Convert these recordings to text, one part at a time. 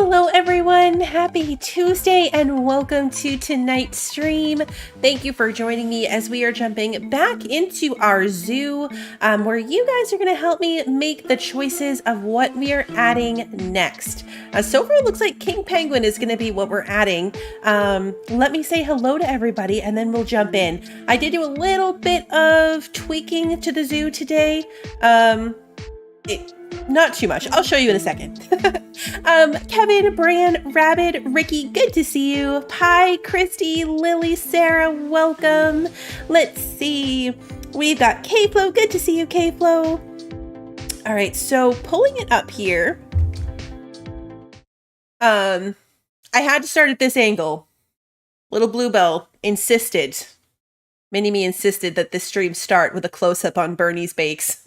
Hello everyone, happy Tuesday and welcome to tonight's stream. Thank you for joining me as we are jumping back into our zoo where you guys are going to help me make the choices of what we are adding next. So far it looks like King Penguin is going to be what we're adding. Let me say hello to everybody and then we'll jump in. I did do a little bit of tweaking to the zoo today. Not too much. I'll show you in a second. Kevin, Bran, Rabbit, Ricky, good to see you. Pi, Christy, Lily, Sarah, welcome. Let's see. We've got K-Flow. Good to see you, K-Flow. All right, so pulling it up here. I had to start at this angle. Little Bluebell insisted. Mini-Me insisted that this stream start with a close-up on Bernie's bakes.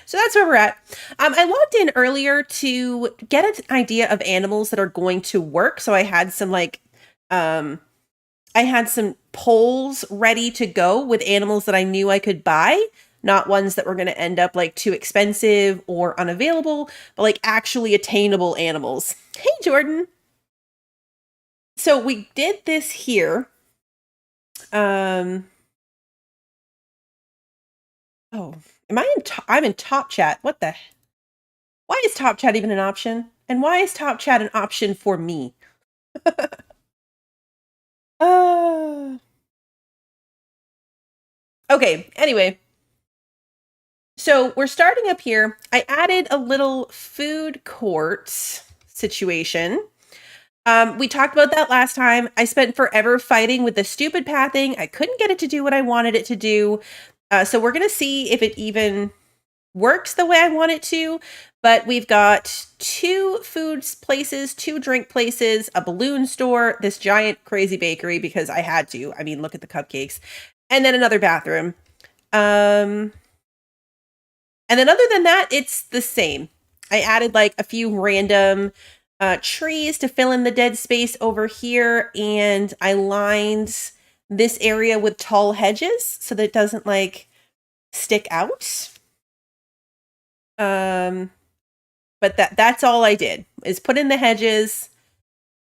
So that's where we're at. I logged in earlier to get an idea of animals that are going to work. So I had some I had some polls ready to go with animals that I knew I could buy, not ones that were going to end up like too expensive or unavailable, but like actually attainable animals. Hey, Jordan. So we did this here. Oh, I'm in top chat. What the? Why is top chat even an option? And why is top chat an option for me? Okay, anyway. So we're starting up here. I added a little food court situation. We talked about that last time. I spent forever fighting with the stupid pathing. I couldn't get it to do what I wanted it to do. So we're going to see if it even works the way I want it to. But we've got 2 food places, 2 drink places, a balloon store, this giant crazy bakery because I had to. I mean, look at the cupcakes. And then another bathroom. And then other than that, it's the same. I added like a few random trees to fill in the dead space over here. And I lined this area with tall hedges so that it doesn't like stick out. But that's all I did is put in the hedges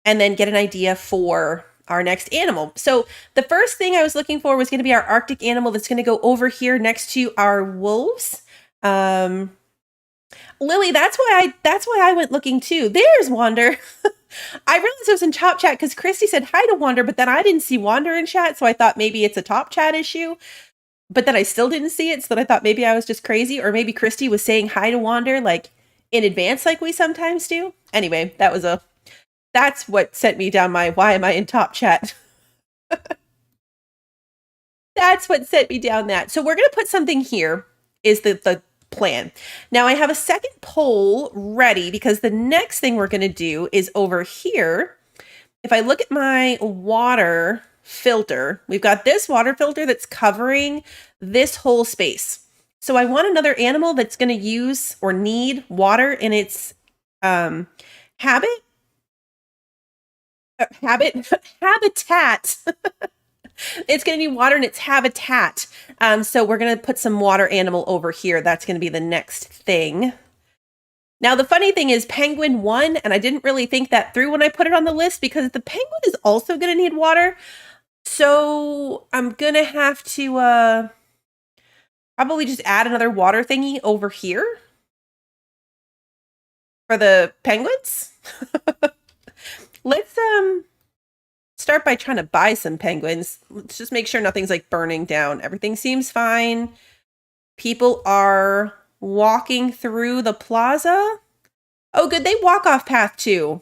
and then get an idea for our next animal. So the first thing I was looking for was going to be our Arctic animal that's going to go over here next to our wolves. Lily, that's why I went looking too. There's Wander. I realized it was in top chat because Christy said hi to Wander, but then I didn't see Wander in chat, so I thought maybe it's a top chat issue. But then I still didn't see it, so then I thought maybe I was just crazy, or maybe Christy was saying hi to Wander like in advance like we sometimes do. Anyway, that's what sent me down my why am I in top chat. That's what sent me down that. So we're going to put something here is the plan. Now I have a second poll ready because the next thing we're going to do is over here. If I look at my water filter, we've got this water filter that's covering this whole space. So I want another animal that's going to use or need water in its habitat. It's going to need water in its habitat. So we're going to put some water animal over here. That's going to be the next thing. Now, the funny thing is penguin won, and I didn't really think that through when I put it on the list because the penguin is also going to need water. So I'm going to have to probably just add another water thingy over here for the penguins. Let's start by trying to buy some penguins. Let's just make sure nothing's like burning down. Everything seems fine. People are walking through the plaza. Oh, good. They walk off path too.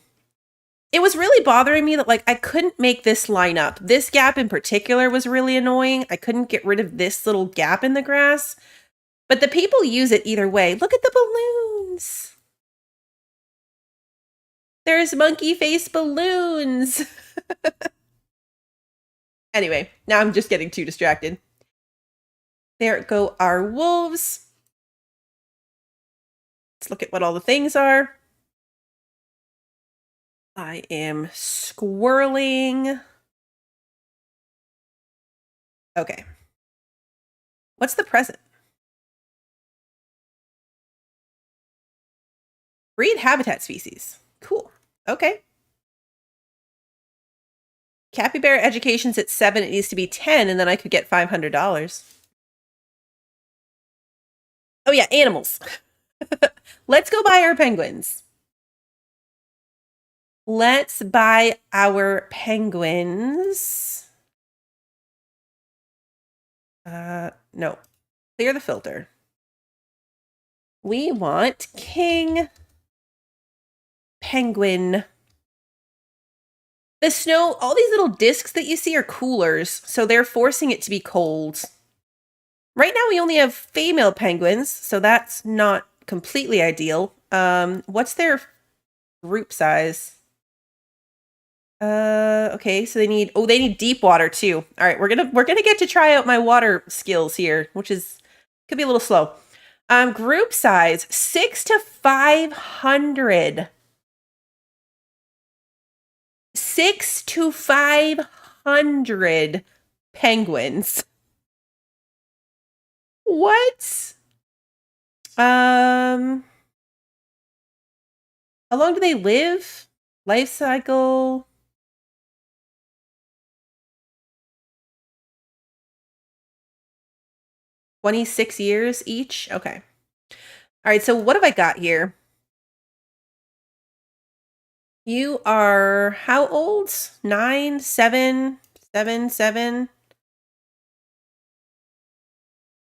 It was really bothering me that like I couldn't make this line up. This gap in particular was really annoying. I couldn't get rid of this little gap in the grass. But the people use it either way. Look at the balloons. There's monkey face balloons. Anyway, now I'm just getting too distracted. There go our wolves. Let's look at what all the things are. I am squirreling. Okay. What's the present? Breed habitat species. Cool. Okay. Capybara education's at 7. It needs to be 10, and then I could get $500. Oh, yeah, animals. Let's go buy our penguins. Let's buy our penguins. No. Clear the filter. We want king penguin. The snow, all these little discs that you see are coolers, so they're forcing it to be cold. Right now we only have female penguins, so that's not completely ideal. What's their group size? Okay, so they need deep water too. All right, we're gonna get to try out my water skills here, which could be a little slow. Group size 6 to 500. 6 to 500 penguins. What? How long do they live? Life cycle. $26 each? Okay. All right, so what have I got here? You are how old? 9, 7, 7, 7.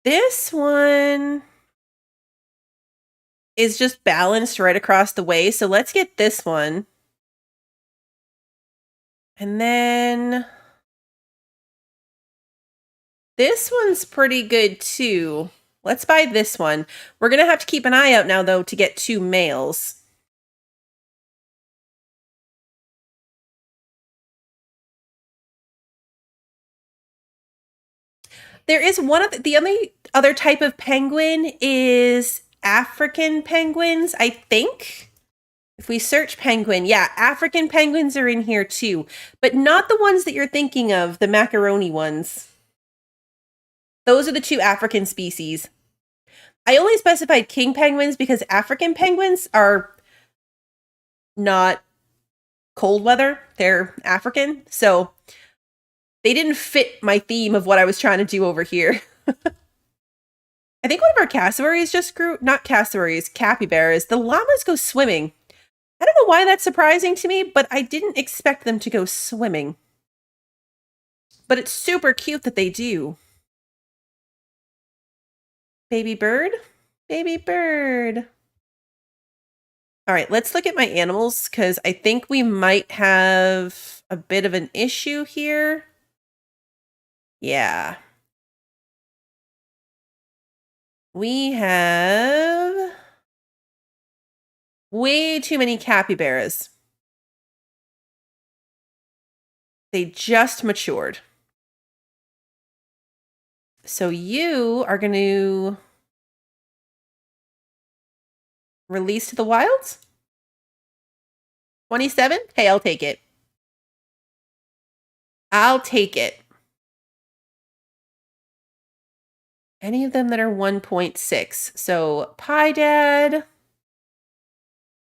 This one is just balanced right across the way, so let's get this one. And then this one's pretty good too. Let's buy this one. We're going to have to keep an eye out now, though, to get 2 males. There is one of the only other type of penguin is African penguins, I think. If we search penguin, yeah, African penguins are in here too, but not the ones that you're thinking of, the macaroni ones. Those are the 2 African species. I only specified king penguins because African penguins are not cold weather. They're African, so they didn't fit my theme of what I was trying to do over here. I think one of our cassowaries just grew, not cassowaries, capybaras. The llamas go swimming. I don't know why that's surprising to me, but I didn't expect them to go swimming. But it's super cute that they do. Baby bird? Baby bird. All right, let's look at my animals because I think we might have a bit of an issue here. Yeah. We have way too many capybaras. They just matured. So you are going to release to the wilds? 27? Hey, I'll take it. I'll take it. Any of them that are 1.6. So Pie Dad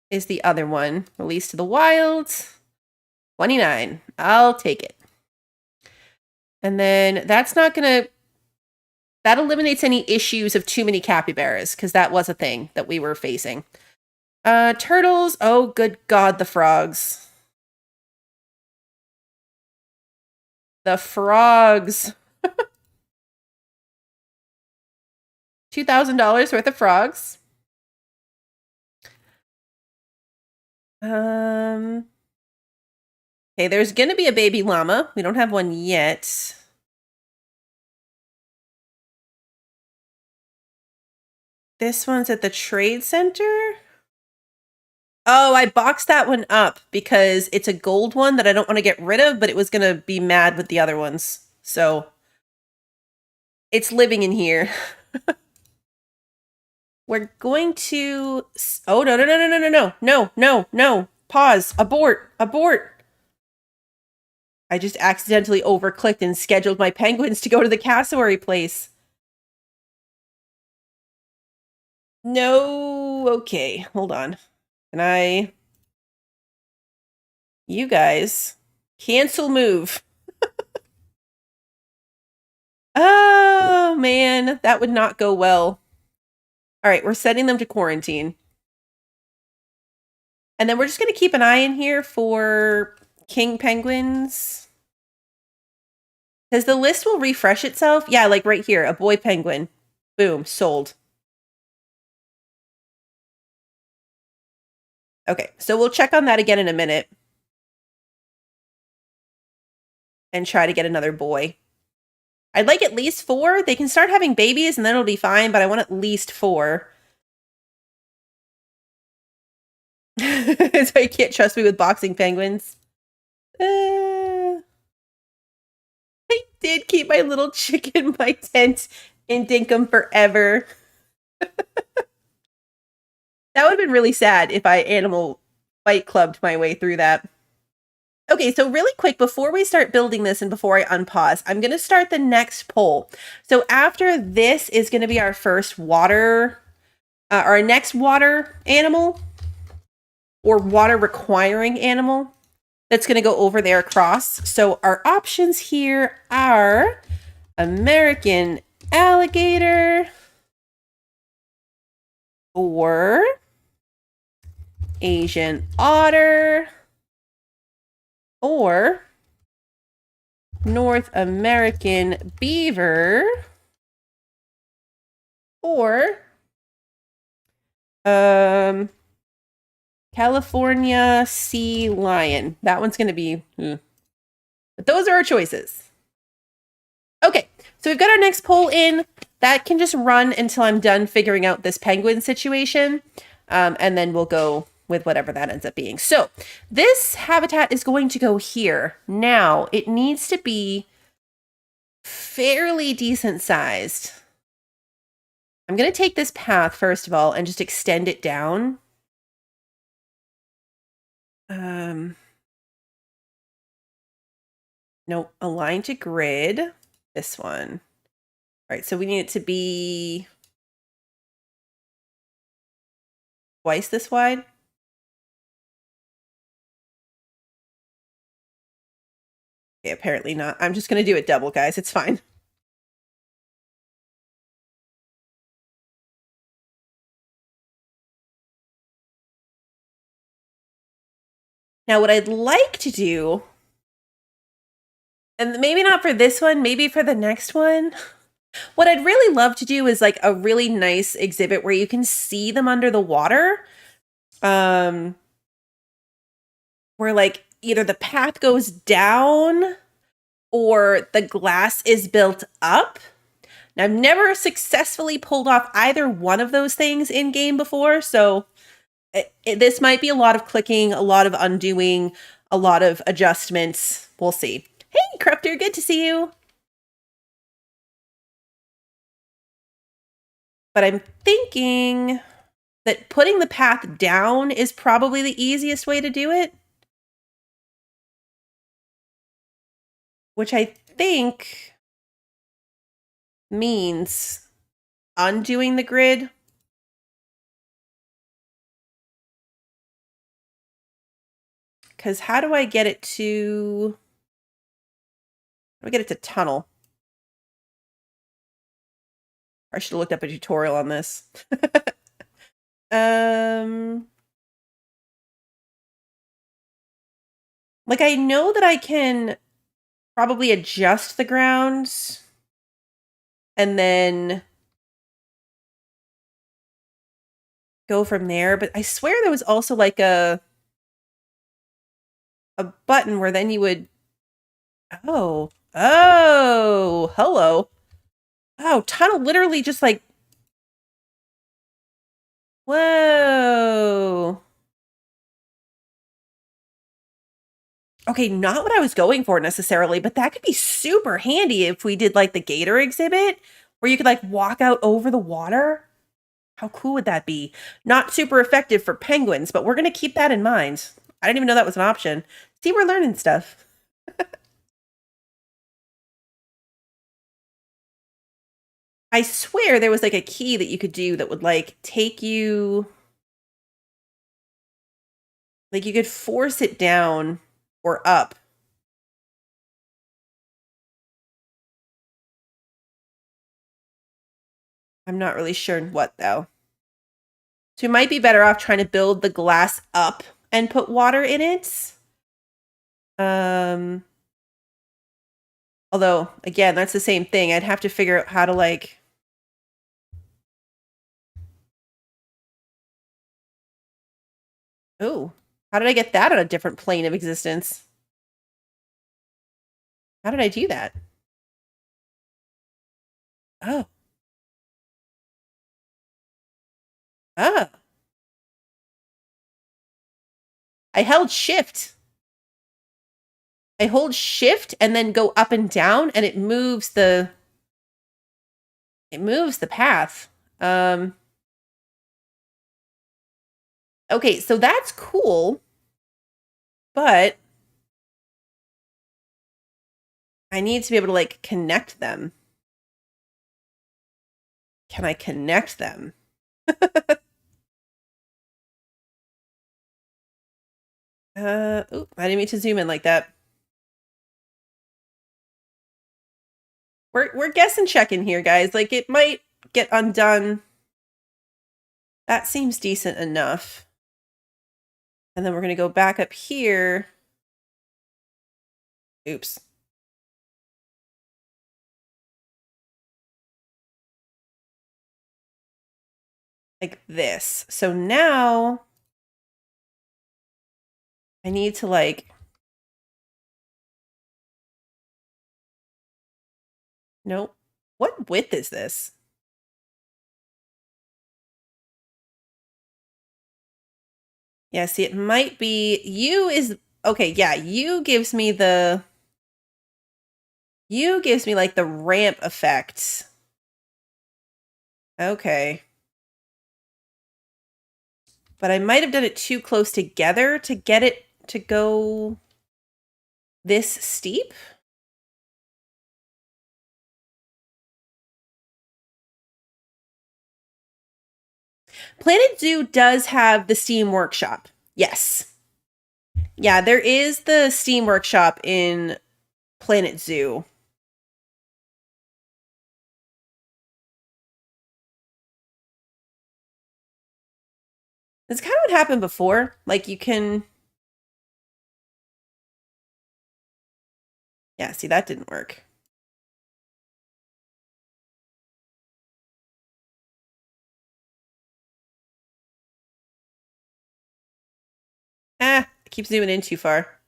is the other one. Released to the wilds. 29. I'll take it. And then that's not going to... That eliminates any issues of too many capybaras, because that was a thing that we were facing. Turtles. Oh, good God, the frogs. The frogs. $2,000 worth of frogs. Okay, there's gonna be a baby llama. We don't have one yet. This one's at the trade center. Oh, I boxed that one up because it's a gold one that I don't want to get rid of, but it was gonna be mad with the other ones. So it's living in here. We're going to... Oh, no, no, no, no, no, no, no, no, no, no. Pause. Abort. Abort. I just accidentally overclicked and scheduled my penguins to go to the cassowary place. No. Okay, hold on. Can I... You guys. Cancel move. Oh, man. That would not go well. All right, we're sending them to quarantine. And then we're just going to keep an eye in here for king penguins. Because the list will refresh itself. Yeah, like right here, a boy penguin. Boom, sold. Okay, so we'll check on that again in a minute. And try to get another boy. I'd like at least 4. They can start having babies and then it'll be fine, but I want at least 4. So you can't trust me with boxing penguins. I did keep my little chick in my tent in Dinkum forever. That would have been really sad if I animal fight clubbed my way through that. Okay, so really quick, before we start building this and before I unpause, I'm going to start the next poll. So after this is going to be our first water, our next water animal or water requiring animal that's going to go over there across. So our options here are American alligator or Asian otter or North American beaver or California sea lion. That one's going to be, but those are our choices. Okay, so we've got our next poll in. That can just run until I'm done figuring out this penguin situation. And then we'll go with whatever that ends up being. So this habitat is going to go here. Now, it needs to be fairly decent sized. I'm going to take this path, first of all, and just extend it down. No, align to grid. This one. All right, so we need it to be twice this wide. Okay, apparently not. I'm just going to do it double, guys. It's fine. Now, what I'd like to do, and maybe not for this one, maybe for the next one, what I'd really love to do is like a really nice exhibit where you can see them under the water. Where like either the path goes down or the glass is built up. Now, I've never successfully pulled off either one of those things in game before, so this might be a lot of clicking, a lot of undoing, a lot of adjustments. We'll see. Hey, Crupter, good to see you. But I'm thinking that putting the path down is probably the easiest way to do it. Which I think means undoing the grid. Because how do I get it to... How do I get it to tunnel? I should have looked up a tutorial on this. Like, I know that I can probably adjust the grounds and then go from there. But I swear there was also like a button where then you would... Oh, hello. Oh, tunnel literally just like... Whoa. Okay, not what I was going for necessarily, but that could be super handy if we did like the gator exhibit where you could like walk out over the water. How cool would that be? Not super effective for penguins, but we're going to keep that in mind. I didn't even know that was an option. See, we're learning stuff. I swear there was like a key that you could do that would like take you... Like you could force it down or up? I'm not really sure what though. So we might be better off trying to build the glass up and put water in it. Um, although again, that's the same thing. I'd have to figure out how to like. Oh, how did I get that on a different plane of existence? How did I do that? Oh, oh. I held shift. I hold shift and then go up and down and it moves the path. Okay, so that's cool, but I need to be able to like connect them. Can I connect them? Ooh, I didn't mean to zoom in like that. We're guessing checking here, guys. Like it might get undone. That seems decent enough. And then we're gonna go back up here. Oops. Like this. So now I need to like, nope. What width is this? Yeah, see, it might be U is okay. Yeah, U gives me like the ramp effect. Okay. But I might have done it too close together to get it to go this steep. Planet Zoo does have the Steam Workshop. Yes. Yeah, there is the Steam Workshop in Planet Zoo. That's kind of what happened before. Like you can. Yeah, see, that didn't work. I keep zooming in too far.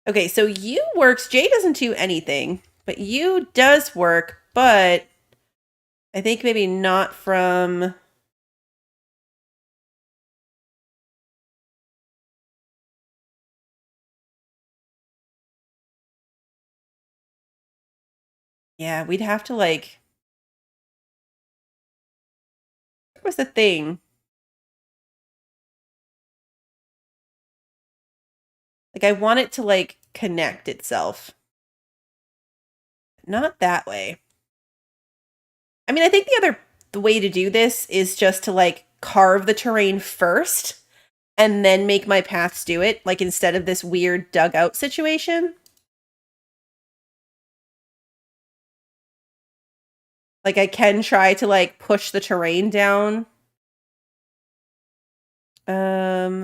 Okay, so U works. J doesn't do anything, but U does work, but I think maybe not from. Yeah, we'd have to like. What was the thing? Like, I want it to like connect itself. Not that way. I mean, I think the way to do this is just to like carve the terrain first and then make my paths do it, like instead of this weird dugout situation. Like I can try to like push the terrain down.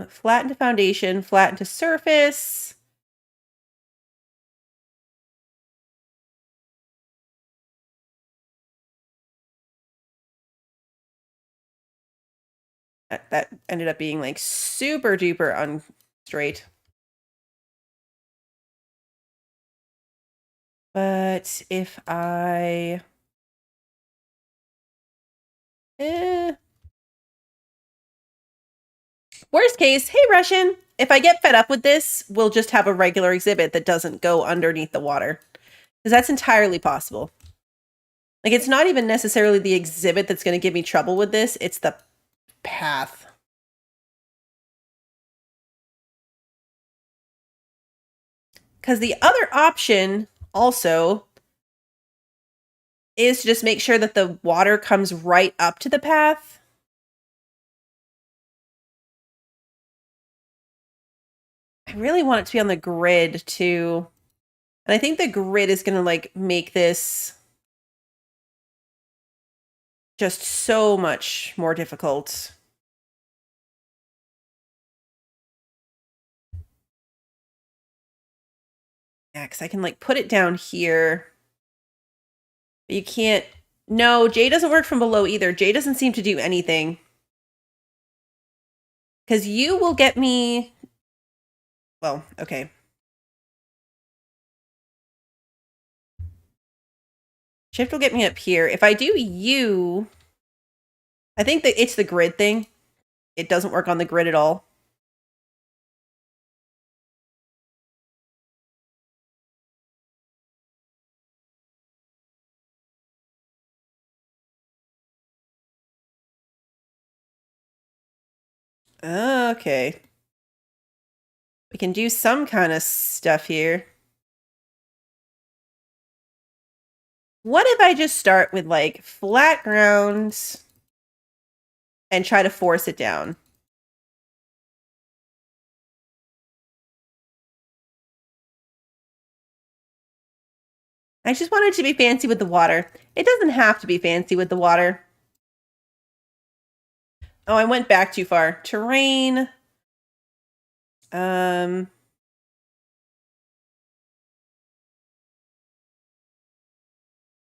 Flatten to foundation, flatten to surface. That ended up being like super duper unstraight. But if I worst case, hey Russian, if I get fed up with this, we'll just have a regular exhibit that doesn't go underneath the water. Because that's entirely possible. Like it's not even necessarily the exhibit that's going to give me trouble with this, it's the path. Because the other option also is to just make sure that the water comes right up to the path. I really want it to be on the grid too. And I think the grid is going to like make this just so much more difficult. Yeah, because I can like put it down here. But you can't. No, J doesn't work from below either. J doesn't seem to do anything. Because you will get me. Well, okay. Shift will get me up here. If I do U, I think that it's the grid thing. It doesn't work on the grid at all. Okay. We can do some kind of stuff here. What if I just start with like flat grounds and try to force it down? I just wanted to be fancy with the water. It doesn't have to be fancy with the water. Oh, I went back too far. Terrain.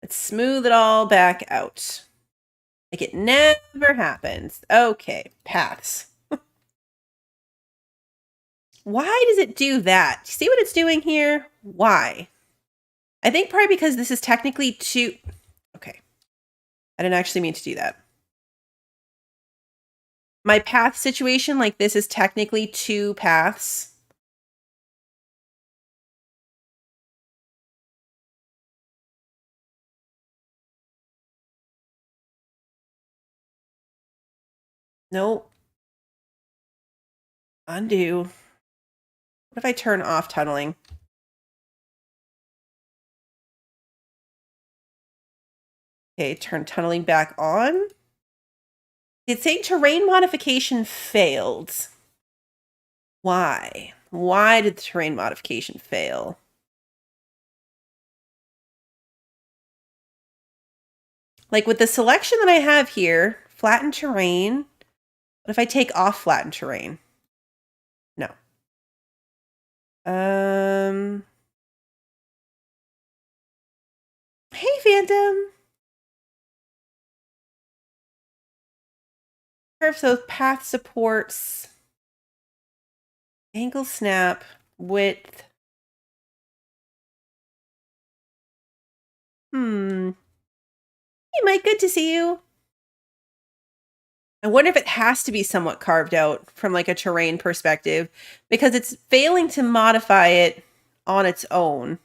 Let's smooth it all back out. Like it never happens. Okay, paths. Why does it do that? See what it's doing here? Why? I think probably because this is technically two. Okay. I didn't actually mean to do that. My path situation, like this is technically two paths. Nope. Undo. What if I turn off tunneling? Okay, turn tunneling back on. It's saying terrain modification failed. Why? Why did the terrain modification fail? Like with the selection that I have here, flatten terrain. What if I take off flatten terrain? No. Hey, Phantom. Curve, so path supports angle snap width. Hey, Mike, good to see you. I wonder if it has to be somewhat carved out from like a terrain perspective because it's failing to modify it on its own.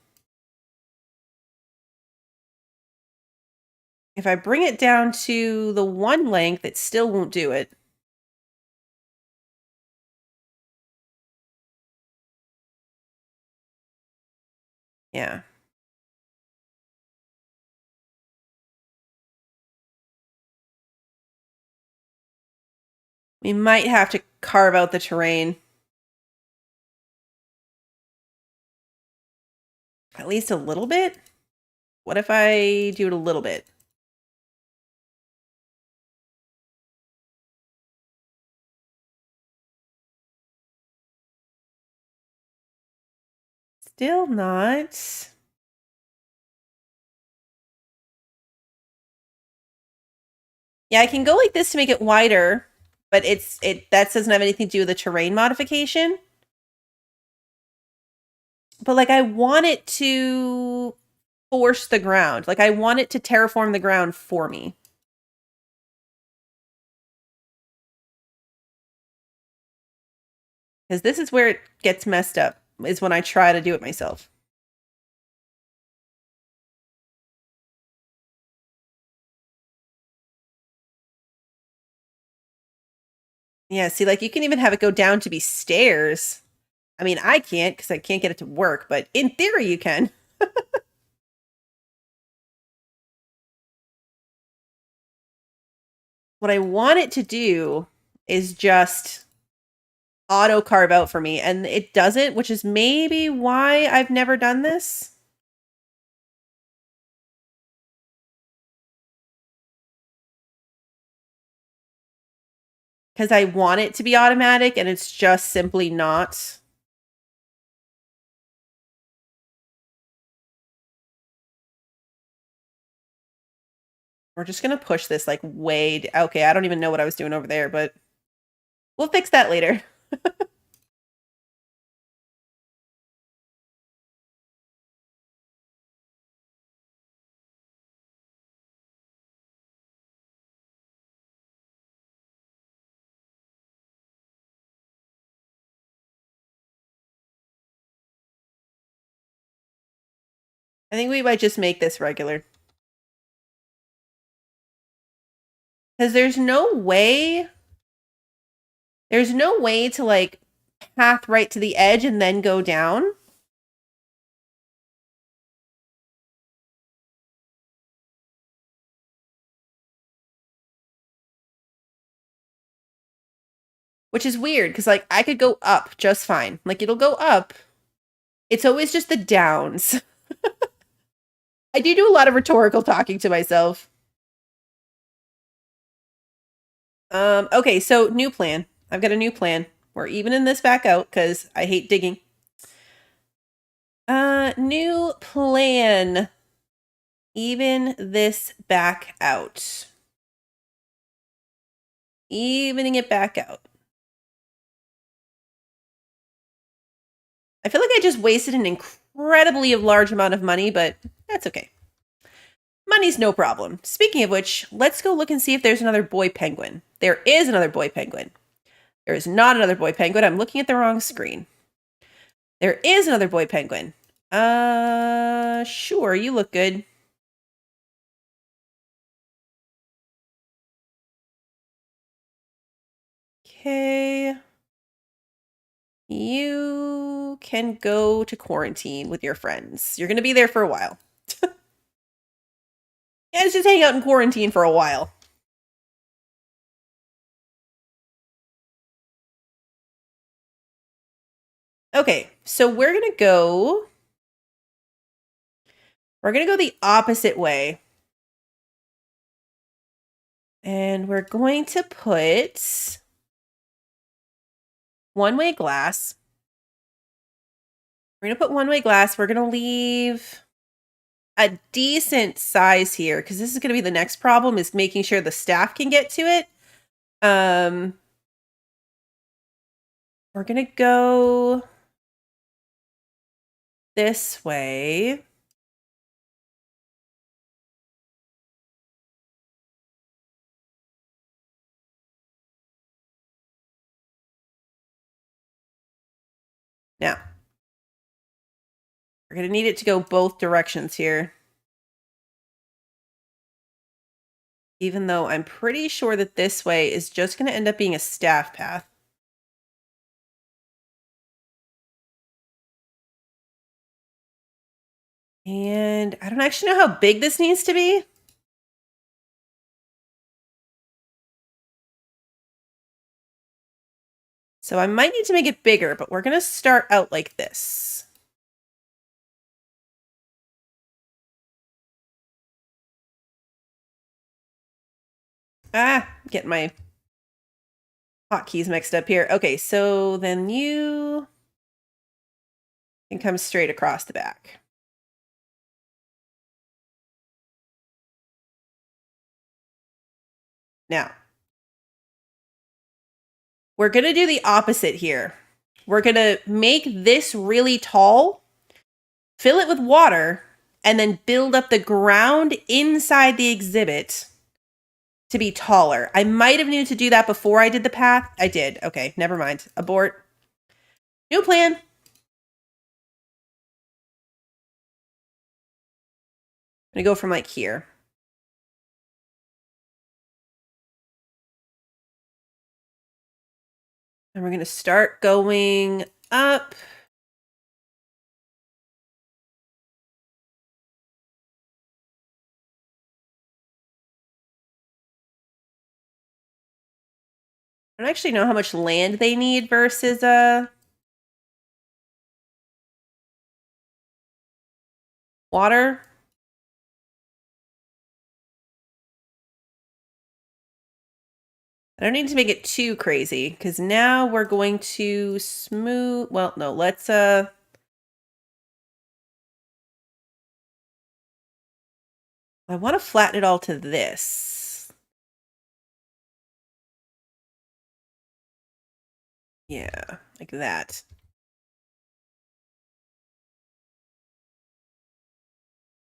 If I bring it down to the one length, it still won't do it. Yeah. We might have to carve out the terrain. At least a little bit? What if I do it a little bit? Still not. Yeah, I can go like this to make it wider, but that doesn't have anything to do with the terrain modification. But like I want it to force the ground. Like I want it to terraform the ground for me. Because this is where it gets messed up, is when I try to do it myself. Yeah, see, like you can even have it go down to be stairs. I mean, I can't because I can't get it to work, but in theory you can. What I want it to do is just auto carve out for me, and it doesn't, which is maybe why I've never done this. Because I want it to be automatic, and it's just simply not. We're just going to push this like way. Okay, I don't even know what I was doing over there, but we'll fix that later. I think we might just make this regular. Because there's no way to like path right to the edge and then go down. Which is weird because like I could go up just fine. Like it'll go up. It's always just the downs. I do a lot of rhetorical talking to myself. Okay, so new plan. I've got a new plan. We're evening this back out because I hate digging. New plan. Even this back out. Evening it back out. I feel like I just wasted an incredibly large amount of money, but that's okay. Money's no problem. Speaking of which, let's go look and see if there's another boy penguin. There is another boy penguin. There is not another boy penguin. I'm looking at the wrong screen. There is another boy penguin. Sure, you look good. Okay. You can go to quarantine with your friends. You're going to be there for a while. Yeah, just hang out in quarantine for a while. Okay, so we're going to go the opposite way. And we're going to put one-way glass. We're going to put one-way glass. We're going to leave a decent size here because this is going to be the next problem is making sure the staff can get to it. We're going to go this way. Now, we're going to need it to go both directions here. Even though I'm pretty sure that this way is just going to end up being a staff path. And I don't actually know how big this needs to be. So I might need to make it bigger, but we're going to start out like this. Getting my hotkeys mixed up here. Okay, so then you can come straight across the back. Now, we're going to do the opposite here. We're going to make this really tall, fill it with water, and then build up the ground inside the exhibit to be taller. I might have needed to do that before I did the path. I did. Okay, never mind. Abort. New plan. I'm going to go from like here. And we're going to start going up. I don't actually know how much land they need versus water. I don't need to make it too crazy because now we're going to smooth. Well, no, let's I want to flatten it all to this. Yeah, like that.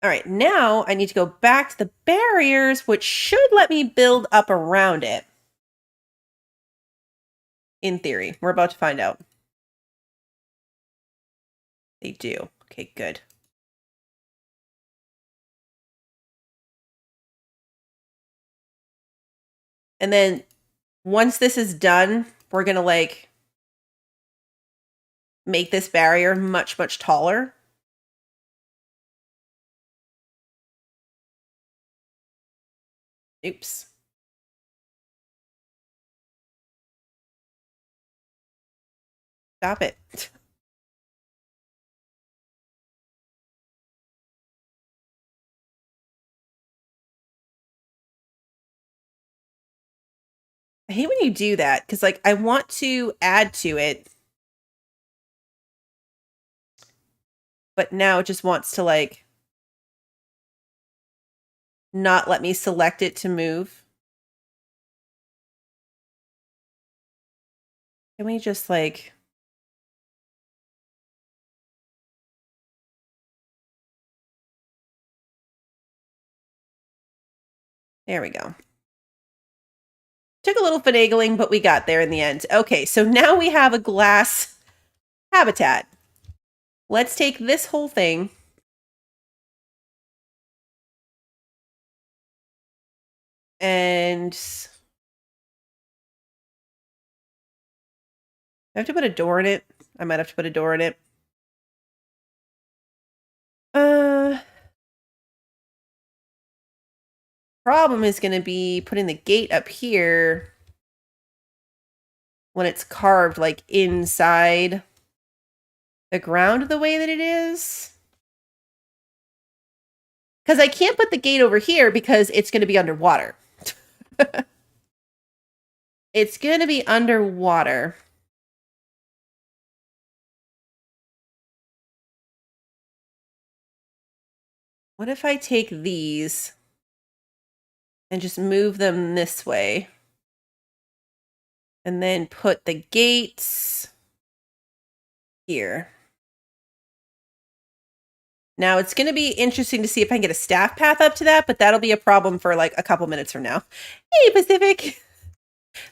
All right, now I need to go back to the barriers, which should let me build up around it. In theory, we're about to find out. They do. Okay, good. And then once this is done, we're going to like make this barrier much, much taller. Oops. Stop it. I hate when you do that because like I want to add to it, but now it just wants to like not let me select it to move. Can we just like there we go. Took a little finagling, but we got there in the end. Okay, so now we have a glass habitat. Let's take this whole thing and I have to put a door in it. I might have to put a door in it. Problem is going to be putting the gate up here when it's carved like inside the ground the way that it is. Because I can't put the gate over here because it's going to be underwater. It's going to be underwater. What if I take these and just move them this way? And then put the gates here. Now, it's going to be interesting to see if I can get a staff path up to that, but that'll be a problem for like a couple minutes from now. Hey, Pacific!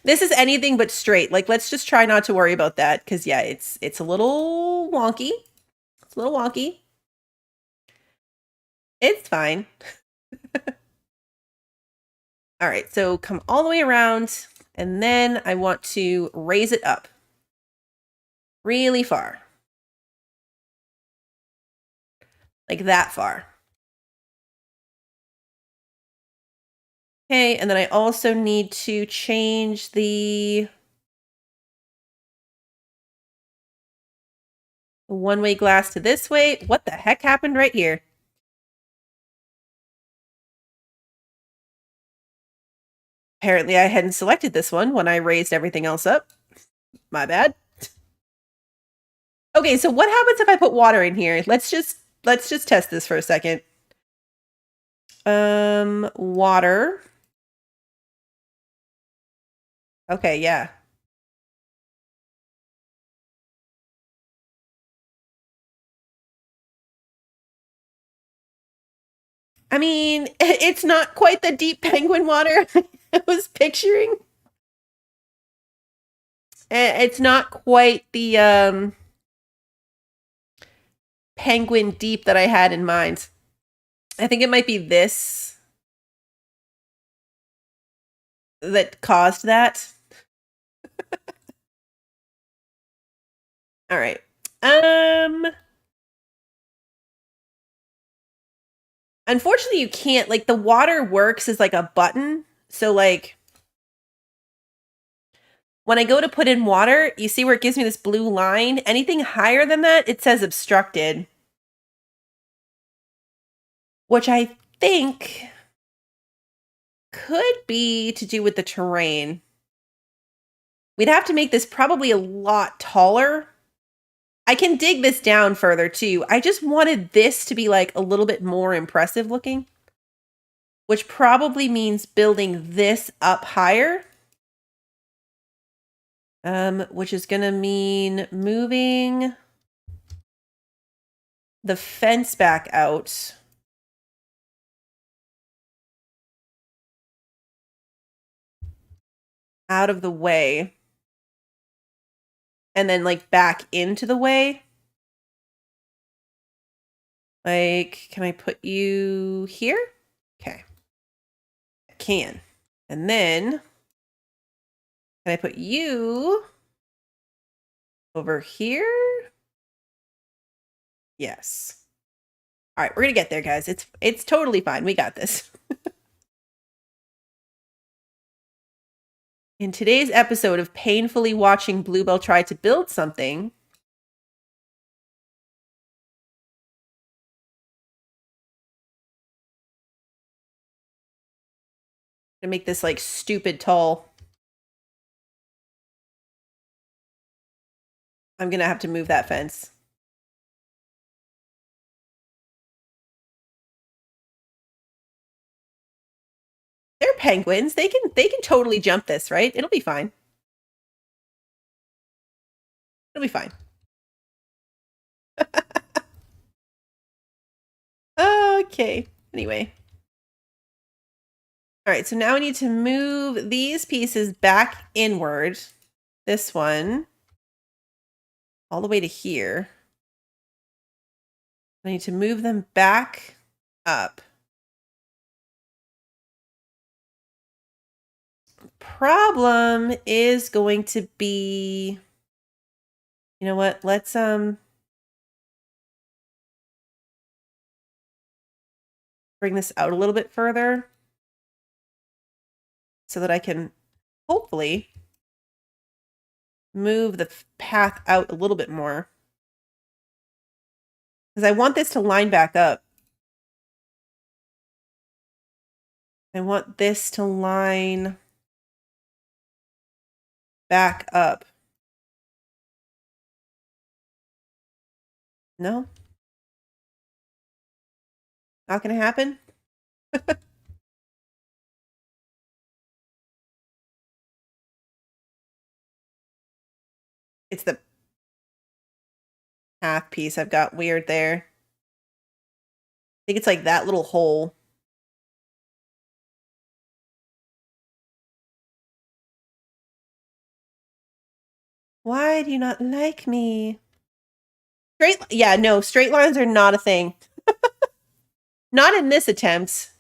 This is anything but straight. Like, let's just try not to worry about that, because, yeah, it's a little wonky. It's a little wonky. It's fine. All right, so come all the way around, and then I want to raise it up really far. Like that far. Okay, and then I also need to change the one-way glass to this way. What the heck happened right here? Apparently I hadn't selected this one when I raised everything else up. My bad. Okay, so what happens if I put water in here? Let's just test this for a second. Water. Okay, yeah. I mean, it's not quite the deep penguin water I was picturing. It's not quite the penguin deep that I had in mind. I think it might be this that caused that. All right. Unfortunately, you can't, like, the water works as like a button. So like When I go to put in water, you see where it gives me this blue line? Anything higher than that, it says obstructed. Which I think could be to do with the terrain. We'd have to make this probably a lot taller. I can dig this down further too. I just wanted this to be like a little bit more impressive looking, which probably means building this up higher. Which is going to mean moving the fence back out. Out of the way. And then like back into the way. Like, can I put you here? Okay. I can. And then can I put you over here? Yes. All right, we're going to get there, guys. It's totally fine. We got this. In today's episode of painfully watching Bluebell try to build something, I'm going to make this like stupid tall. I'm going to have to move that fence. They're penguins. They can totally jump this, right? It'll be fine. It'll be fine. Okay. Anyway. All right, so now we need to move these pieces back inward. This one all the way to here. I need to move them back up. Problem is going to be, you know what? Let's bring this out a little bit further so that I can hopefully move the path out a little bit more. Because I want this to line back up. I want this to line back up. No? Not going to happen? It's the half piece I've got weird there. I think it's like that little hole. Why do you not like me? Yeah, no, straight lines are not a thing. Not in this attempt.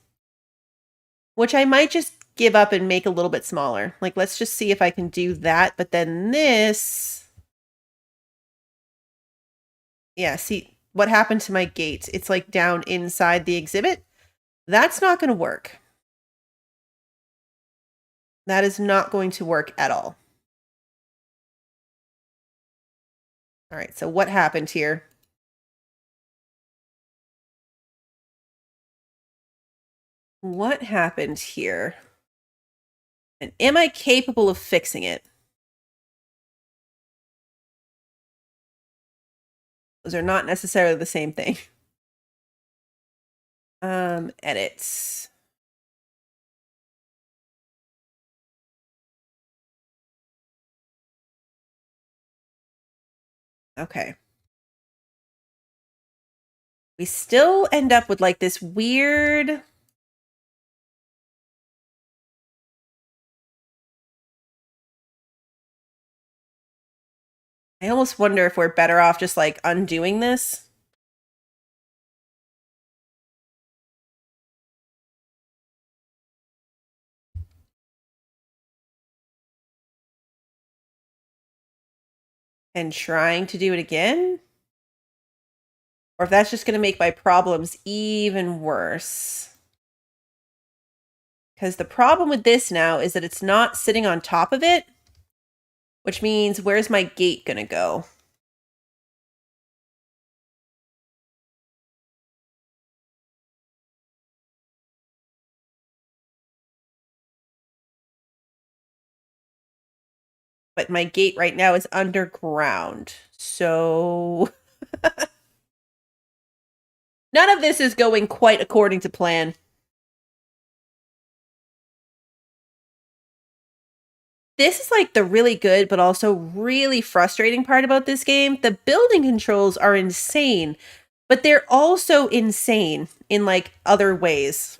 Which I might just give up and make a little bit smaller. Like, let's just see if I can do that. But then this... Yeah, see, what happened to my gate? It's like down inside the exhibit. That's not going to work. That is not going to work at all. All right, so what happened here? What happened here? And am I capable of fixing it? Those are not necessarily the same thing. Edits. Okay. We still end up with like this weird... I almost wonder if we're better off just like undoing this. And trying to do it again? Or if that's just going to make my problems even worse. Because the problem with this now is that it's not sitting on top of it. which means where's my gate going to go? But my gate right now is underground. So none of this is going quite according to plan. This is like the really good, but also really frustrating part about this game. The building controls are insane, but they're also insane in like other ways.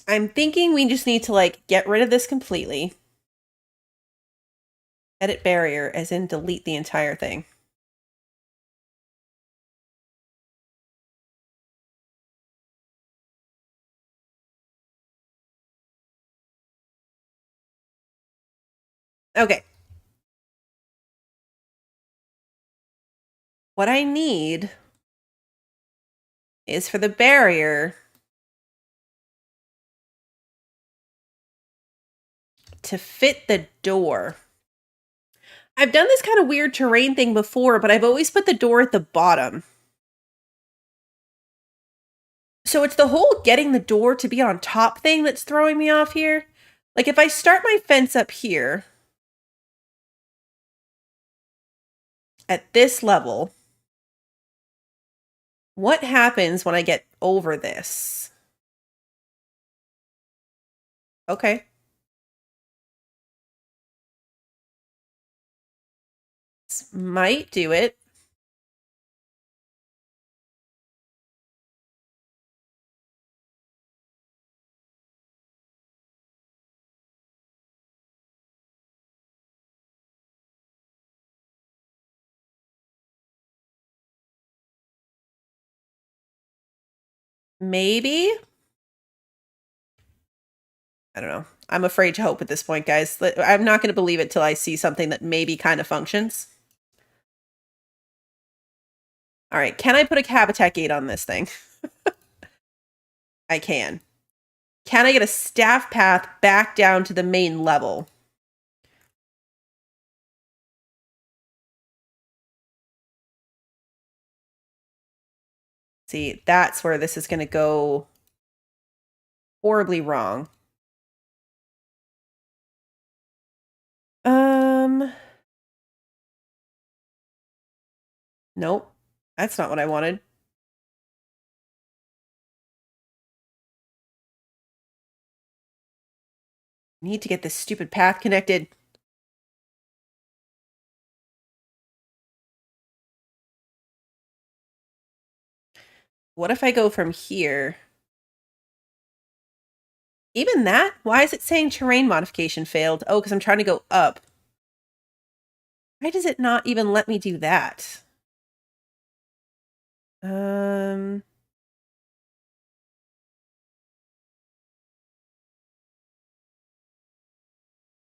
I'm thinking we just need to like get rid of this completely. Edit barrier, as in delete the entire thing. Okay. What I need is for the barrier to fit the door. I've done this kind of weird terrain thing before, but I've always put the door at the bottom. So it's the whole getting the door to be on top thing that's throwing me off here. Like if I start my fence up here at this level, what happens when I get over this? Okay. This might do it. Maybe. I don't know. I'm afraid to hope at this point, guys. I'm not going to believe it till I see something that maybe kind of functions. All right. Can I put a habitat gate on this thing? I can. Can I get a staff path back down to the main level? See, that's where this is going to go horribly wrong. Nope. That's not what I wanted. Need to get this stupid path connected. What if I go from here? Even that? Why is it saying terrain modification failed? Oh, because I'm trying to go up. Why does it not even let me do that? See,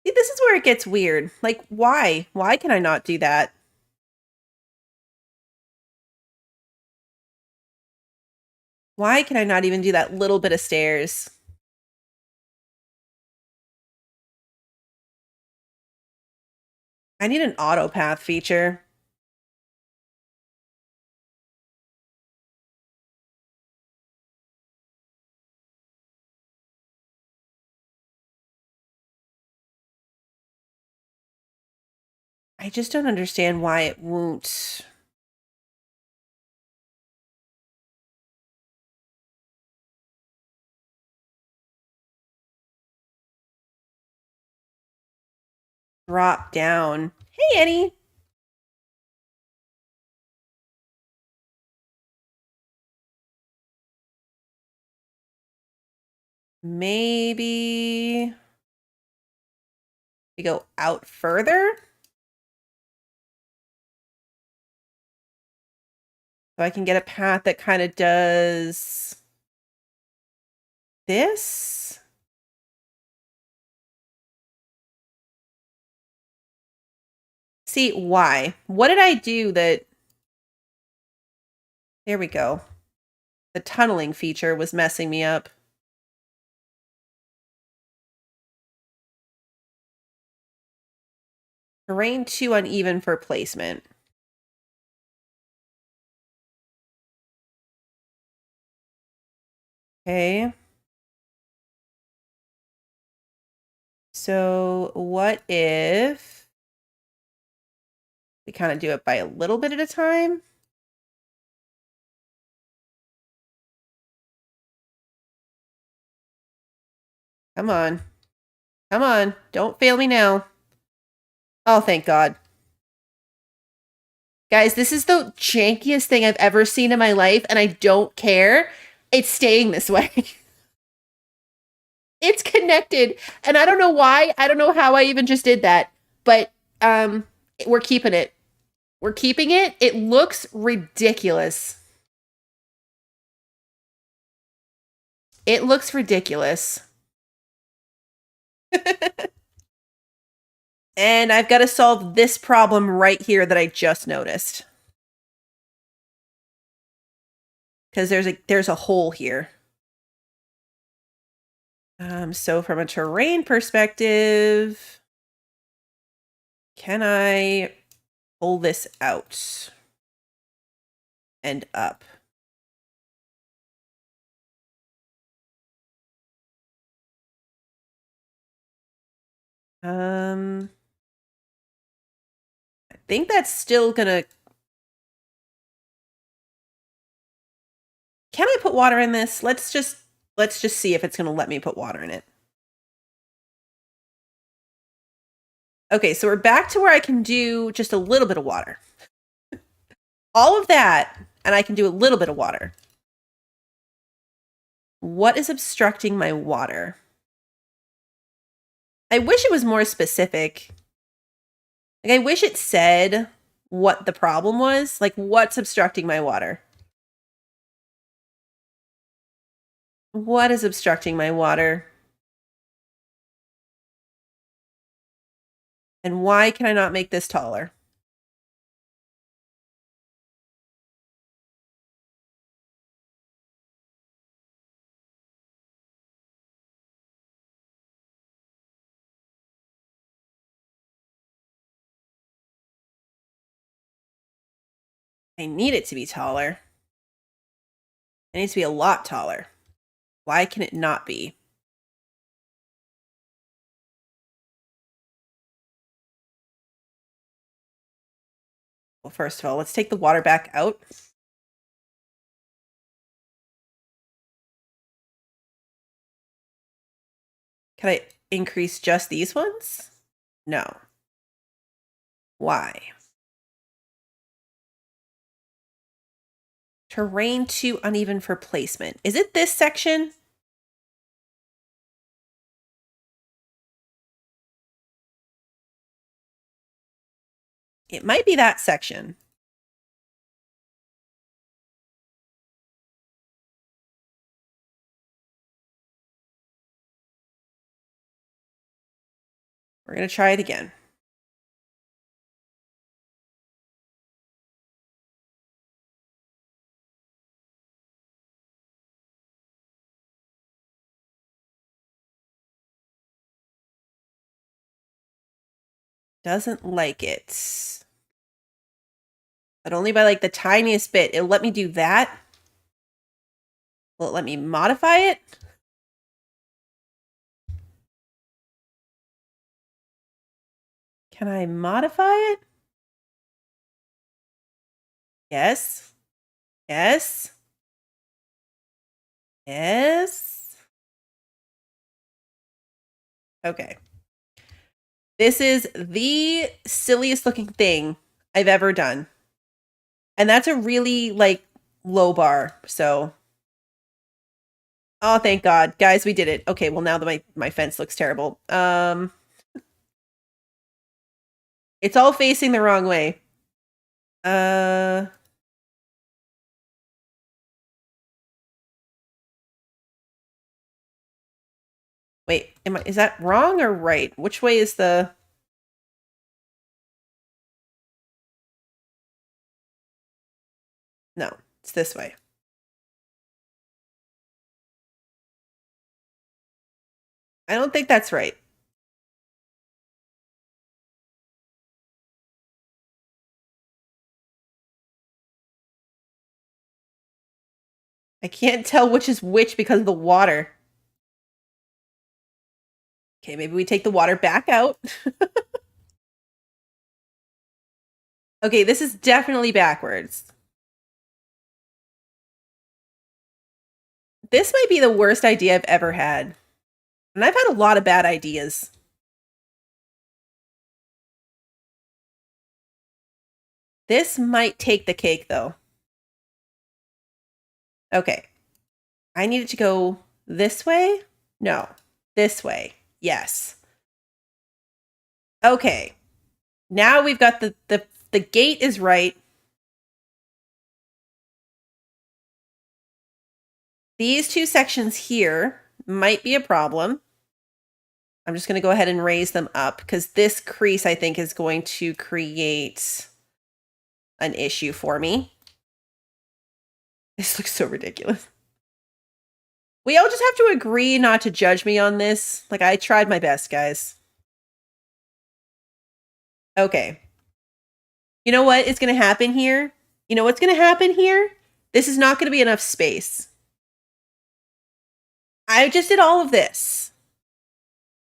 this is where it gets weird. Like, why? Why can I not do that? Why can I not even do that little bit of stairs? I need an auto path feature. I just don't understand why it won't. Drop down. Hey, Eddie. Maybe we go out further so I can get a path that kind of does this. See, why? What did I do that? There we go. The tunneling feature was messing me up. Terrain too uneven for placement. Okay. So what if we kind of do it by a little bit at a time? Come on. Come on. Don't fail me now. Oh, thank God. Guys, this is the jankiest thing I've ever seen in my life, and I don't care. It's staying this way. It's connected, and I don't know why. I don't know how I even just did that, but we're keeping it. We're keeping it. It looks ridiculous. It looks ridiculous. And I've got to solve this problem right here that I just noticed. Because there's a hole here. So from a terrain perspective, can I pull this out and up? I think that's still gonna... Can I put water in this? Let's just see if it's gonna let me put water in it. Okay, so we're back to where I can do just a little bit of water. All of that, and I can do a little bit of water. What is obstructing my water? I wish it was more specific. Like, I wish it said what the problem was. Like, what's obstructing my water? What is obstructing my water? And why can I not make this taller? I need it to be taller. It needs to be a lot taller. Why can it not be? Well, first of all, let's take the water back out. Can I increase just these ones? No. Why? Terrain too uneven for placement. Is it this section? It might be that section. We're going to try it again. Doesn't like it. But only by like the tiniest bit. It'll let me do that. Will it let me modify it? Can I modify it? Yes. Yes. Yes. Okay. This is the silliest looking thing I've ever done. And that's a really like low bar. So, oh, thank God. Guys, we did it. Okay, well now that my fence looks terrible. It's all facing the wrong way. Wait, is that wrong or right? Which way is the... No, it's this way. I don't think that's right. I can't tell which is which because of the water. Okay, maybe we take the water back out. Okay, this is definitely backwards. This might be the worst idea I've ever had. And I've had a lot of bad ideas. This might take the cake, though. Okay. I need it to go this way? No. This way. Yes. Okay. Now we've got the gate is right. These two sections here might be a problem. I'm just going to go ahead and raise them up because this crease, I think, is going to create an issue for me. This looks so ridiculous. We all just have to agree not to judge me on this. Like, I tried my best, guys. Okay. You know what is going to happen here? You know what's going to happen here? This is not going to be enough space. I just did all of this.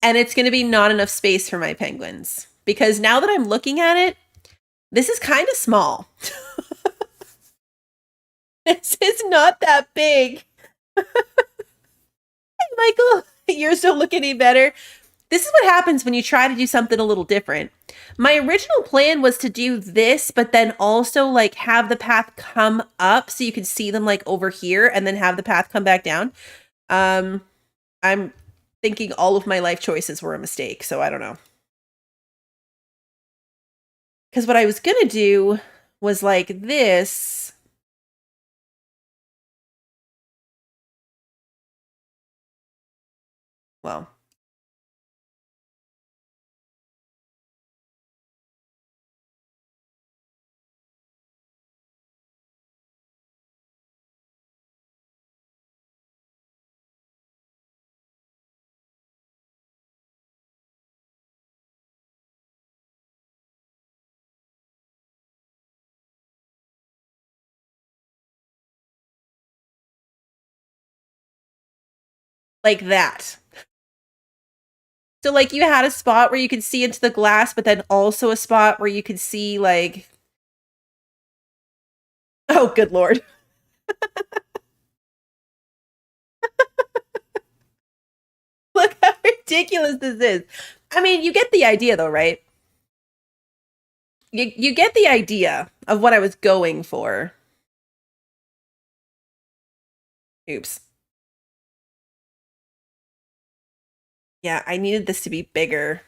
And it's going to be not enough space for my penguins. Because now that I'm looking at it, this is kind of small. This is not that big. Michael, yours don't look any better. This is what happens when you try to do something a little different. My original plan was to do this, but then also like have the path come up so you could see them like over here and then have the path come back down. I'm thinking all of my life choices were a mistake, so I don't know. Because what I was going to do was like this. Well, like that. So like you had a spot where you could see into the glass, but then also a spot where you could see like, oh, good Lord. Look how ridiculous this is. I mean, you get the idea though, right? You get the idea of what I was going for. Oops. Yeah, I needed this to be bigger.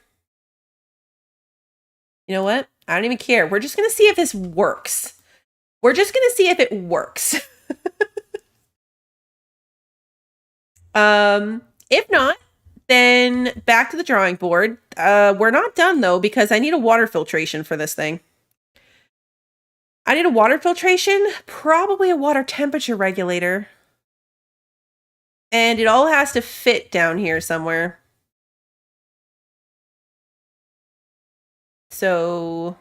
You know what? I don't even care. We're just going to see if this works. We're just going to see if it works. If not, then back to the drawing board. We're not done though, because I need a water filtration for this thing. I need a water filtration, probably a water temperature regulator. And it all has to fit down here somewhere. So,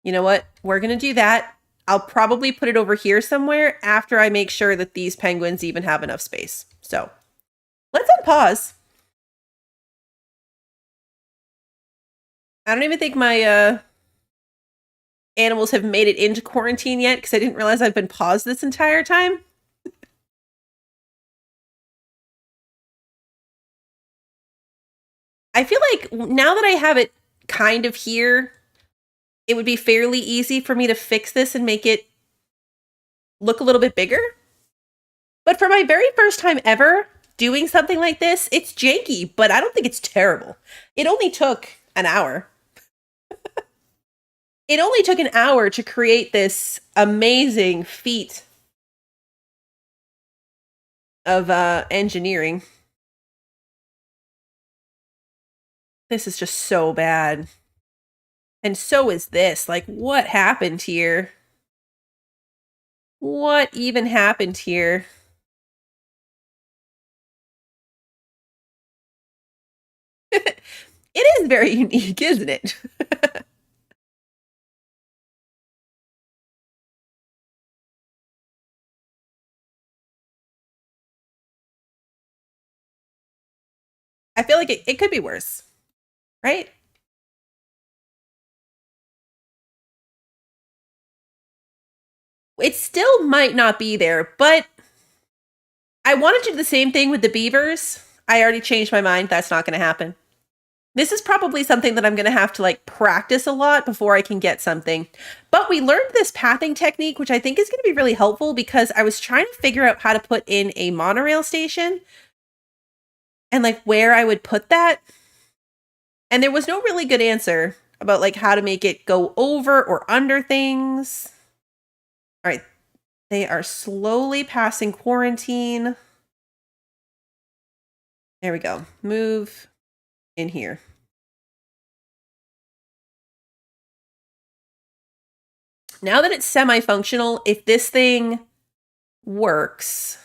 you know what? We're going to do that. I'll probably put it over here somewhere after I make sure that these penguins even have enough space. So, let's unpause. I don't even think my animals have made it into quarantine yet because I didn't realize I've been paused this entire time. I feel like now that I have it kind of here, it would be fairly easy for me to fix this and make it look a little bit bigger. But for my very first time ever doing something like this, it's janky, but I don't think it's terrible. It only took an hour. It only took an hour to create this amazing feat of engineering. This is just so bad. And so is this. Like, what happened here? What even happened here? It is very unique, isn't it? I feel like it could be worse, right? It still might not be there, but I wanted to do the same thing with the beavers. I already changed my mind. That's not going to happen. This is probably something that I'm going to have to like practice a lot before I can get something. But we learned this pathing technique, which I think is going to be really helpful because I was trying to figure out how to put in a monorail station and like where I would put that. And there was no really good answer about like how to make it go over or under things. All right. They are slowly passing quarantine. There we go. Move in here. Now that it's semi-functional, if this thing works,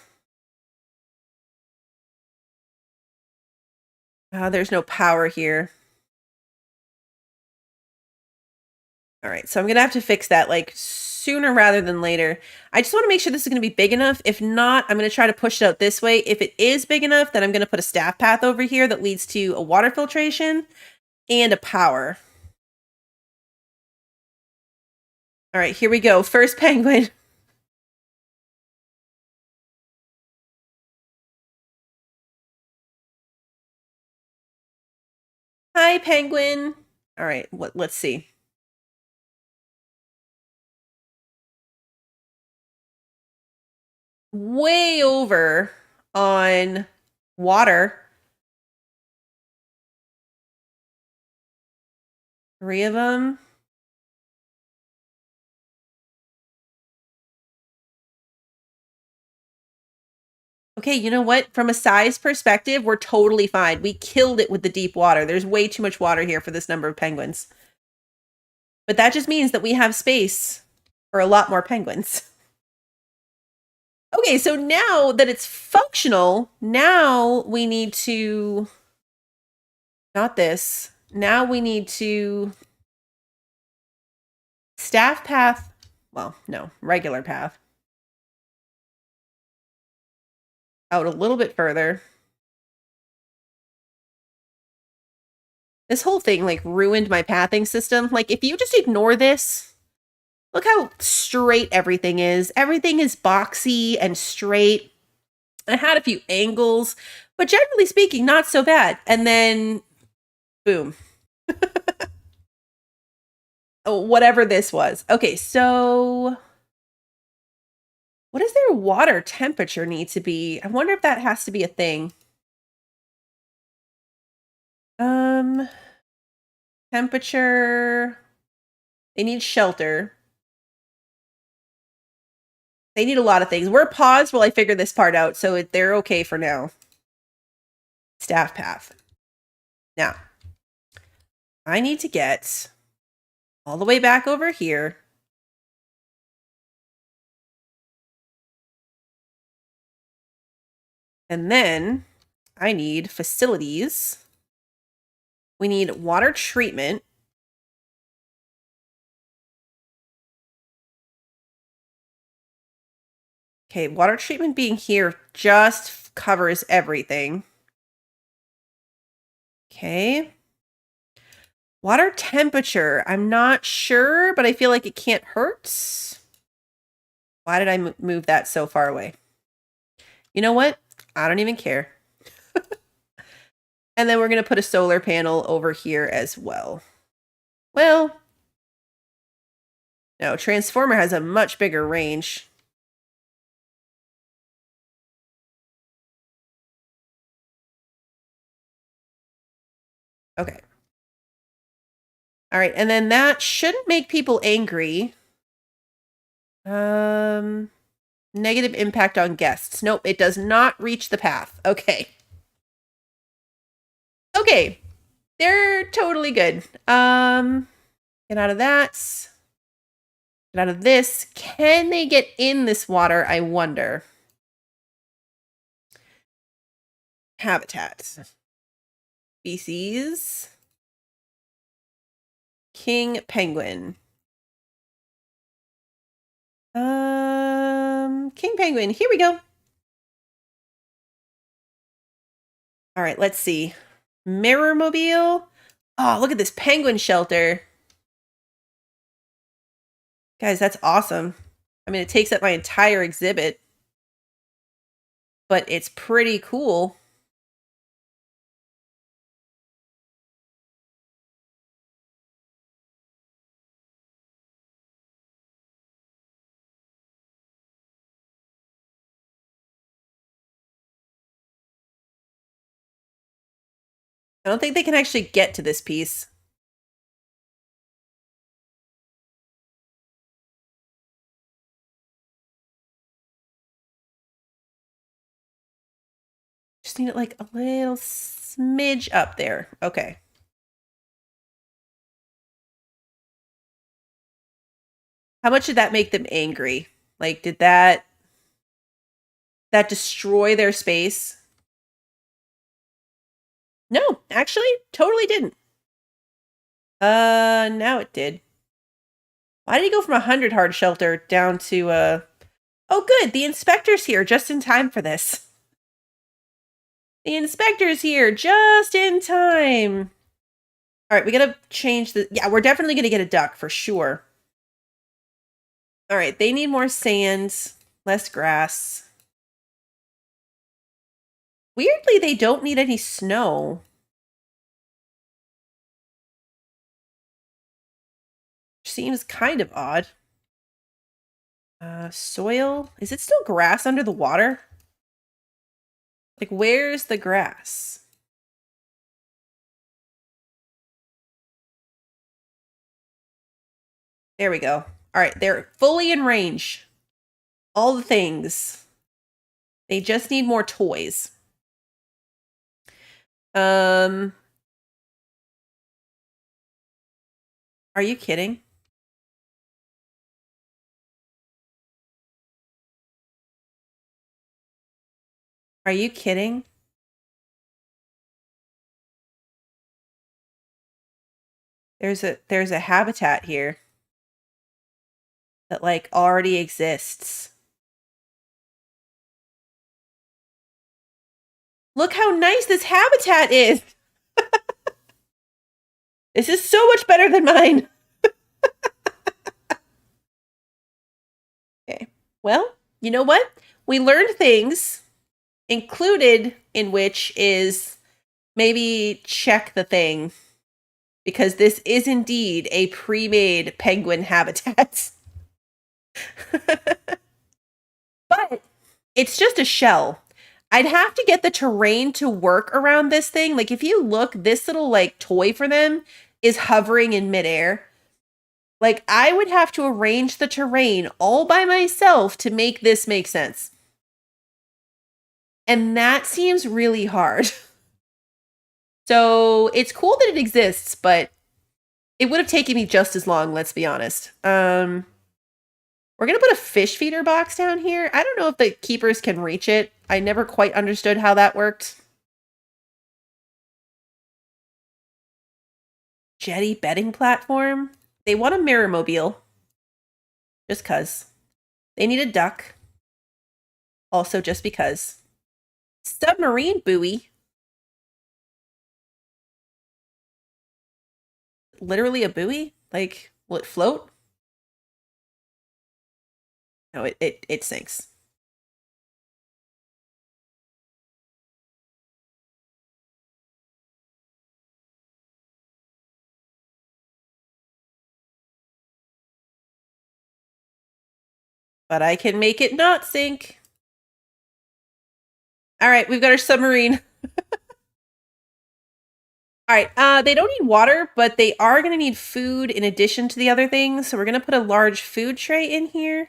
there's no power here. All right, so I'm gonna have to fix that like sooner rather than later. I just want to make sure this is gonna be big enough. If not, I'm gonna try to push it out this way. If it is big enough, then I'm gonna put a staff path over here that leads to a water filtration and a power. All right, here we go. First penguin. Hi, penguin. All right, let's see. Way over on water. 3 of them. Okay, you know what? From a size perspective, we're totally fine. We killed it with the deep water. There's way too much water here for this number of penguins. But that just means that we have space for a lot more penguins. Okay, so now that it's functional, now we need to... Not this. Now we need to... Staff path... Well, no, regular path. Out a little bit further. This whole thing, like, ruined my pathing system. Like, if you just ignore this, look how straight everything is. Everything is boxy and straight. I had a few angles, but generally speaking, not so bad. And then, boom. Oh, whatever this was. Okay, so... What does their water temperature need to be? I wonder if that has to be a thing. Temperature. They need shelter. They need a lot of things. We're paused while I figure this part out, so they're okay for now. Staff path. Now, I need to get all the way back over here. And then I need facilities. We need water treatment. Okay, water treatment being here just covers everything. Okay. Water temperature. I'm not sure, but I feel like it can't hurt. Why did I move that so far away? You know what? I don't even care. And then we're going to put a solar panel over here as well. Well, no, transformer has a much bigger range. Okay. All right, and then that shouldn't make people angry. Negative impact on guests. Nope, it does not reach the path. Okay. Okay. They're totally good. Get out of that. Get out of this. Can they get in this water? I wonder. Habitat. Species. King penguin. King penguin. Here we go. All right, let's see. Mirrormobile. Oh, look at this penguin shelter. Guys, that's awesome. I mean, it takes up my entire exhibit, but it's pretty cool. I don't think they can actually get to this piece. Just need it like a little smidge up there. Okay. How much did that make them angry? Like, did that destroy their space? No, actually, totally didn't. Now it did. Why did he go from 100 hard shelter down to, Oh, good, the inspector's here just in time for this. The inspector's here just in time. All right, we gotta change the... Yeah, we're definitely gonna get a duck for sure. All right, they need more sand, less grass. Weirdly, they don't need any snow. Seems kind of odd. Soil. Is it still grass under the water? Like, where's the grass? There we go. All right, they're fully in range. All the things. They just need more toys. Are you kidding? Are you kidding? There's a habitat here that like already exists. Look how nice this habitat is. This is so much better than mine. Okay. Well, you know what? We learned things, included in which is maybe check the thing, because this is indeed a pre-made penguin habitat. But it's just a shell. I'd have to get the terrain to work around this thing. Like, if you look, this little like toy for them is hovering in midair. Like, I would have to arrange the terrain all by myself to make this make sense. And that seems really hard. So it's cool that it exists, but it would have taken me just as long, let's be honest. We're going to put a fish feeder box down here. I don't know if the keepers can reach it. I never quite understood how that worked. Jetty bedding platform. They want a mirrormobile. Just cuz. They need a duck. Also just because. Submarine buoy. Literally a buoy? Like, will it float? No, it sinks. But I can make it not sink. All right, we've got our submarine. All right, they don't need water, but they are going to need food in addition to the other things. So we're going to put a large food tray in here.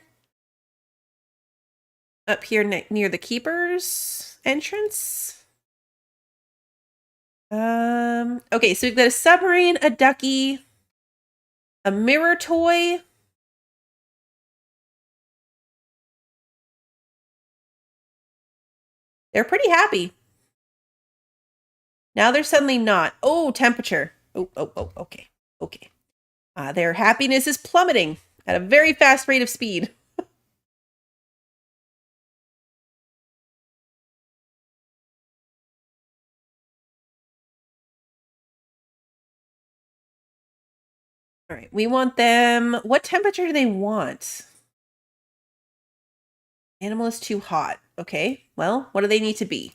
Up here near the keeper's entrance. Okay, so we've got a submarine, a ducky, a mirror toy. They're pretty happy. Now they're suddenly not. Oh, temperature. Oh, okay. Okay. Their happiness is plummeting at a very fast rate of speed. All right, we want them. What temperature do they want? Animal is too hot. Okay, well, what do they need to be?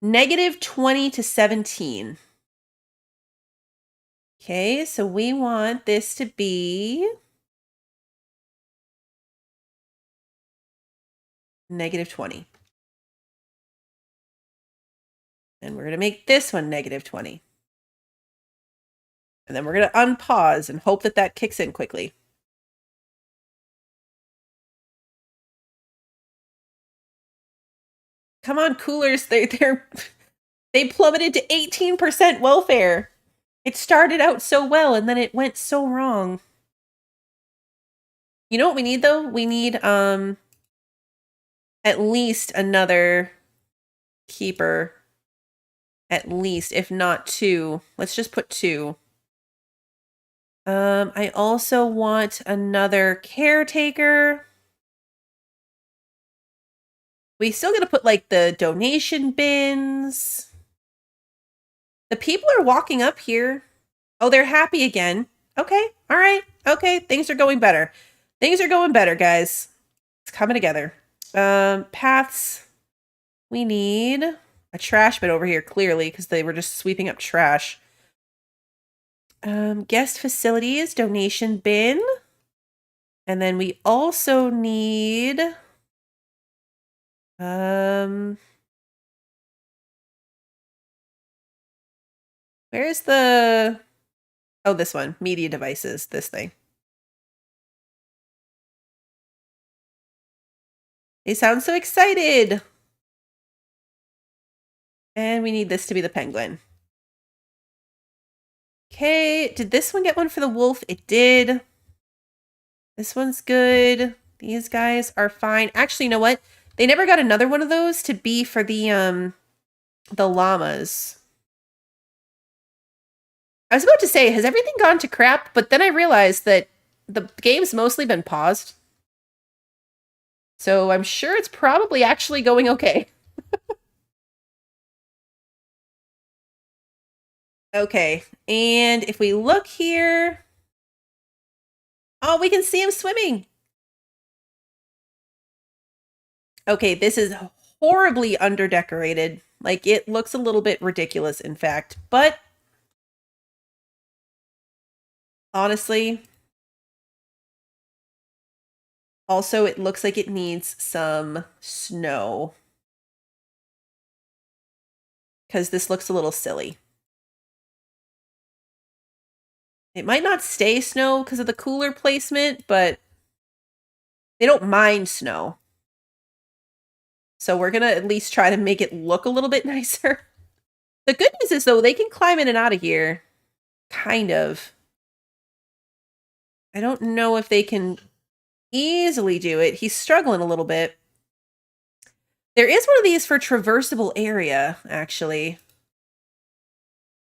-20 to 17. Okay, so we want this to be -20. And we're going to make this one -20. And then we're going to unpause and hope that that kicks in quickly. Come on, coolers. They plummeted to 18% welfare. It started out so well and then it went so wrong. You know what we need though? We need at least another keeper. At least, if not 2. Let's just put 2. I also want another caretaker. We still gotta put like the donation bins. The people are walking up here. Oh, they're happy again. Okay, all right. Okay, things are going better. Things are going better, guys. It's coming together. Paths. We need a trash bin over here, clearly, because they were just sweeping up trash. Guest facilities, donation bin. And then we also need where's the this one, media devices, this thing. They sound so excited. And we need this to be the penguin. Okay, did this one get one for the wolf? It did. This one's good. These guys are fine. Actually, you know what? They never got another one of those to be for the llamas. I was about to say, has everything gone to crap? But then I realized that the game's mostly been paused. So I'm sure it's probably actually going okay. Okay, and if we look here, oh, we can see him swimming. Okay, this is horribly underdecorated. Like, it looks a little bit ridiculous, in fact. But, honestly, also, it looks like it needs some snow. Because this looks a little silly. It might not stay snow because of the cooler placement, but they don't mind snow. So we're going to at least try to make it look a little bit nicer. The good news is, though, they can climb in and out of here. Kind of. I don't know if they can easily do it. He's struggling a little bit. There is one of these for traversable area, actually.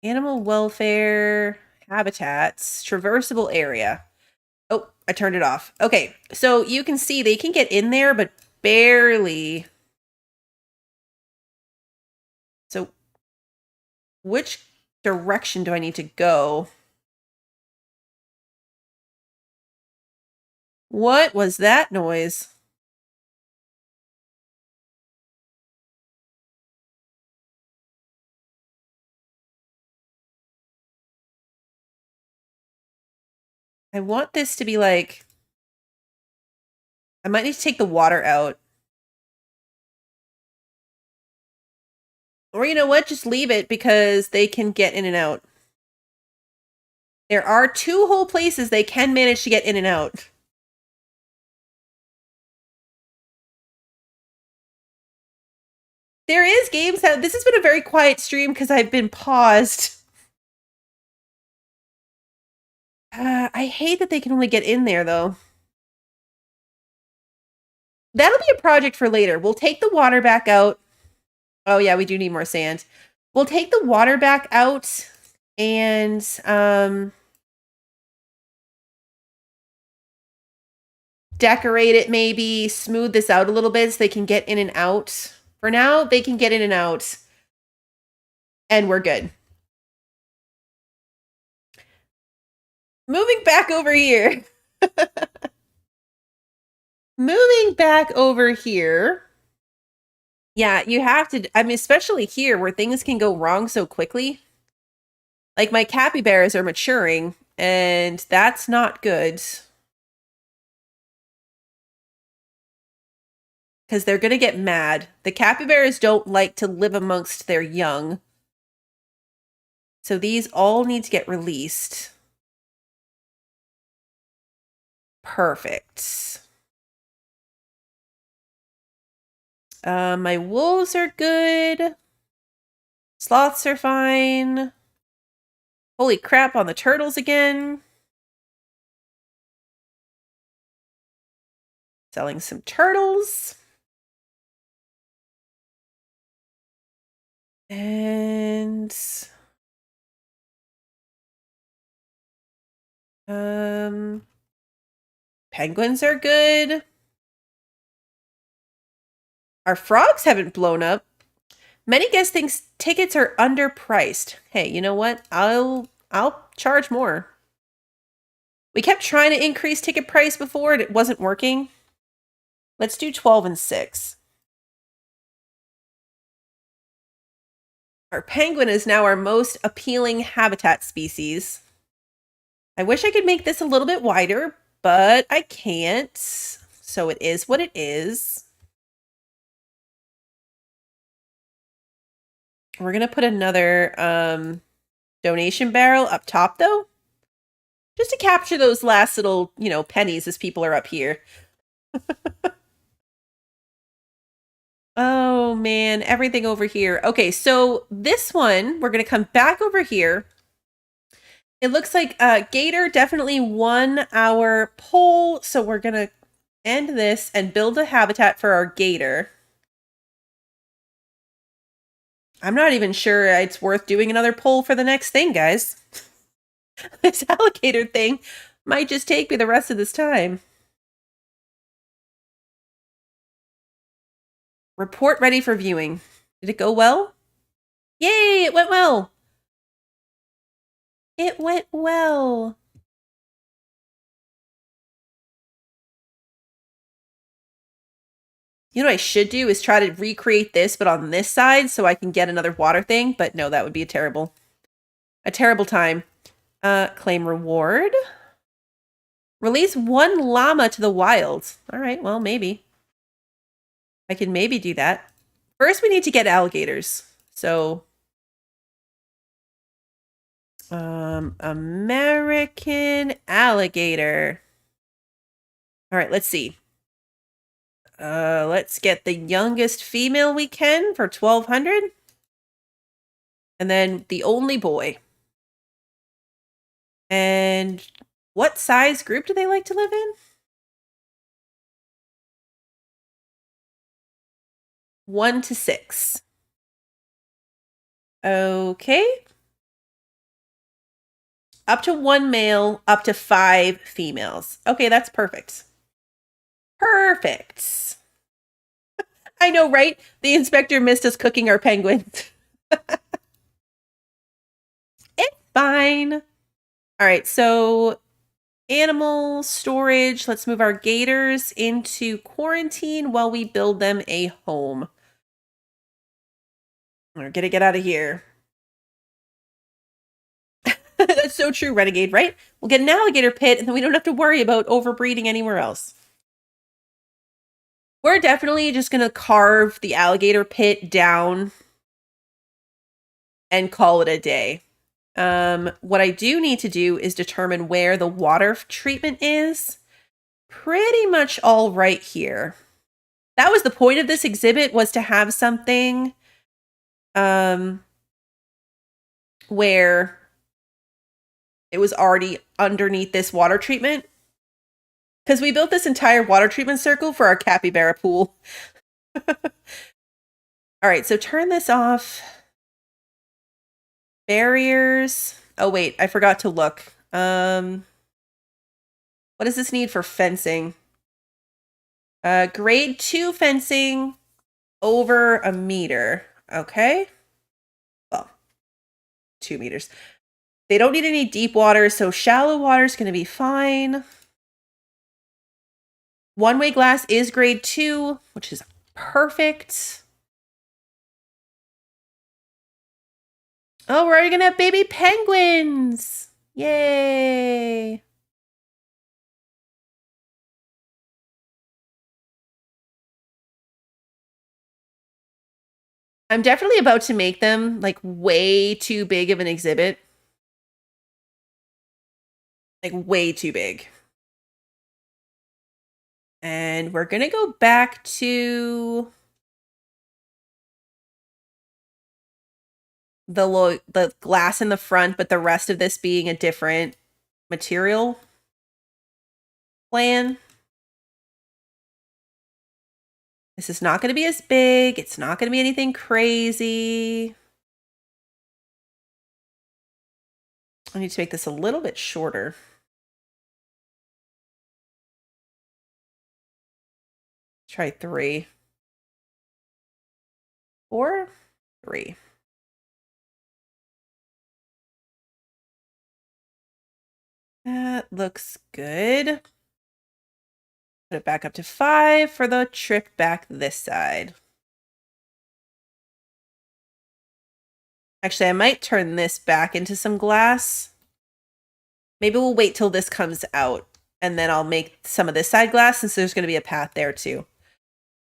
Animal welfare, habitats, traversable area. Oh, I turned it off. Okay, so you can see they can get in there, but barely. So which direction do I need to go? What was that noise? I want this to be like... I might need to take the water out. Or you know what? Just leave it because they can get in and out. There are 2 whole places they can manage to get in and out. There is games that... This has been a very quiet stream because I've been paused. I hate that they can only get in there, though. That'll be a project for later. We'll take the water back out. Oh, yeah, we do need more sand. We'll take the water back out and decorate it maybe, smooth this out a little bit so they can get in and out. For now, they can get in and out, and we're good. Moving back over here. Moving back over here. Yeah, you have to, I mean, especially here where things can go wrong so quickly. Like my capybaras are maturing, and that's not good. Because they're going to get mad. The capybaras don't like to live amongst their young. So these all need to get released. Perfect. My wolves are good. Sloths are fine. Holy crap on the turtles again. Selling some turtles. And penguins are good. Our frogs haven't blown up. Many guests think tickets are underpriced. Hey, you know what? I'll charge more. We kept trying to increase ticket price before and it wasn't working. Let's do 12 and 6. Our penguin is now our most appealing habitat species. I wish I could make this a little bit wider, but I can't. So it is what it is. We're going to put another donation barrel up top, though. Just to capture those last little, pennies as people are up here. Oh, man. Everything over here. Okay, so this one, we're going to come back over here. It looks like Gator definitely won our poll, so we're going to end this and build a habitat for our gator. I'm not even sure it's worth doing another poll for the next thing, guys. This alligator thing might just take me the rest of this time. Report ready for viewing. Did it go well? Yay, it went well. It went well. You know what I should do is try to recreate this, but on this side so I can get another water thing. But no, that would be a terrible time. Claim reward. Release one llama to the wild. All right, well, maybe. I can maybe do that. First, we need to get alligators. So, American alligator. All right, let's see. Let's get the youngest female we can for 1,200. And then the only boy. And what size group do they like to live in? 1 to 6. Okay. Up to 1 male, up to 5 females. Okay, that's perfect. Perfect. I know, right? The inspector missed us cooking our penguins. It's fine. All right, so animal storage. Let's move our gators into quarantine while we build them a home. We're gonna get out of here. That's so true, Renegade, right? We'll get an alligator pit and then we don't have to worry about overbreeding anywhere else. We're definitely just going to carve the alligator pit down and call it a day. What I do need to do is determine where the water treatment is. Pretty much all right here. That was the point of this exhibit, was to have something where it was already underneath this water treatment. Because we built this entire water treatment circle for our capybara pool. All right, so turn this off. Barriers. Oh, wait, I forgot to look. What does this need for fencing? Grade 2 fencing over 1 meter. Okay. Well, 2 meters. They don't need any deep water, so shallow water is going to be fine. One-way glass is grade 2, which is perfect. Oh, we're already going to have baby penguins. Yay. I'm definitely about to make them like way too big of an exhibit. Like way too big. And we're going to go back to the glass in the front, but the rest of this being a different material plan. This is not going to be as big. It's not going to be anything crazy. I need to make this a little bit shorter. Try 3. 4, 3. That looks good. Put it back up to 5 for the trip back this side. Actually, I might turn this back into some glass. Maybe we'll wait till this comes out and then I'll make some of this side glass since there's going to be a path there too.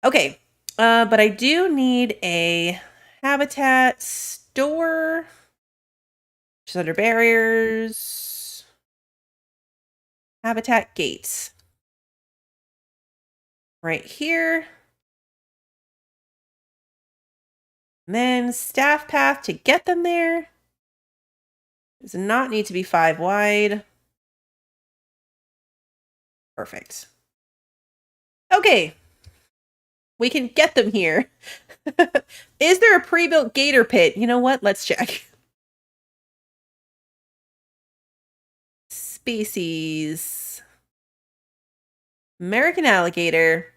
Okay, but I do need a habitat store, which is under barriers, habitat gates. Right here. And then staff path to get them there. Does not need to be 5 wide. Perfect. Okay. We can get them here. Is there a pre-built gator pit? You know what? Let's check. Species. American alligator.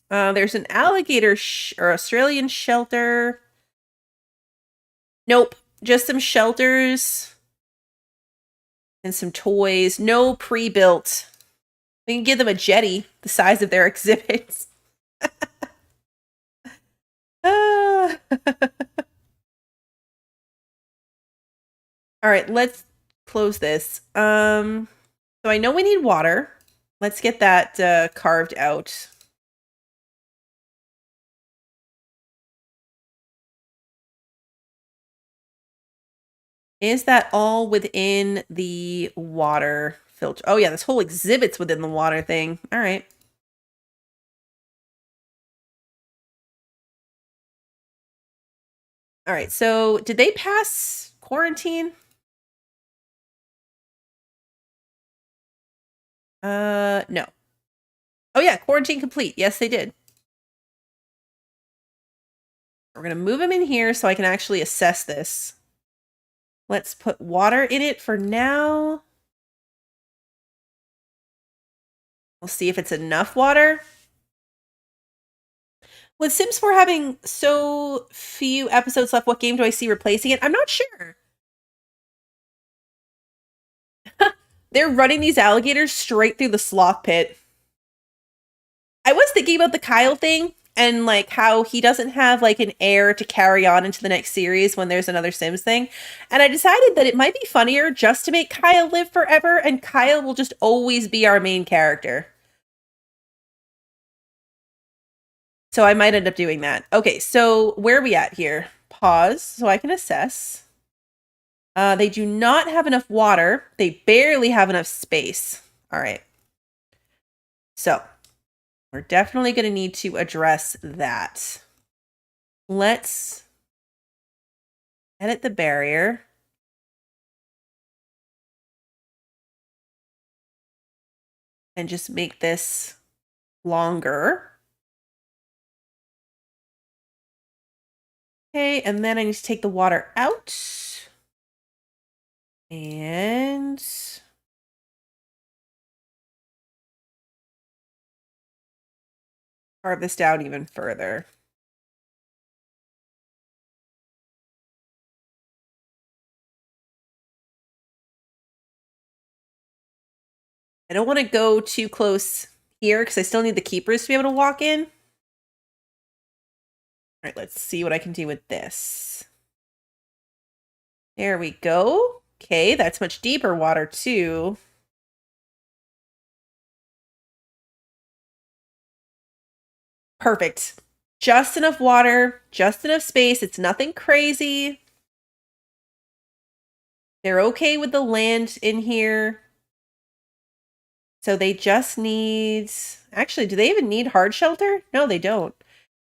There's an alligator or Australian shelter. Nope. Just some shelters. And some toys. No pre-built. We can give them a jetty the size of their exhibits. All right, let's close this. So I know we need water. Let's get that carved out. Is that all within the water filter? Oh yeah, this whole exhibit's within the water thing. All right. All right, so did they pass quarantine? No. Oh yeah, quarantine complete. Yes, they did. We're gonna move them in here so I can actually assess this. Let's put water in it for now. We'll see if it's enough water. With Sims 4 having so few episodes left, what game do I see replacing it? I'm not sure. They're running these alligators straight through the sloth pit. I was thinking about the Kyle thing and like how he doesn't have like an heir to carry on into the next series when there's another Sims thing. And I decided that it might be funnier just to make Kyle live forever and Kyle will just always be our main character. So I might end up doing that. Okay, so where are we at here? Pause so I can assess. They do not have enough water. They barely have enough space. All right. So we're definitely going to need to address that. Let's edit the barrier. And just make this longer. Okay, and then I need to take the water out. And carve this down even further. I don't want to go too close here because I still need the keepers to be able to walk in. All right, let's see what I can do with this. There we go. Okay, that's much deeper water too. Perfect. Just enough water, just enough space. It's nothing crazy. They're okay with the land in here. So they just need... Actually, do they even need hard shelter? No, they don't.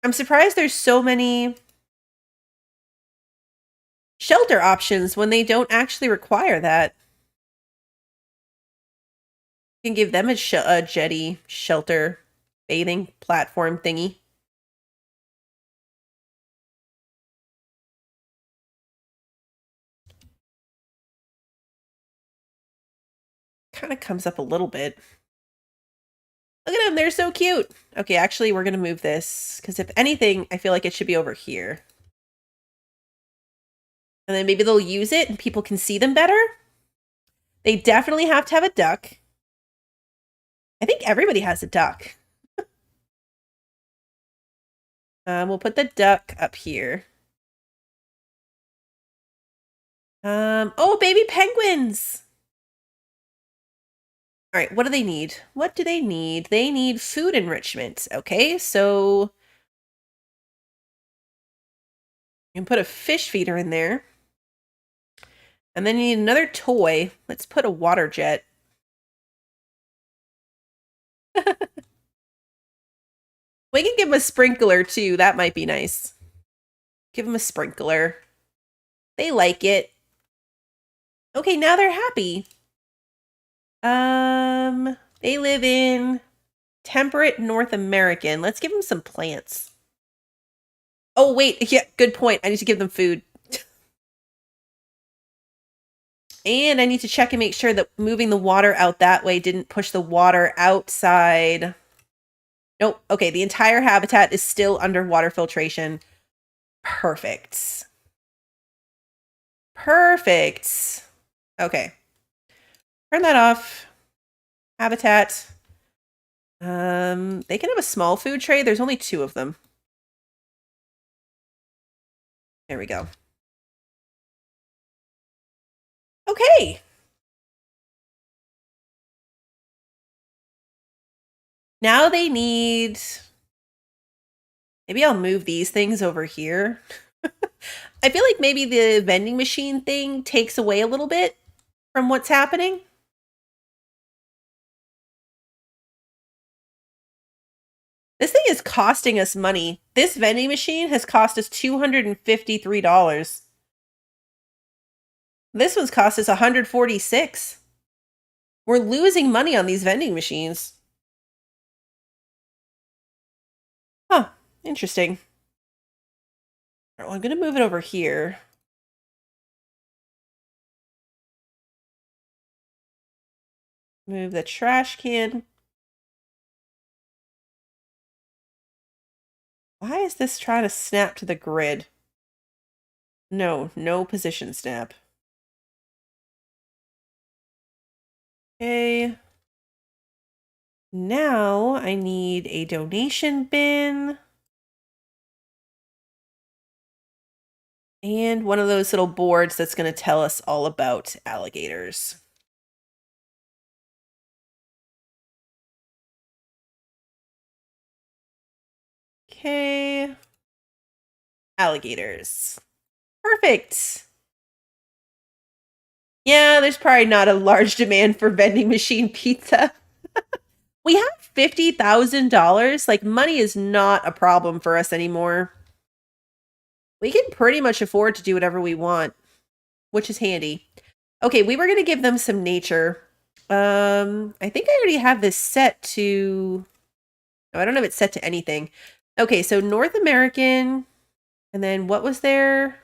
I'm surprised there's so many shelter options when they don't actually require that. You can give them a jetty shelter bathing platform thingy. Kind of comes up a little bit. Look at them, they're so cute. Okay, actually, we're going to move this because if anything, I feel like it should be over here. And then maybe they'll use it and people can see them better. They definitely have to have a duck. I think everybody has a duck. We'll put the duck up here. Oh, baby penguins. All right, what do they need? What do they need? They need food enrichment. Okay, so you can put a fish feeder in there. And then you need another toy. Let's put a water jet. We can give them a sprinkler too. That might be nice. Give them a sprinkler. They like it. Okay, now they're happy. They live in temperate North American. Let's give them some plants. Oh, wait. Yeah, good point. I need to give them food. And I need to check and make sure that moving the water out that way didn't push the water outside. Nope. Okay, the entire habitat is still under water filtration. Perfect. Perfect. Okay. Turn that off. Habitat. They can have a small food tray. There's only 2 of them. There we go. Okay. Now they need... Maybe I'll move these things over here. I feel like maybe the vending machine thing takes away a little bit from what's happening. This thing is costing us money. This vending machine has cost us $253. This one's cost us $146. We're losing money on these vending machines. Huh, interesting. All right, well, I'm going to move it over here. Move the trash can. Why is this trying to snap to the grid? No, no position snap. Okay. Now I need a donation bin. And one of those little boards that's going to tell us all about alligators. Okay. Alligators. Perfect. Yeah, there's probably not a large demand for vending machine pizza. We have $50,000. Like, money is not a problem for us anymore. We can pretty much afford to do whatever we want, which is handy. Okay, we were going to give them some nature. I think I already have this set to... No, I don't have it set to anything. Okay, so North American, and then what was their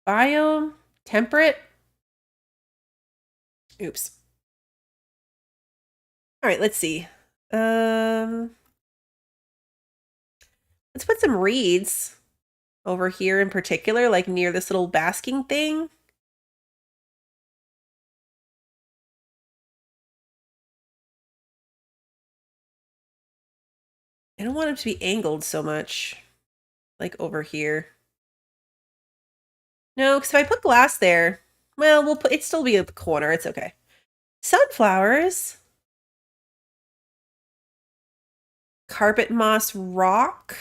biome? Temperate? Oops. All right, let's see. Let's put some reeds over here in particular, like near this little basking thing. don't want them to be angled so much. Like over here. No, because if I put glass there, well, we'll put it still be at the corner. It's okay. Sunflowers. Carpet moss rock.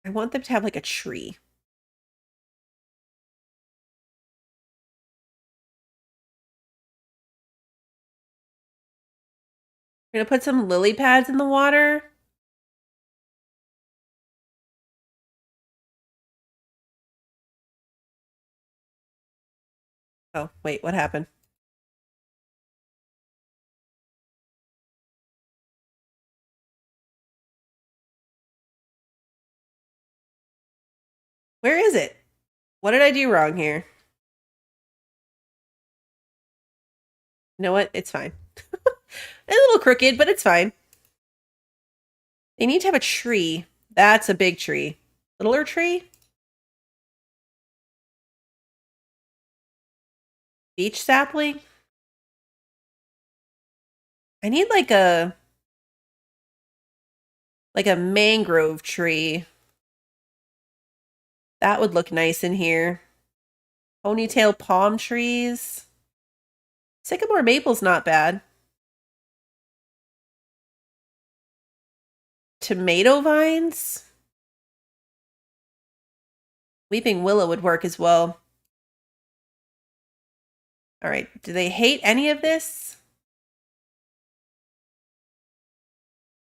I want them to have like a tree. I'm gonna put some lily pads in the water. Oh, wait, what happened? Where is it? What did I do wrong here? You know what? It's fine. A little crooked, but it's fine. They need to have a tree. That's a big tree. Littler tree? Beach sapling? I need like a mangrove tree. That would look nice in here. Ponytail palm trees. Sycamore maple's not bad. Tomato vines? Weeping willow would work as well. All right. Do they hate any of this?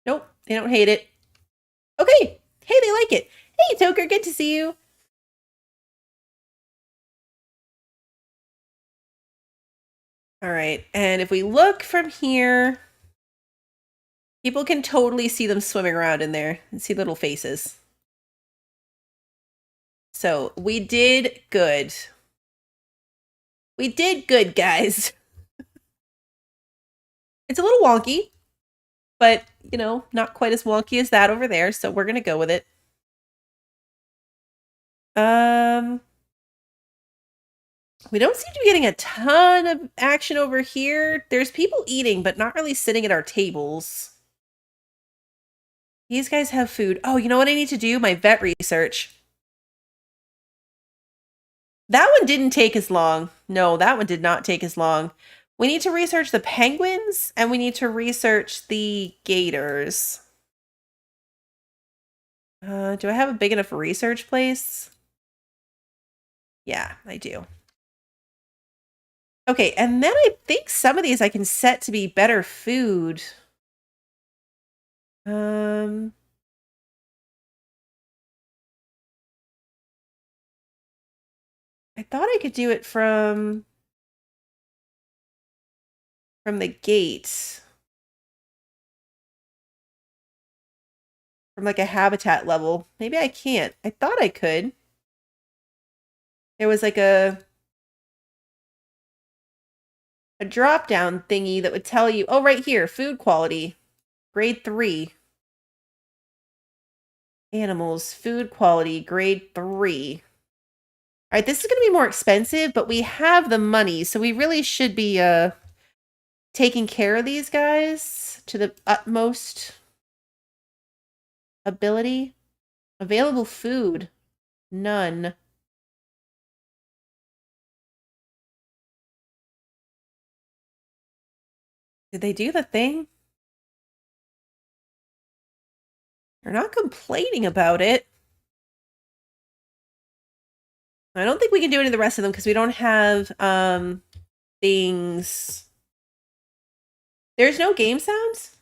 Nope. They don't hate it. Okay. Hey, they like it. Hey, Toker. Good to see you. All right. And if we look from here, people can totally see them swimming around in there and see little faces. So we did good. We did good, guys. It's a little wonky, but, you know, not quite as wonky as that over there, so we're going to go with it. We don't seem to be getting a ton of action over here. There's people eating, but not really sitting at our tables. These guys have food. Oh, you know what I need to do? My vet research. That one didn't take as long. No, that one did not take as long. We need to research the penguins, and we need to research the gators. Do I have a big enough research place? Yeah, I do. Okay, and then I think some of these I can set to be better food. I thought I could do it from the gate. From like a habitat level. Maybe I can't. I thought I could. There was like a drop down thingy that would tell you, oh, right here, food quality, grade 3. Animals, food quality, grade 3. All right, this is going to be more expensive, but we have the money, so we really should be taking care of these guys to the utmost ability. Available food, none. Did they do the thing? They're not complaining about it. I don't think we can do any of the rest of them because we don't have things. There's no game sounds?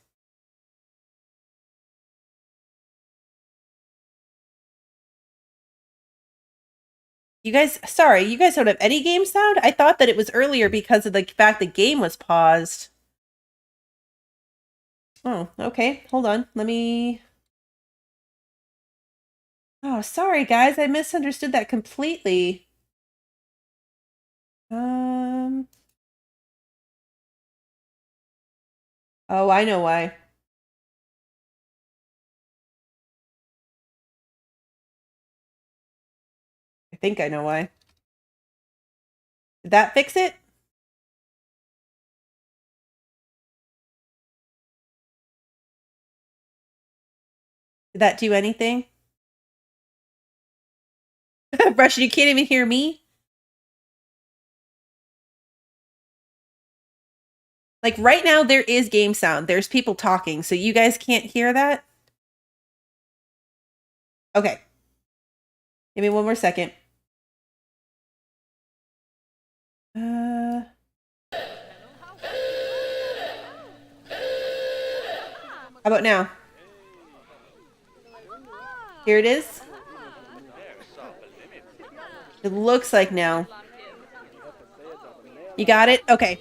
You guys, sorry, you guys don't have any game sound? I thought that it was earlier because of the fact the game was paused. Oh, okay. Hold on. Let me... Oh, sorry, guys. I misunderstood that completely. Oh, I know why. I think I know why. Did that fix it? Did that do anything? Russian, you can't even hear me? Like right now, there is game sound. There's people talking, so you guys can't hear that? Okay. Give me one more second. How about now? Here it is. It looks like now. You got it? Okay.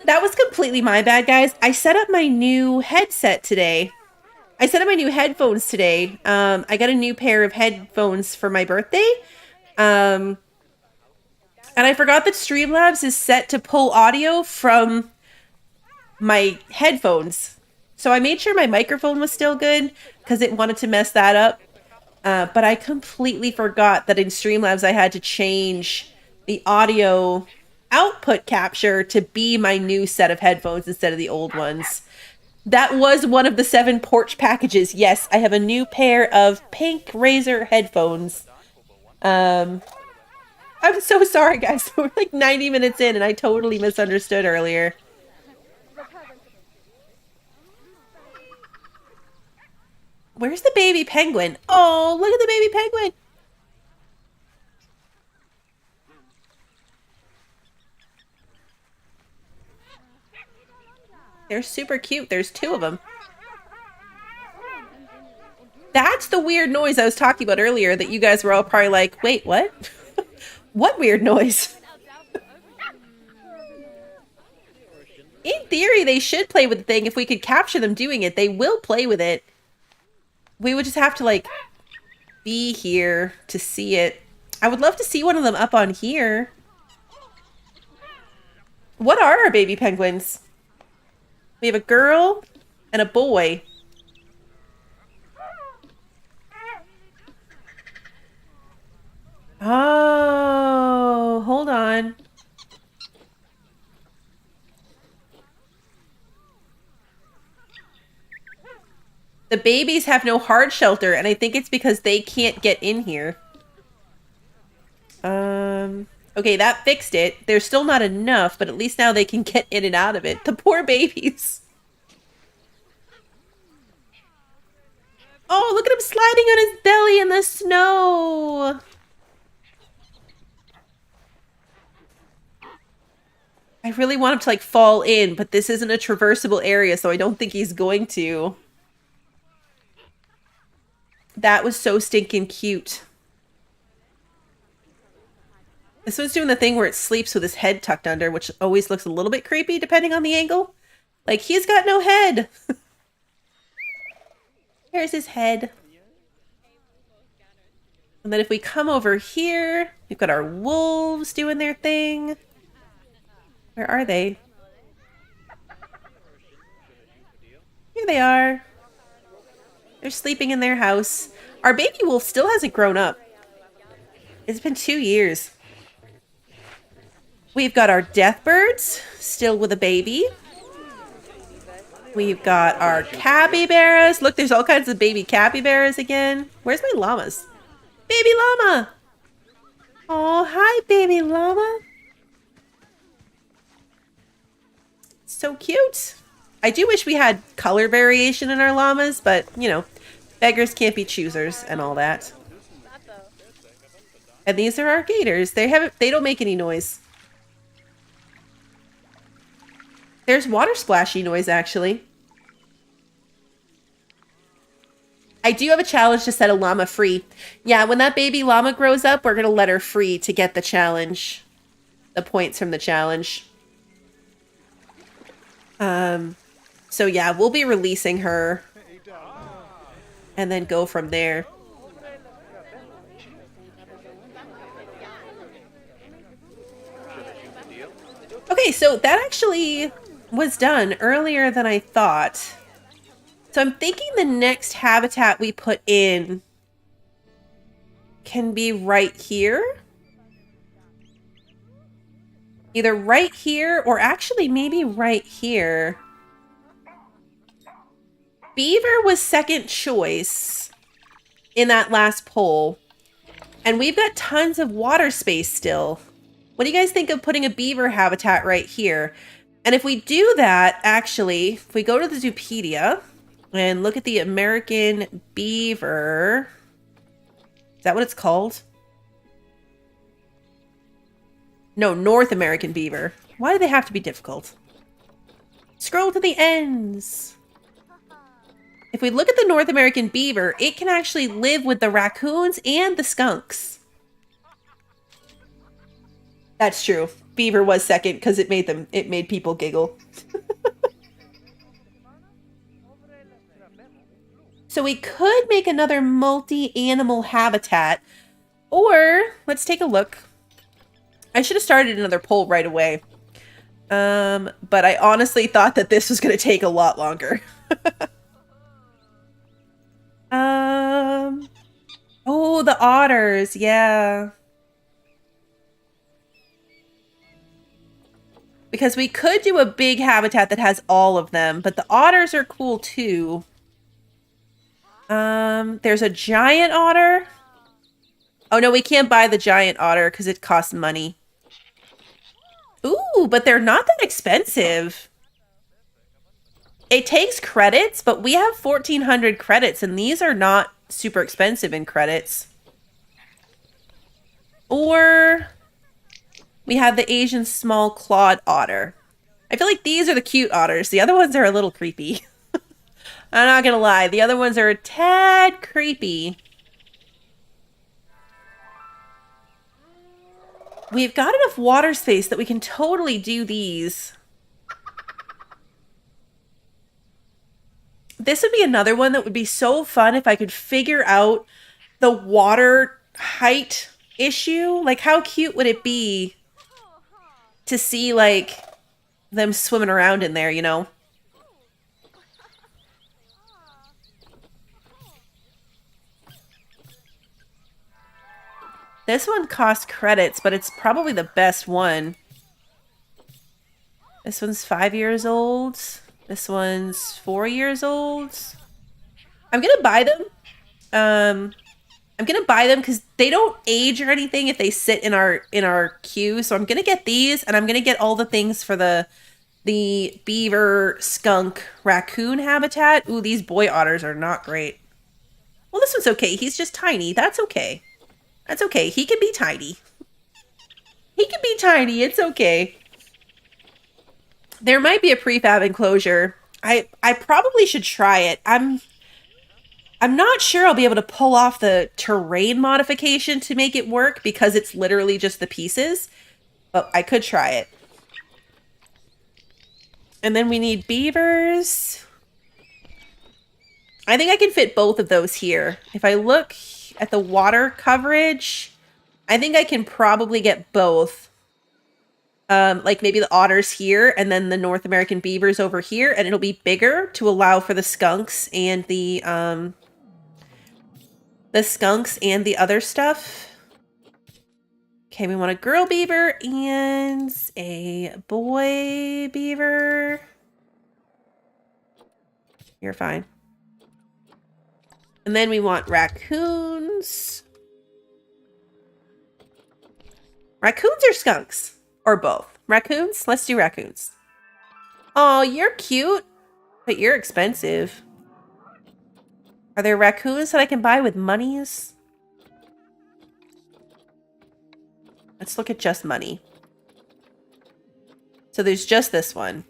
That was completely my bad, guys. I set up my new headset today. I set up my new headphones today. I got a new pair of headphones for my birthday. And I forgot that Streamlabs is set to pull audio from my headphones. So I made sure my microphone was still good because it wanted to mess that up. But I completely forgot that in Streamlabs I had to change the audio output capture to be my new set of headphones instead of the old ones. That was one of the 7 porch packages. Yes, I have a new pair of pink Razer headphones. I'm so sorry, guys. We're like 90 minutes in and I totally misunderstood earlier. Where's the baby penguin? Oh, look at the baby penguin. They're super cute. There's 2 of them. That's the weird noise I was talking about earlier that you guys were all probably like, wait, what? What weird noise? In theory, they should play with the thing. If we could capture them doing it, they will play with it. We would just have to, like, be here to see it. I would love to see one of them up on here. What are our baby penguins? We have a girl and a boy. Oh, hold on. The babies have no hard shelter, and I think it's because they can't get in here. Okay, that fixed it. There's still not enough, but at least now they can get in and out of it. The poor babies. Oh, look at him sliding on his belly in the snow. I really want him to, like, fall in, but this isn't a traversable area, so I don't think he's going to. That was so stinking cute. This one's doing the thing where it sleeps with his head tucked under, which always looks a little bit creepy depending on the angle. Like, he's got no head. Here's his head. And then if we come over here, we've got our wolves doing their thing. Where are they? Here they are. They're sleeping in their house. Our baby wolf still hasn't grown up. It's been 2 years. We've got our death birds, still with a baby. We've got our capybaras. Look, there's all kinds of baby capybaras again. Where's my llamas? Baby llama! Oh, hi, baby llama. So cute. I do wish we had color variation in our llamas, but, you know, beggars can't be choosers and all that. And these are our gators. They don't make any noise. There's water splashy noise, actually. I do have a challenge to set a llama free. Yeah, when that baby llama grows up, we're going to let her free to get the challenge. The points from the challenge. So yeah, we'll be releasing her. And then go from there. Okay, so that actually was done earlier than I thought. So I'm thinking the next habitat we put in can be right here. Either right here or actually maybe right here. Beaver was second choice. in that last poll. And we've got tons of water space still. What do you guys think of putting a beaver habitat right here? And if we do that, actually, if we go to the Zoopedia and look at the American beaver, is that what it's called? No, North American beaver. Why do they have to be difficult? Scroll to the ends. If we look at the North American beaver, it can actually live with the raccoons and the skunks. That's true. Beaver was second because it made people giggle. So we could make another multi-animal habitat, or let's take a look. I should have started another poll right away. But I honestly thought that this was going to take a lot longer. Oh, the otters. Yeah. Because we could do a big habitat that has all of them, but the otters are cool too. There's a giant otter. Oh no, we can't buy the giant otter because it costs money. Ooh, but they're not that expensive. It takes credits, but we have 1,400 credits, and these are not super expensive in credits. Or we have the Asian small clawed otter. I feel like these are the cute otters. The other ones are a little creepy. I'm not gonna lie. The other ones are a tad creepy. We've got enough water space that we can totally do these. This would be another one that would be so fun if I could figure out the water height issue. Like, how cute would it be to see, like, them swimming around in there, you know? This one costs credits, but it's probably the best one. This one's 5 years old. This one's 4 years old. I'm gonna buy them. I'm gonna buy them because they don't age or anything if they sit in our queue. So I'm gonna get these, and I'm gonna get all the things for the beaver, skunk, raccoon habitat. Ooh, these boy otters are not great. Well, this one's okay. He's just tiny. That's okay. That's okay. He can be tiny. He can be tiny. It's okay. There might be a prefab enclosure. I probably should try it. I'm not sure I'll be able to pull off the terrain modification to make it work because it's literally just the pieces, but I could try it. And then we need beavers. I think I can fit both of those here. If I look at the water coverage, I think I can probably get both. Like maybe the otters here and then the North American beavers over here, and it'll be bigger to allow for the skunks and the other stuff. Okay, we want a girl beaver and a boy beaver. You're fine. And then we want raccoons. Raccoons or skunks? Or both? Raccoons? Let's do raccoons. Oh, you're cute, but you're expensive. Are there raccoons that I can buy with monies? Let's look at just money. So there's just this one.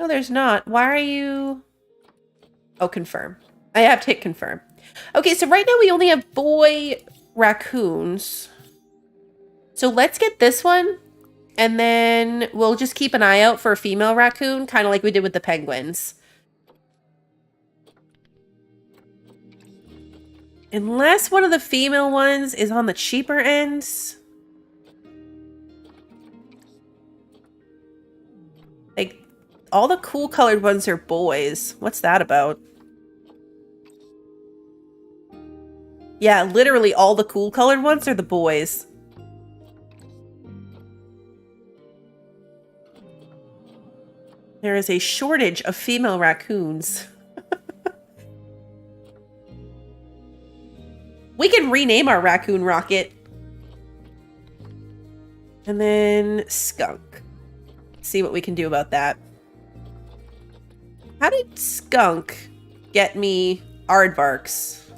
No, there's not. Why are you... Oh, confirm. I have to hit confirm. Okay, so right now we only have boy raccoons. So let's get this one, and then we'll just keep an eye out for a female raccoon, kind of like we did with the penguins. Unless one of the female ones is on the cheaper ends. Like, all the cool colored ones are boys. What's that about? Yeah, literally all the cool colored ones are the boys. There is a shortage of female raccoons. We can rename our raccoon Rocket. And then skunk. See what we can do about that. How did skunk get me aardvarks?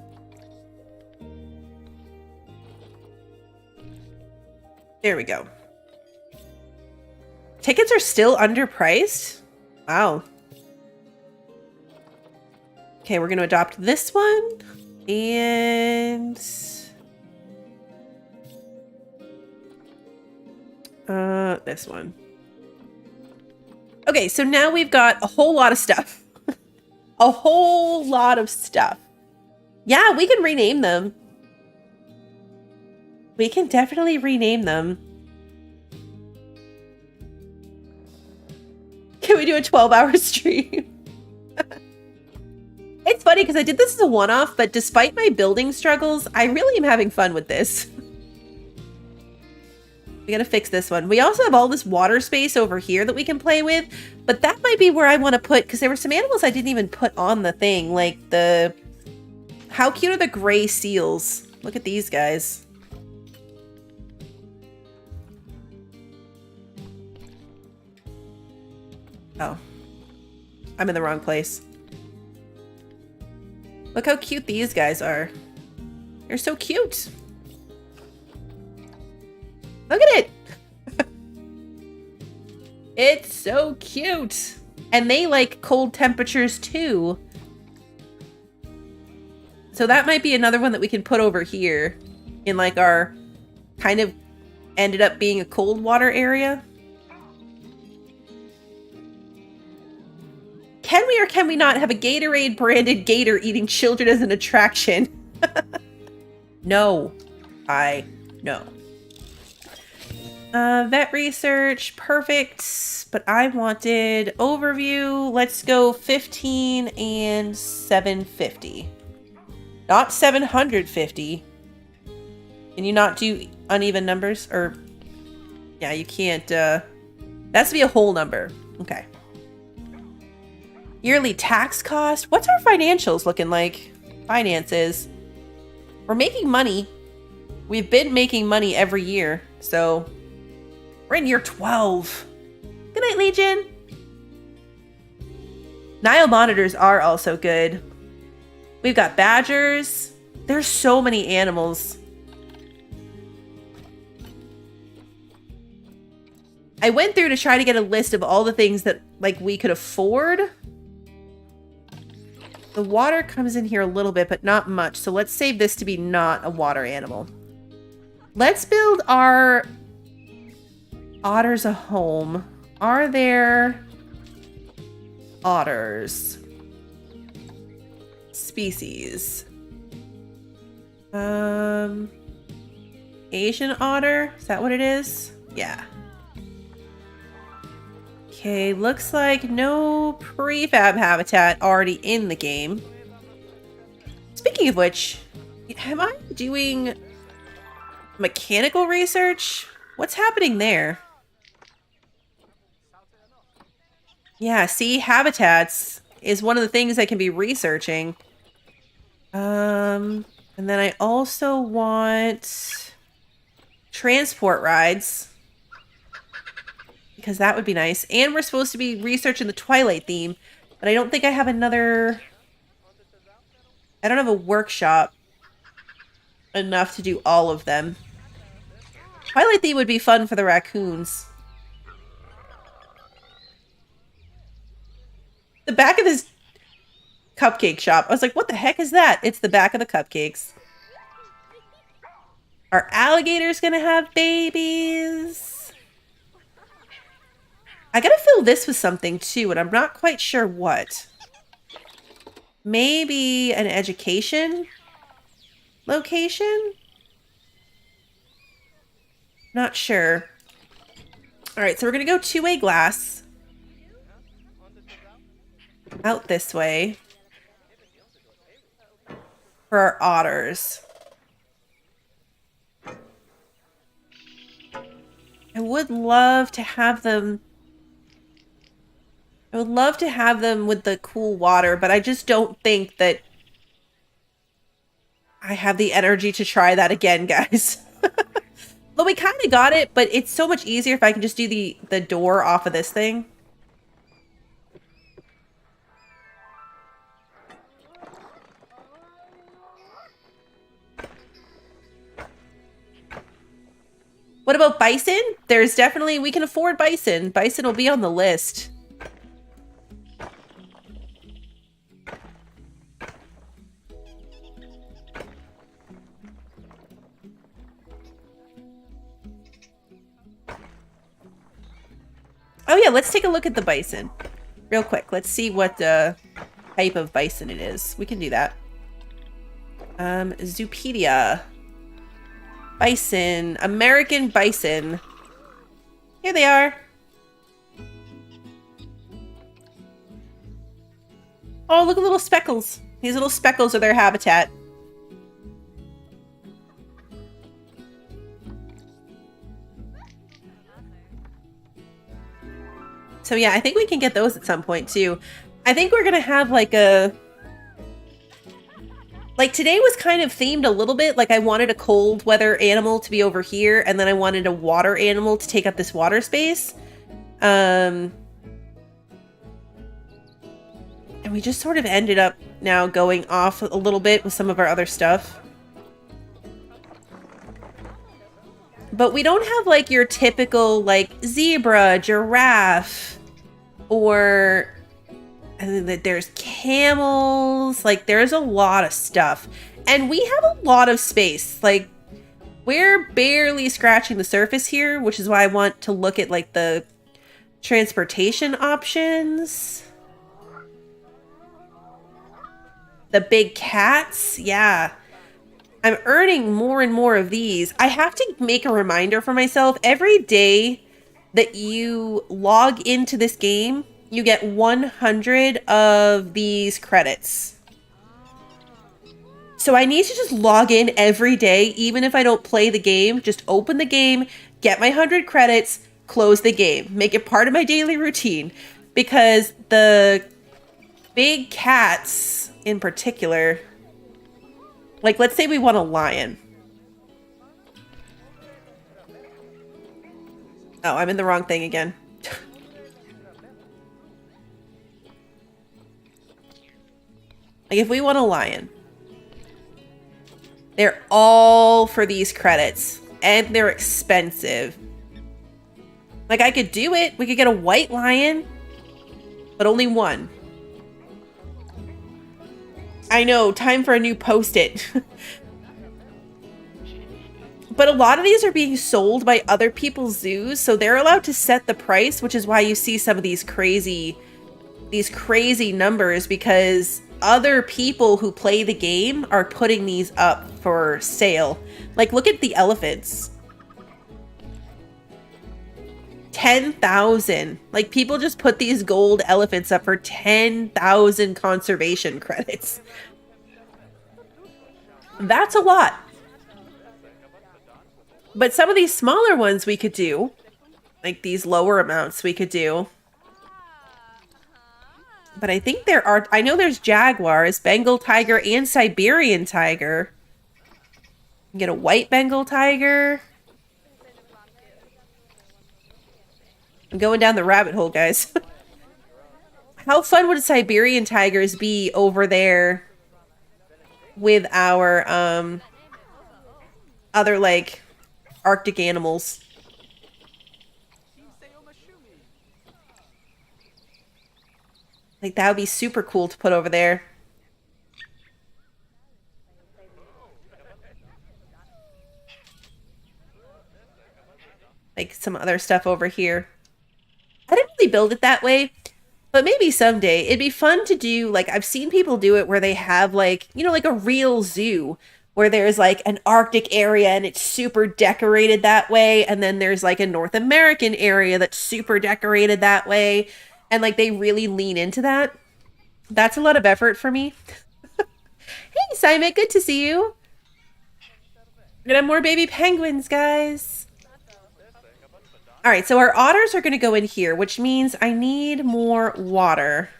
There we go. Tickets are still underpriced? Wow. Okay, we're going to adopt this one. And... this one. Okay, so now we've got a whole lot of stuff. A whole lot of stuff. Yeah, we can rename them. We can definitely rename them. Can we do a 12-hour stream? It's funny because I did this as a one-off, but despite my building struggles, I really am having fun with this. We gotta fix this one. We also have all this water space over here that we can play with, but that might be where I want to put, because there were some animals I didn't even put on the thing, like the... How cute are the gray seals? Look at these guys. Oh. I'm in the wrong place. Look how cute these guys are. They're so cute. Look at it. It's so cute. And they like cold temperatures too. So that might be another one that we can put over here in like our kind of ended up being a cold water area. Can we or can we not have a Gatorade branded gator eating children as an attraction? No. No. Vet research, perfect. But I wanted overview. Let's go 15 and 750. Not 750. Can you not do uneven numbers? Or, yeah, you can't, that has to be a whole number. Okay. Yearly tax cost. What's our financials looking like? Finances. We're making money. We've been making money every year. So we're in year 12. Good night, Legion. Nile monitors are also good. We've got badgers. There's so many animals. I went through to try to get a list of all the things that like we could afford. The water comes in here a little bit, but not much. So let's save this to be not a water animal. Let's build our otters a home. Are there otters? Species. Asian otter? Is that what it is? Yeah. Okay, looks like no prefab habitat already in the game. Speaking of which, am I doing mechanical research? What's happening there? Yeah, see, habitats is one of the things I can be researching. And then I also want transport rides. Because that would be nice. And we're supposed to be researching the Twilight theme. But I don't think I have another... I don't have a workshop enough to do all of them. Twilight theme would be fun for the raccoons. The back of this cupcake shop. I was like, what the heck is that? It's the back of the cupcakes. Are alligators gonna have babies? I gotta fill this with something too, and I'm not quite sure what. Maybe an education location? Not sure. All right, so we're gonna go two-way glass. Out this way. For our otters. I would love to have them I would love to have them with the cool water, but I just don't think that I have the energy to try that again, guys. Well, we kind of got it, but it's so much easier if I can just do the door off of this thing. What about bison? There's definitely, we can afford bison. Bison will be on the list. Oh yeah, let's take a look at the bison real quick. Let's see what type of bison it is. We can do that. Zoopedia. Bison. American bison. Here they are. Oh, look at little speckles. These little speckles are their habitat. So yeah, I think we can get those at some point too. I think we're gonna have like a... Like today was kind of themed a little bit. Like I wanted a cold weather animal to be over here, and then I wanted a water animal to take up this water space. And we just sort of ended up now going off a little bit with some of our other stuff. But we don't have like your typical like zebra, giraffe, or there's camels. Like there's a lot of stuff. And we have a lot of space. Like we're barely scratching the surface here, which is why I want to look at like the transportation options. The big cats, yeah. I'm earning more and more of these. I have to make a reminder for myself every day that you log into this game, you get 100 of these credits. So I need to just log in every day, even if I don't play the game. Just open the game, get my 100 credits, close the game. Make it part of my daily routine. Because the big cats in particular... Like, let's say we want a lion. Oh, I'm in the wrong thing again. Like, if we want a lion, they're all for these credits. And they're expensive. Like, I could do it. We could get a white lion, but only one. I know, time for a new post-it. But a lot of these are being sold by other people's zoos, so they're allowed to set the price, which is why you see some of these crazy numbers, because other people who play the game are putting these up for sale. Like, look at the elephants. 10,000. Like, people just put these gold elephants up for 10,000 conservation credits. That's a lot. But some of these smaller ones we could do. Like, these lower amounts we could do. But I think there are... I know there's jaguars, Bengal tiger, and Siberian tiger. Get a white Bengal tiger. I'm going down the rabbit hole, guys. How fun would Siberian tigers be over there with our other, like, Arctic animals? Like, that would be super cool to put over there. Like, some other stuff over here. I didn't really build it that way, but maybe someday. It'd be fun to do, like, I've seen people do it where they have, like, you know, like a real zoo, where there's, like, an Arctic area and it's super decorated that way, and then there's, like, a North American area that's super decorated that way, and, like, they really lean into that. That's a lot of effort for me. Hey, Simon, good to see you. We're gonna have more baby penguins, guys. All right, so our otters are going to go in here, which means I need more water.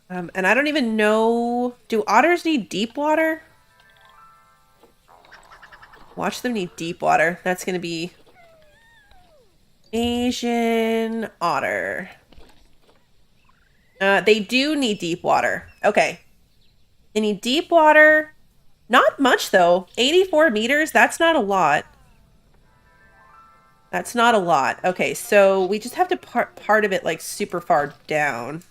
And I don't even know... Do otters need deep water? Watch them need deep water. That's going to be... Asian otter. They do need deep water. Okay. They need deep water. Not much, though. 84 meters, that's not a lot. That's not a lot. Okay, so we just have to part of it, like, super far down.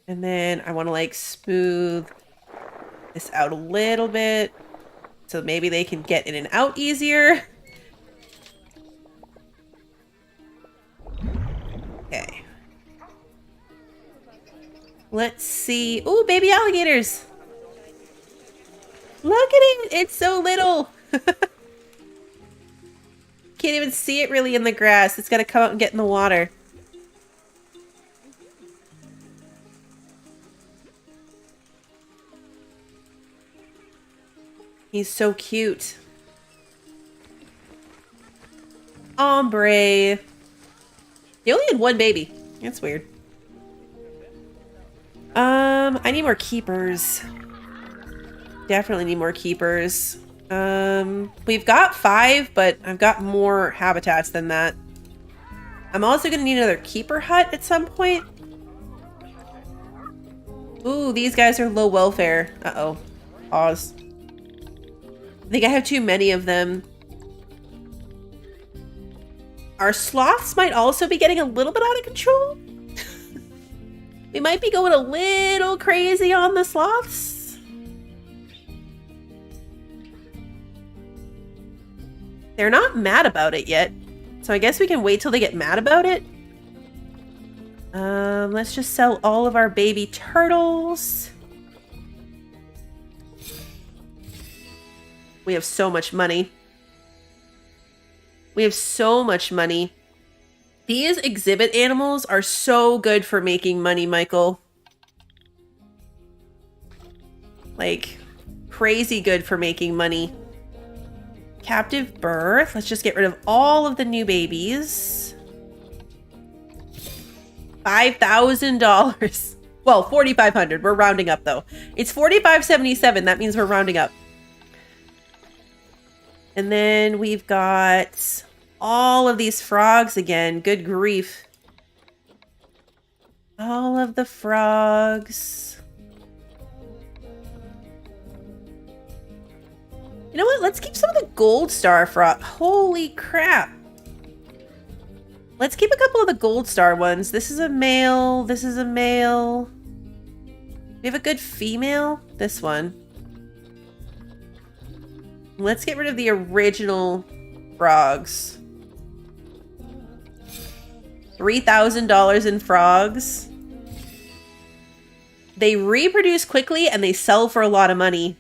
And then I want to, like, smooth this out a little bit. So maybe they can get in and out easier. Okay. Let's see. Ooh, baby alligators. Look at it. It's so little. Can't even see it really in the grass. It's got to come out and get in the water. He's so cute. Ombre. He only had one baby. That's weird. I need more keepers. Definitely need more keepers. We've got 5, but I've got more habitats than that. I'm also gonna need another keeper hut at some point. Ooh, these guys are low welfare. Uh-oh. Pause. I think I have too many of them. Our sloths might also be getting a little bit out of control. We might be going a little crazy on the sloths. They're not mad about it yet. So I guess we can wait till they get mad about it. Let's just sell all of our baby turtles. We have so much money. We have so much money. These exhibit animals are so good for making money, Michael. Like, crazy good for making money. Captive birth. Let's just get rid of all of the new babies. $5,000. Well, $4,500. We're rounding up, though. It's $4,577. That means we're rounding up. And then we've got all of these frogs again. Good grief. All of the frogs. You know what? Let's keep some of the gold star frog. Holy crap. Let's keep a couple of the gold star ones. This is a male. This is a male. We have a good female. This one. Let's get rid of the original frogs. $3,000 in frogs. They reproduce quickly and they sell for a lot of money.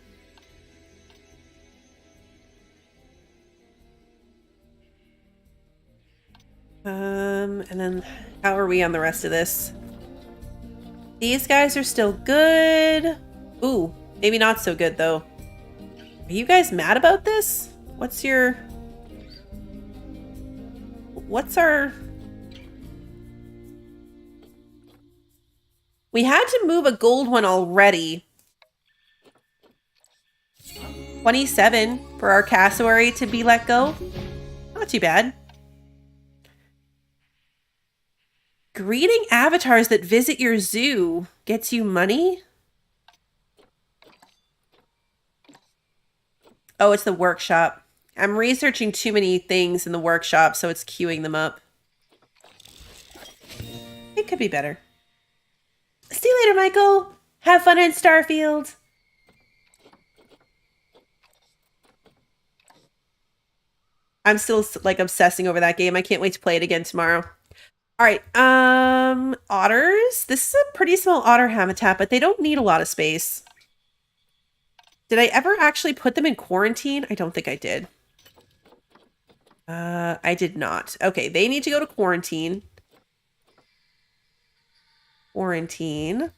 And then how are we on the rest of this? These guys are still good. Ooh, maybe not so good though. Are you guys mad about this? What's our... We had to move a gold one already. 27 for our cassowary to be let go. Not too bad. Greeting avatars that visit your zoo gets you money? Oh, it's the workshop. I'm researching too many things in the workshop, so it's queuing them up. It could be better. See you later, Michael. Have fun in Starfield. I'm still like obsessing over that game. I can't wait to play it again tomorrow. All right, otters. This is a pretty small otter habitat, but they don't need a lot of space. Did I ever actually put them in quarantine? I don't think I did. I did not. Okay, they need to go to quarantine. Quarantine.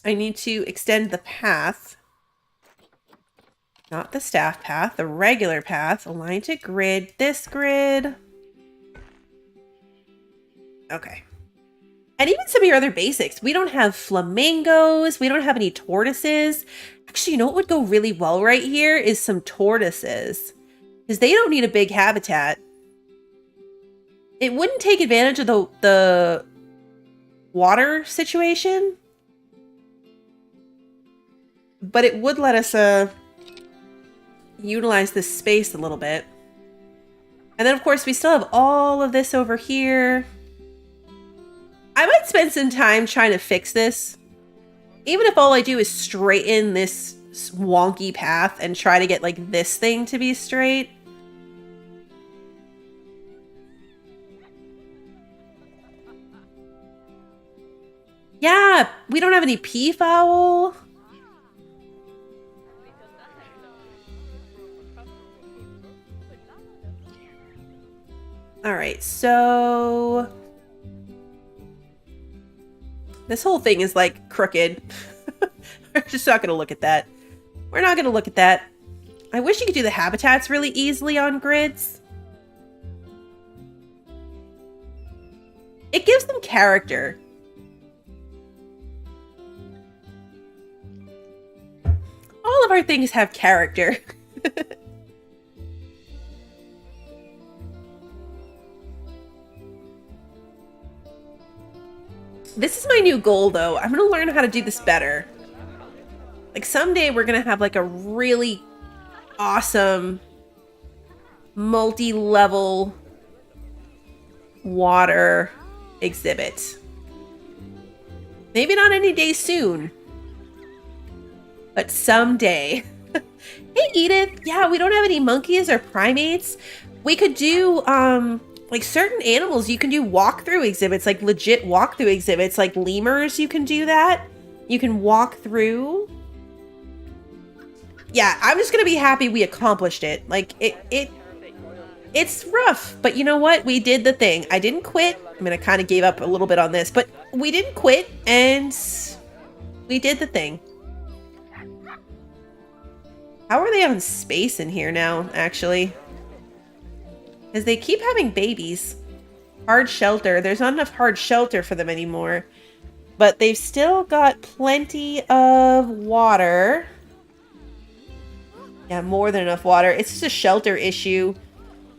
I need to extend the path. Not the staff path, the regular path. Align to grid. This grid. Okay. And even some of your other basics. We don't have flamingos. We don't have any tortoises. Actually, you know what would go really well right here is some tortoises. Because they don't need a big habitat. It wouldn't take advantage of the water situation. But it would let us utilize this space a little bit. And then, of course, we still have all of this over here. I might spend some time trying to fix this. Even if all I do is straighten this wonky path and try to get, like, this thing to be straight. Yeah, we don't have any peafowl. All right, so this whole thing is like crooked. We're just not going to look at that. We're not going to look at that. I wish you could do the habitats really easily on grids. It gives them character. All of our things have character. This is my new goal, though. I'm going to learn how to do this better. Like, someday we're going to have, like, a really awesome multi-level water exhibit. Maybe not any day soon, but someday. Hey, Edith. Yeah, we don't have any monkeys or primates. We could do, like certain animals, you can do walkthrough exhibits, like legit walkthrough exhibits, like lemurs, you can do that. You can walk through. Yeah, I'm just gonna be happy we accomplished it. Like, it's rough, but you know what? We did the thing. I didn't quit. I mean, I kind of gave up a little bit on this, but we didn't quit, and we did the thing. How are they on space in here now, actually? Because they keep having babies. Hard shelter. There's not enough hard shelter for them anymore. But they've still got plenty of water. Yeah, more than enough water. It's just a shelter issue.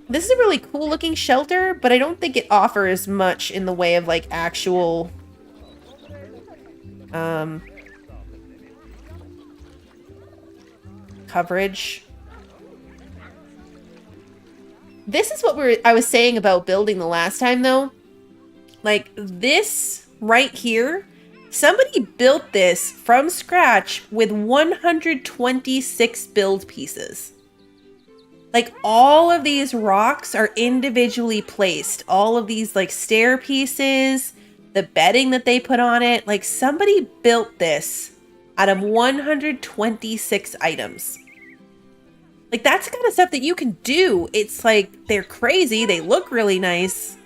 This is a really cool looking shelter, but I don't think it offers much in the way of like actual coverage. This is what I was saying about building the last time, though. Like, this right here, somebody built this from scratch with 126 build pieces. Like, all of these rocks are individually placed. All of these, like, stair pieces, the bedding that they put on it. Like, somebody built this out of 126 items. Like, that's the kind of stuff that you can do. It's like, they're crazy. They look really nice.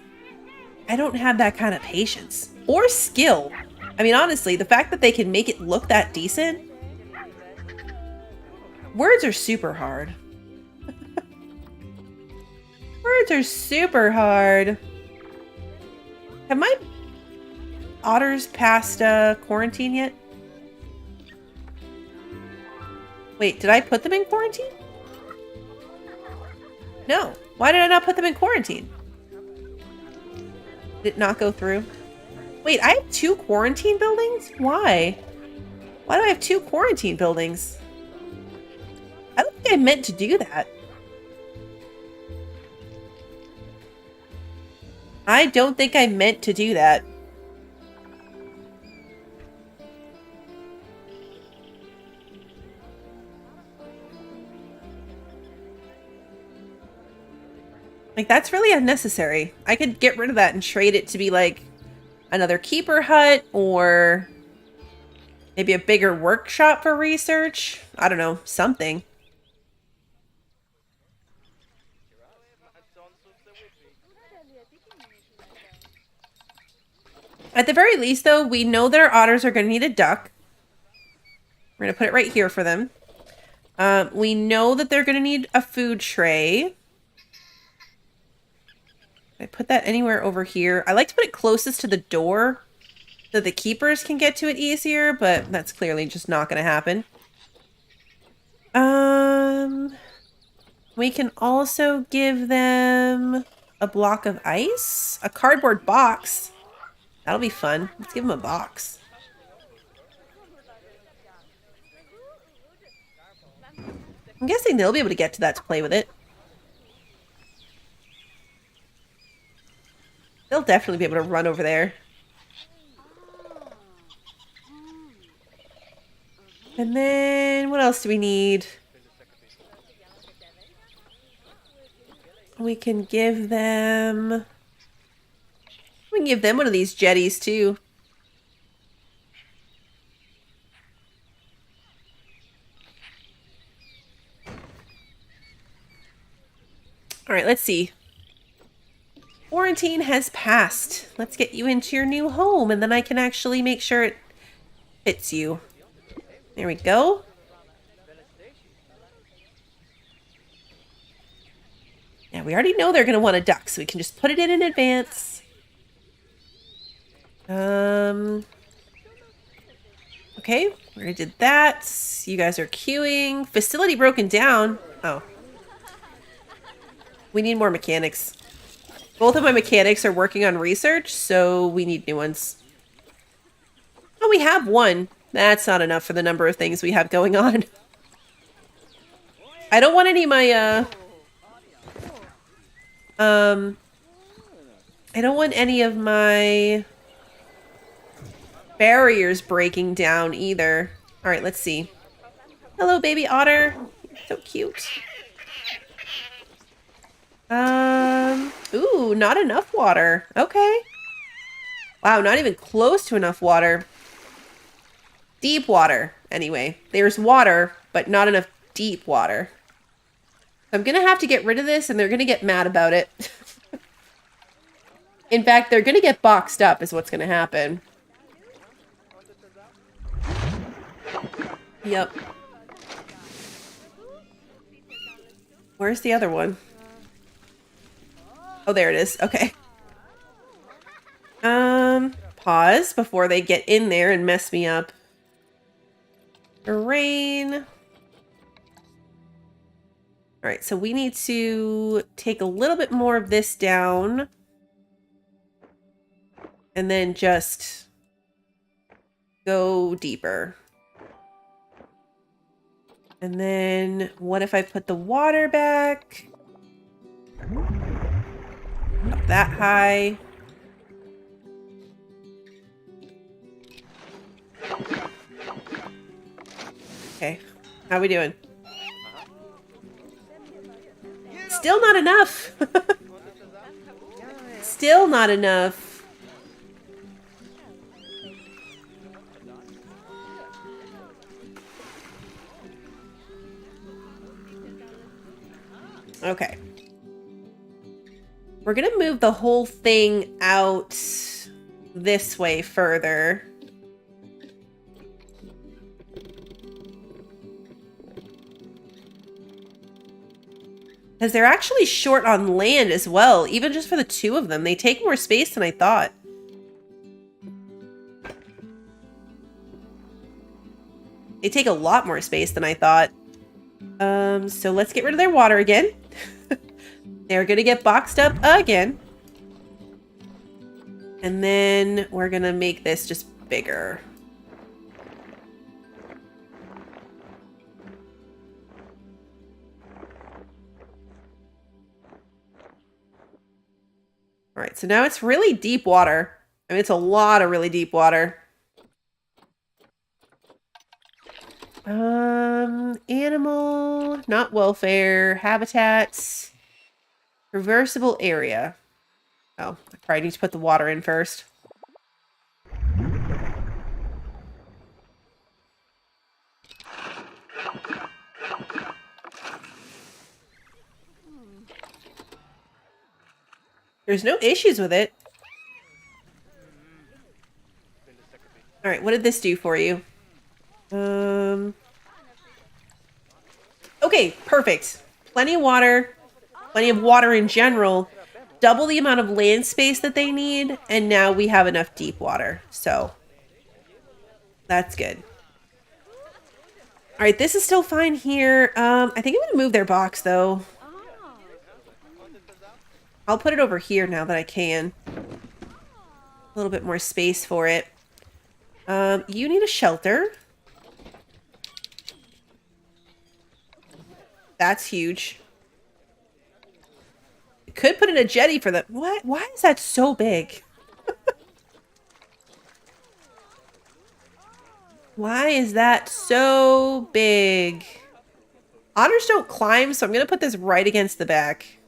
I don't have that kind of patience. Or skill. I mean, honestly, the fact that they can make it look that decent. Words are super hard. Words are super hard. Have my otters passed quarantine yet? Wait, did I put them in quarantine? No. Why did I not put them in quarantine? Did it not go through? Wait, I have 2 quarantine buildings? Why? Why do I have 2 quarantine buildings? I don't think I meant to do that. I don't think I meant to do that. Like, that's really unnecessary. I could get rid of that and trade it to be like another keeper hut or maybe a bigger workshop for research. I don't know, something. At the very least, though, we know that our otters are going to need a duck. We're going to put it right here for them. We know that they're going to need a food tray. I put that anywhere over here. I like to put it closest to the door so the keepers can get to it easier, but that's clearly just not going to happen. We can also give them a block of ice, a cardboard box. That'll be fun. Let's give them a box. I'm guessing they'll be able to get to that to play with it. They'll definitely be able to run over there. And then what else do we need? We can give them one of these jetties too. All right, let's see. Quarantine has passed. Let's get you into your new home, and then I can actually make sure it fits you. There we go. Yeah, we already know they're going to want a duck, so we can just put it in advance. Okay, we already did that. You guys are queuing. Facility broken down. Oh. We need more mechanics. Both of my mechanics are working on research, so we need new ones. Oh, we have one. That's not enough for the number of things we have going on. I don't want any of my, I don't want any of my barriers breaking down either. All right, let's see. Hello, baby otter. You're so cute. Ooh, not enough water. Okay. Wow, not even close to enough water. Deep water, anyway. There's water, but not enough deep water. I'm gonna have to get rid of this, and they're gonna get mad about it. In fact, they're gonna get boxed up is what's gonna happen. Yep. Where's the other one? Oh, there it is. Okay. Pause before they get in there and mess me up. Rain. All right, so we need to take a little bit more of this down. And then just go deeper. And then what if I put the water back? Up that high. Okay, how are we doing? Still not enough. Still not enough. Okay. We're gonna move the whole thing out this way further. Because they're actually short on land as well, even just for the two of them. They take more space than I thought. They take a lot more space than I thought. So let's get rid of their water again. They're gonna get boxed up again. And then we're gonna make this just bigger. All right, so now it's really deep water. I mean, it's a lot of really deep water. Animal, not welfare, habitats, reversible area. Oh, I probably need to put the water in first. There's no issues with it. right, what did this do for you? Okay, perfect. Plenty of water. Plenty of water in general. Double the amount of land space that they need. And now we have enough deep water. So, that's good. All right, this is still fine here. I think I'm going to move their box, though. I'll put it over here now that I can. A little bit more space for it. You need a shelter. That's huge. Could put in a jetty for them. What? Why is that so big? Why is that so big? Otters don't climb, so I'm going to put this right against the back.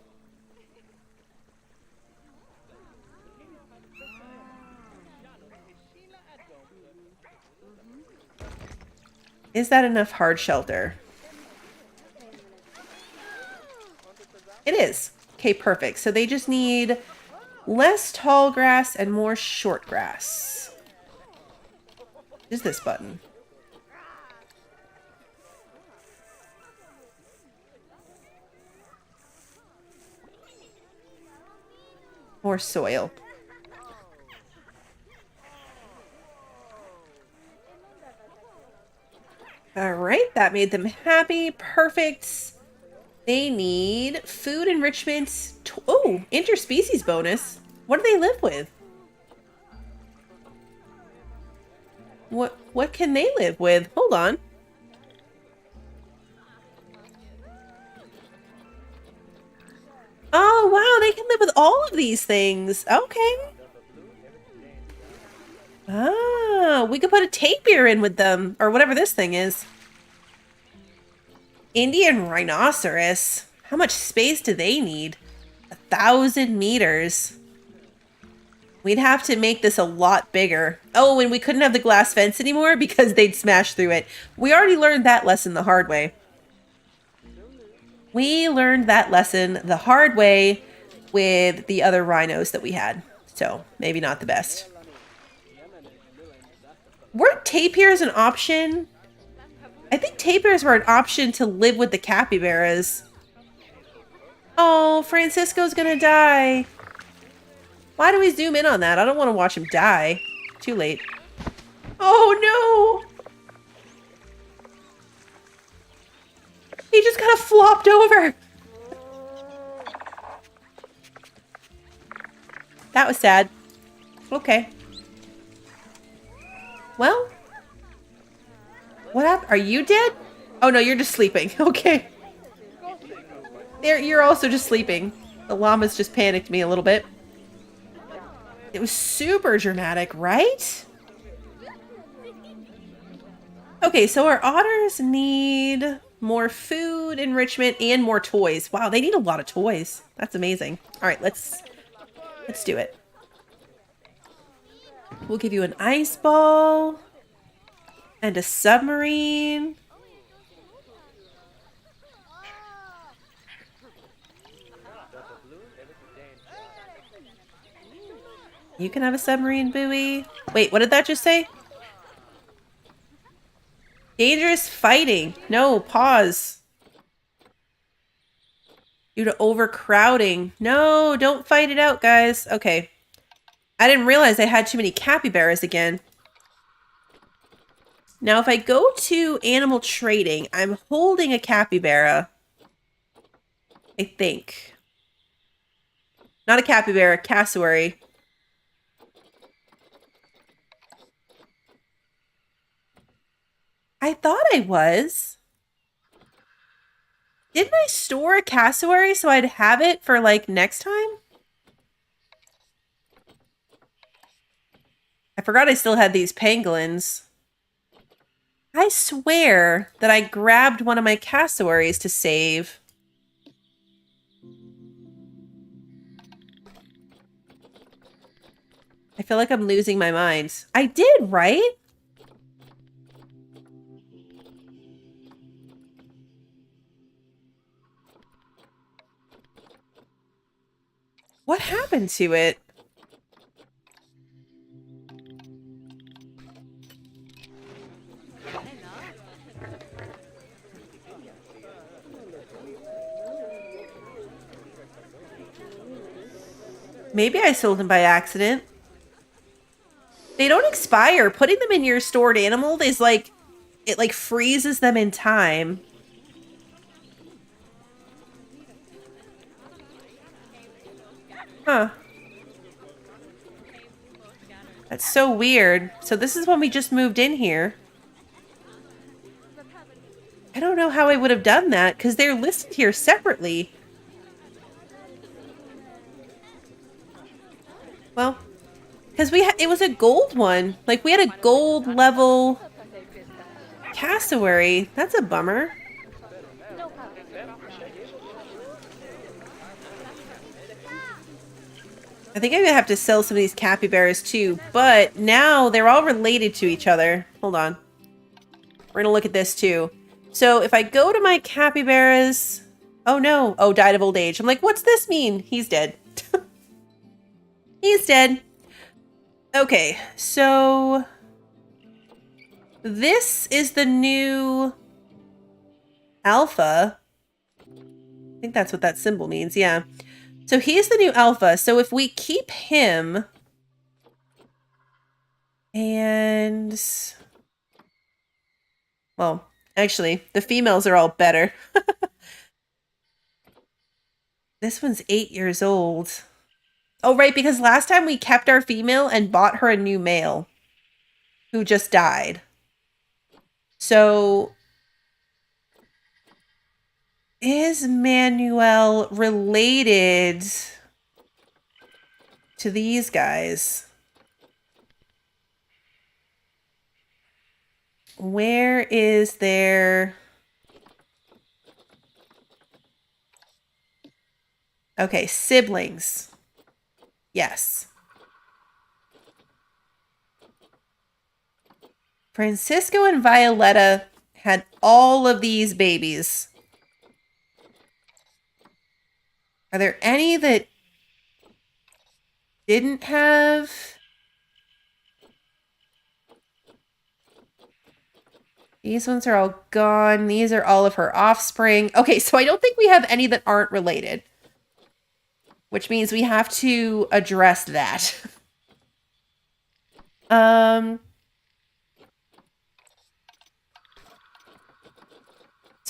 Is that enough hard shelter? It is. Okay, perfect. So they just need less tall grass and more short grass. What is this button? More soil. All right, that made them happy. Perfect. They need food enrichment. Oh, interspecies bonus. What do they live with? What can they live with? Hold on. Oh, wow, they can live with all of these things. Okay. Ah, we could put a tapir in with them, or whatever this thing is. Indian rhinoceros. How much space do they need? 1,000 meters. We'd have to make this a lot bigger. Oh, and we couldn't have the glass fence anymore because they'd smash through it. We already learned that lesson the hard way. We learned that lesson the hard way with the other rhinos that we had. So, maybe not the best. Were tapirs an option? I think tapirs were an option to live with the capybaras. Oh, Francisco's gonna die. Why do we zoom in on that? I don't want to watch him die. Too late. Oh, no! He just kind of flopped over. That was sad. Okay. Well. What happened? Are you dead? Oh, no, you're just sleeping. Okay. You're also just sleeping. The llamas just panicked me a little bit. It was super dramatic, right? Okay, so our otters need more food enrichment and more toys. Wow, they need a lot of toys. That's amazing. All right, let's do it. We'll give you an ice ball and a submarine. You can have a submarine buoy. Wait, what did that just say? Dangerous fighting. No, pause. Due to overcrowding. No, don't fight it out, guys. Okay. I didn't realize I had too many capybaras again. Now, if I go to animal trading, I'm holding a capybara. I think. Not a capybara, cassowary. I thought I was. Didn't I store a cassowary so I'd have it for, like, next time? I forgot I still had these pangolins. I swear that I grabbed one of my cassowaries to save. I feel like I'm losing my mind. I did, right? What happened to it? Maybe I sold them by accident. They don't expire. Putting them in your stored animal is like, it like freezes them in time. Huh. That's so weird. So this is when we just moved in here. I don't know how I would have done that because they're listed here separately. Well, because it was a gold one. Like we had a gold level cassowary. That's a bummer. I think I'm gonna have to sell some of these capybaras too, but now they're all related to each other. Hold on. We're gonna look at this too. So if I go to my capybaras, oh no, oh, died of old age. I'm like, what's this mean? He's dead. He's dead. Okay, so this is the new alpha. I think that's what that symbol means, yeah. So he's the new alpha. So if we keep him and, well, actually, the females are all better. This one's 8 years old. Oh, right, because last time we kept our female and bought her a new male who just died. So is Manuel related to these guys? Where is their... Okay, siblings. Yes. Francisco and Violetta had all of these babies. Are there any that didn't have? These ones are all gone. These are all of her offspring. Okay, so I don't think we have any that aren't related. Which means we have to address that. So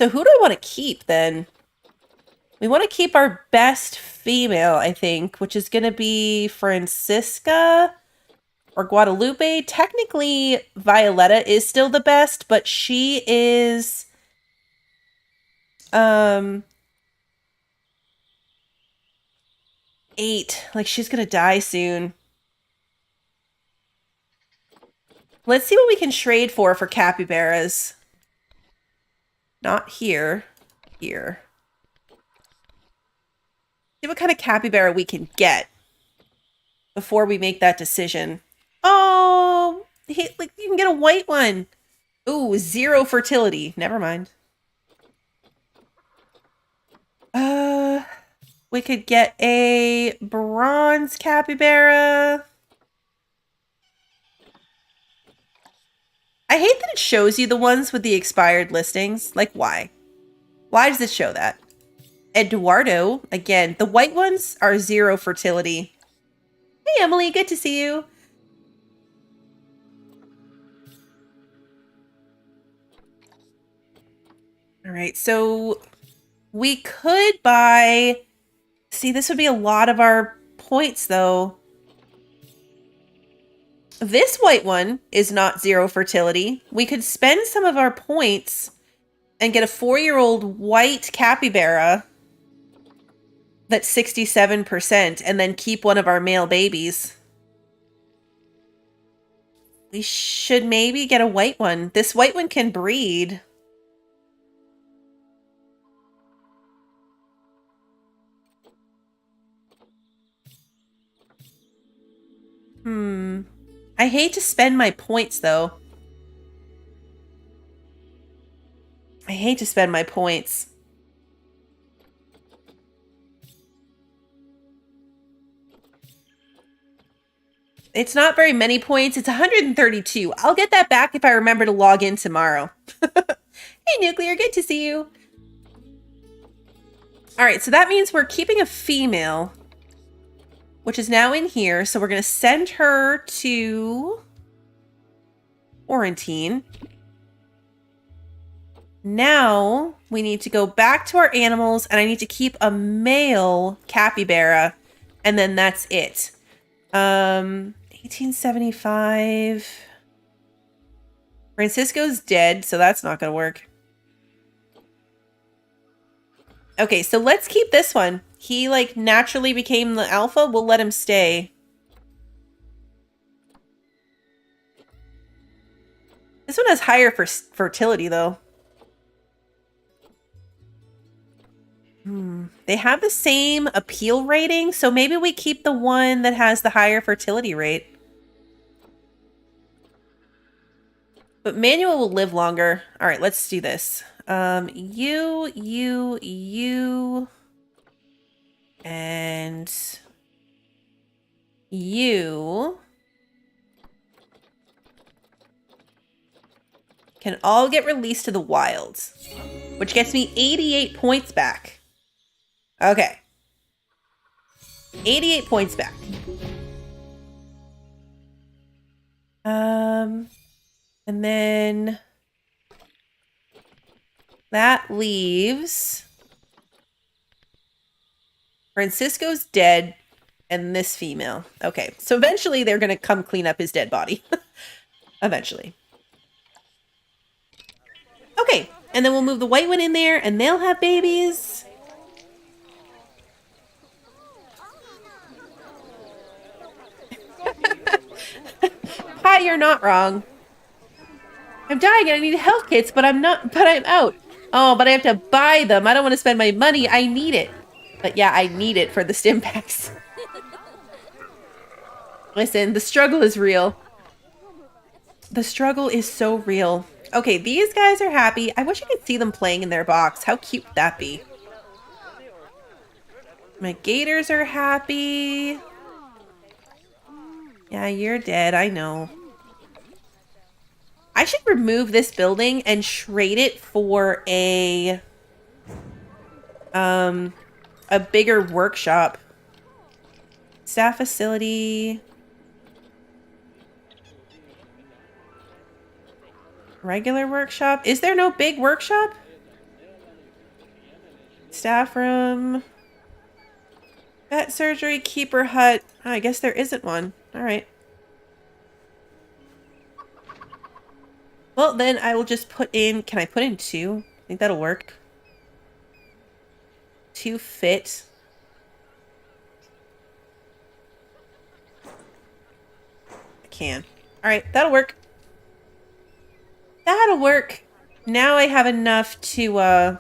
who do I want to keep then? We want to keep our best female, I think, which is going to be Francisca or Guadalupe. Technically, Violetta is still the best, but she is 8. Like, she's going to die soon. Let's see what we can trade for capybaras. Not here. Here. See what kind of capybara we can get before we make that decision. Oh, like you can get a white one. Ooh, 0 fertility. Never mind. We could get a bronze capybara. I hate that it shows you the ones with the expired listings. Like, why? Why does it show that? Eduardo, again, the white ones are 0 fertility. Hey, Emily, good to see you. All right, so we could buy... See, this would be a lot of our points, though. This white one is not 0 fertility. We could spend some of our points and get a 4-year-old white capybara that's 67% and then keep one of our male babies. We should maybe get a white one. This white one can breed. I hate to spend my points, though. I hate to spend my points. It's not very many points. It's 132. I'll get that back if I remember to log in tomorrow. Hey, Nuclear. Good to see you. All right, so that means we're keeping a female. which is now in here. So we're going to send her to quarantine. Now we need to go back to our animals, and I need to keep a male capybara, and then that's it. 1875. Francisco's dead, so that's not going to work. Okay, so let's keep this one. He, like, naturally became the alpha. We'll let him stay. This one has higher fertility, though. They have the same appeal rating, so maybe we keep the one that has the higher fertility rate. But Manuel will live longer. All right, let's do this. You, and you can all get released to the wilds, which gets me 88 points back. Okay. 88 points back. And then that leaves Francisco's dead and this female. Okay, so eventually they're going to come clean up his dead body. Eventually. Okay, and then we'll move the white one in there and they'll have babies. Hi, you're not wrong. I'm dying and I need health kits, but I'm out. Oh, but I have to buy them. I don't want to spend my money. I need it. But yeah, I need it for the stim packs. Listen, the struggle is real. The struggle is so real. Okay, these guys are happy. I wish I could see them playing in their box. How cute would that be? My gators are happy. Yeah, you're dead. I know. I should remove this building and trade it for a bigger workshop. Staff facility. Regular workshop. Is there no big workshop? Staff room. Vet surgery, keeper hut. Oh, I guess there isn't one. All right. Well, then I will just put in... Can I put in 2? I think that'll work. 2 fit. I can. All right, that'll work. That'll work. Now I have enough to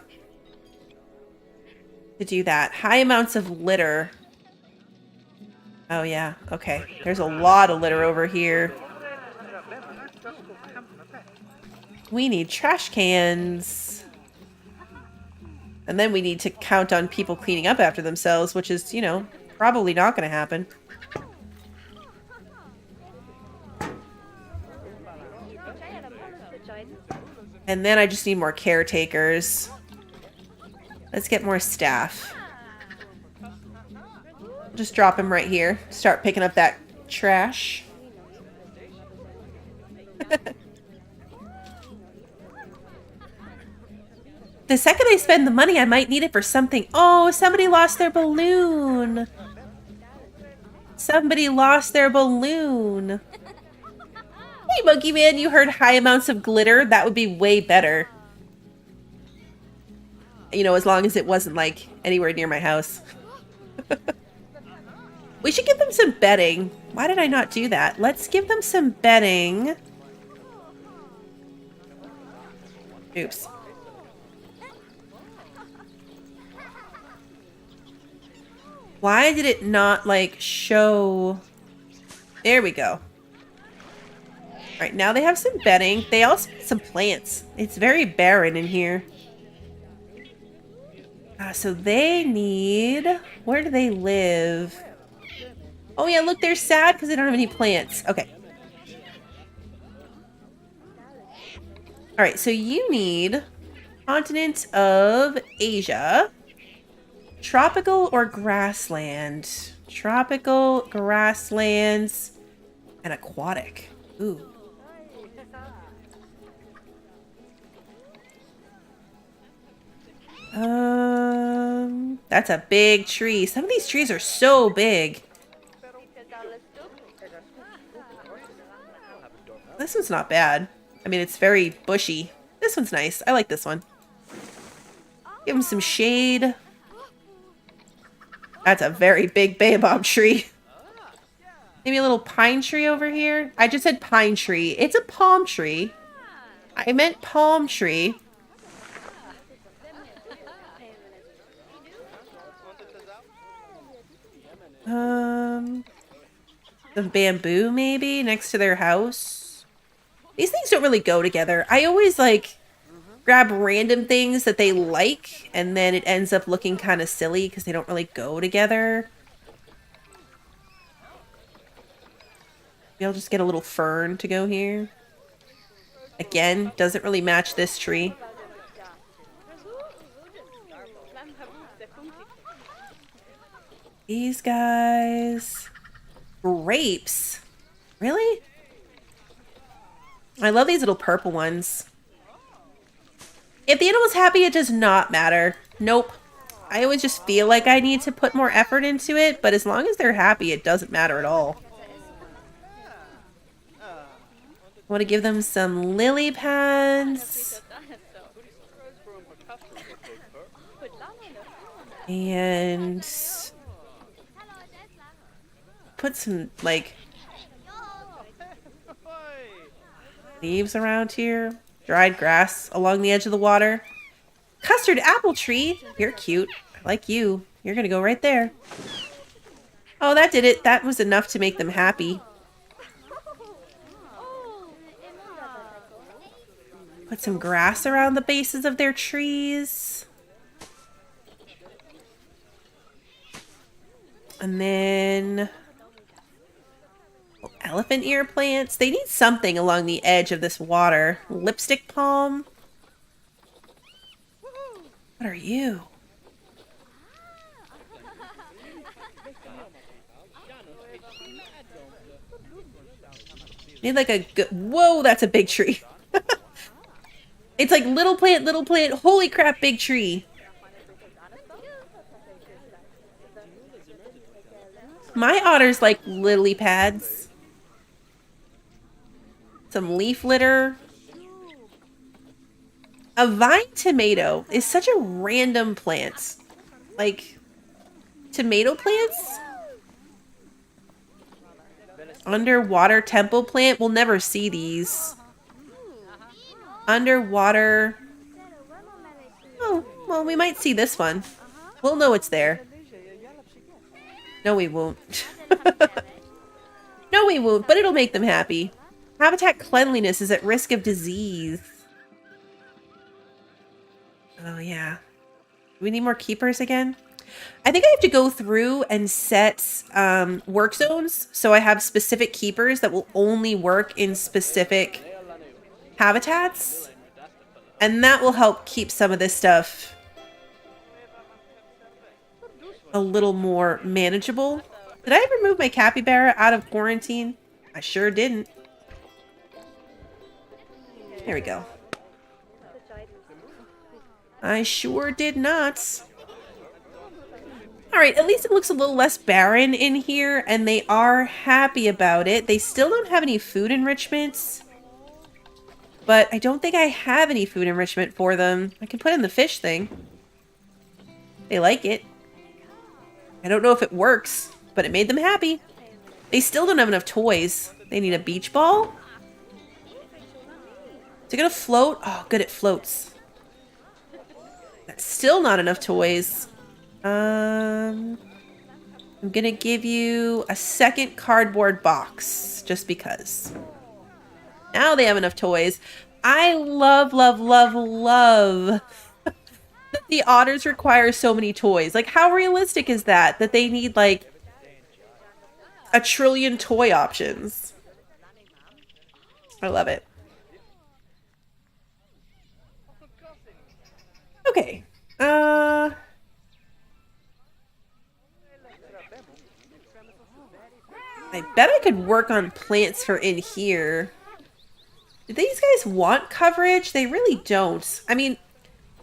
do that. High amounts of litter. Oh, yeah. Okay. There's a lot of litter over here. We need trash cans. And then we need to count on people cleaning up after themselves, which is, you know, probably not going to happen. And then I just need more caretakers. Let's get more staff. Just drop him right here. Start picking up that trash. The second I spend the money, I might need it for something. Oh, somebody lost their balloon. Somebody lost their balloon. Hey, Monkey Man, you heard high amounts of glitter. That would be way better. You know, as long as it wasn't, like, anywhere near my house. We should give them some bedding. Why did I not do that? Let's give them some bedding. Oops. Why did it not, like, show... There we go. Alright, now they have some bedding. They also have some plants. It's very barren in here. So they need... Where do they live? Oh yeah, look, they're sad because they don't have any plants. Okay. Alright, so you need... Continent of Asia. Tropical or grassland? Tropical, grasslands, and aquatic. Ooh. That's a big tree. Some of these trees are so big. This one's not bad. I mean, it's very bushy. This one's nice. I like this one. Give him some shade. That's a very big baobab tree. Maybe a little pine tree over here. I just said pine tree. It's a palm tree. I meant palm tree. The bamboo maybe next to their house. These things don't really go together. I always like grab random things that they like and then it ends up looking kind of silly because they don't really go together. Maybe I'll just get a little fern to go here. Again, doesn't really match this tree. These guys. Grapes. Really? I love these little purple ones. If the animal's happy, it does not matter. Nope. I always just feel like I need to put more effort into it, but as long as they're happy, it doesn't matter at all. I want to give them some lily pads. And put some, like, leaves around here. Dried grass along the edge of the water. Custard apple tree. You're cute. I like you. You're going to go right there. Oh, that did it. That was enough to make them happy. Put some grass around the bases of their trees. And then elephant ear plants. They need something along the edge of this water. Lipstick palm. What are you? Need like a good... Whoa, that's a big tree. It's like little plant, little plant. Holy crap, big tree. My otters like lily pads. Some leaf litter. A vine tomato is such a random plant. Like, tomato plants? Underwater temple plant? We'll never see these. Underwater. Oh, well, we might see this one. We'll know it's there. No, we won't. No, we won't, but it'll make them happy. Habitat cleanliness is at risk of disease. Oh, yeah. Do we need more keepers again? I think I have to go through and set work zones. So I have specific keepers that will only work in specific habitats. And that will help keep some of this stuff a little more manageable. Did I ever move my capybara out of quarantine? I sure didn't. There we go. I sure did not. Alright, at least it looks a little less barren in here, and they are happy about it. They still don't have any food enrichments. But I don't think I have any food enrichment for them. I can put in the fish thing. They like it. I don't know if it works, but it made them happy. They still don't have enough toys. They need a beach ball? Is it gonna float? Oh, good, it floats. That's still not enough toys. I'm gonna give you a second cardboard box, just because. Now they have enough toys. I love, love, love, love that the otters require so many toys. Like, how realistic is that? That they need, like, a trillion toy options. I love it. Okay. I bet I could work on plants for in here. Do these guys want coverage? They really don't. I mean,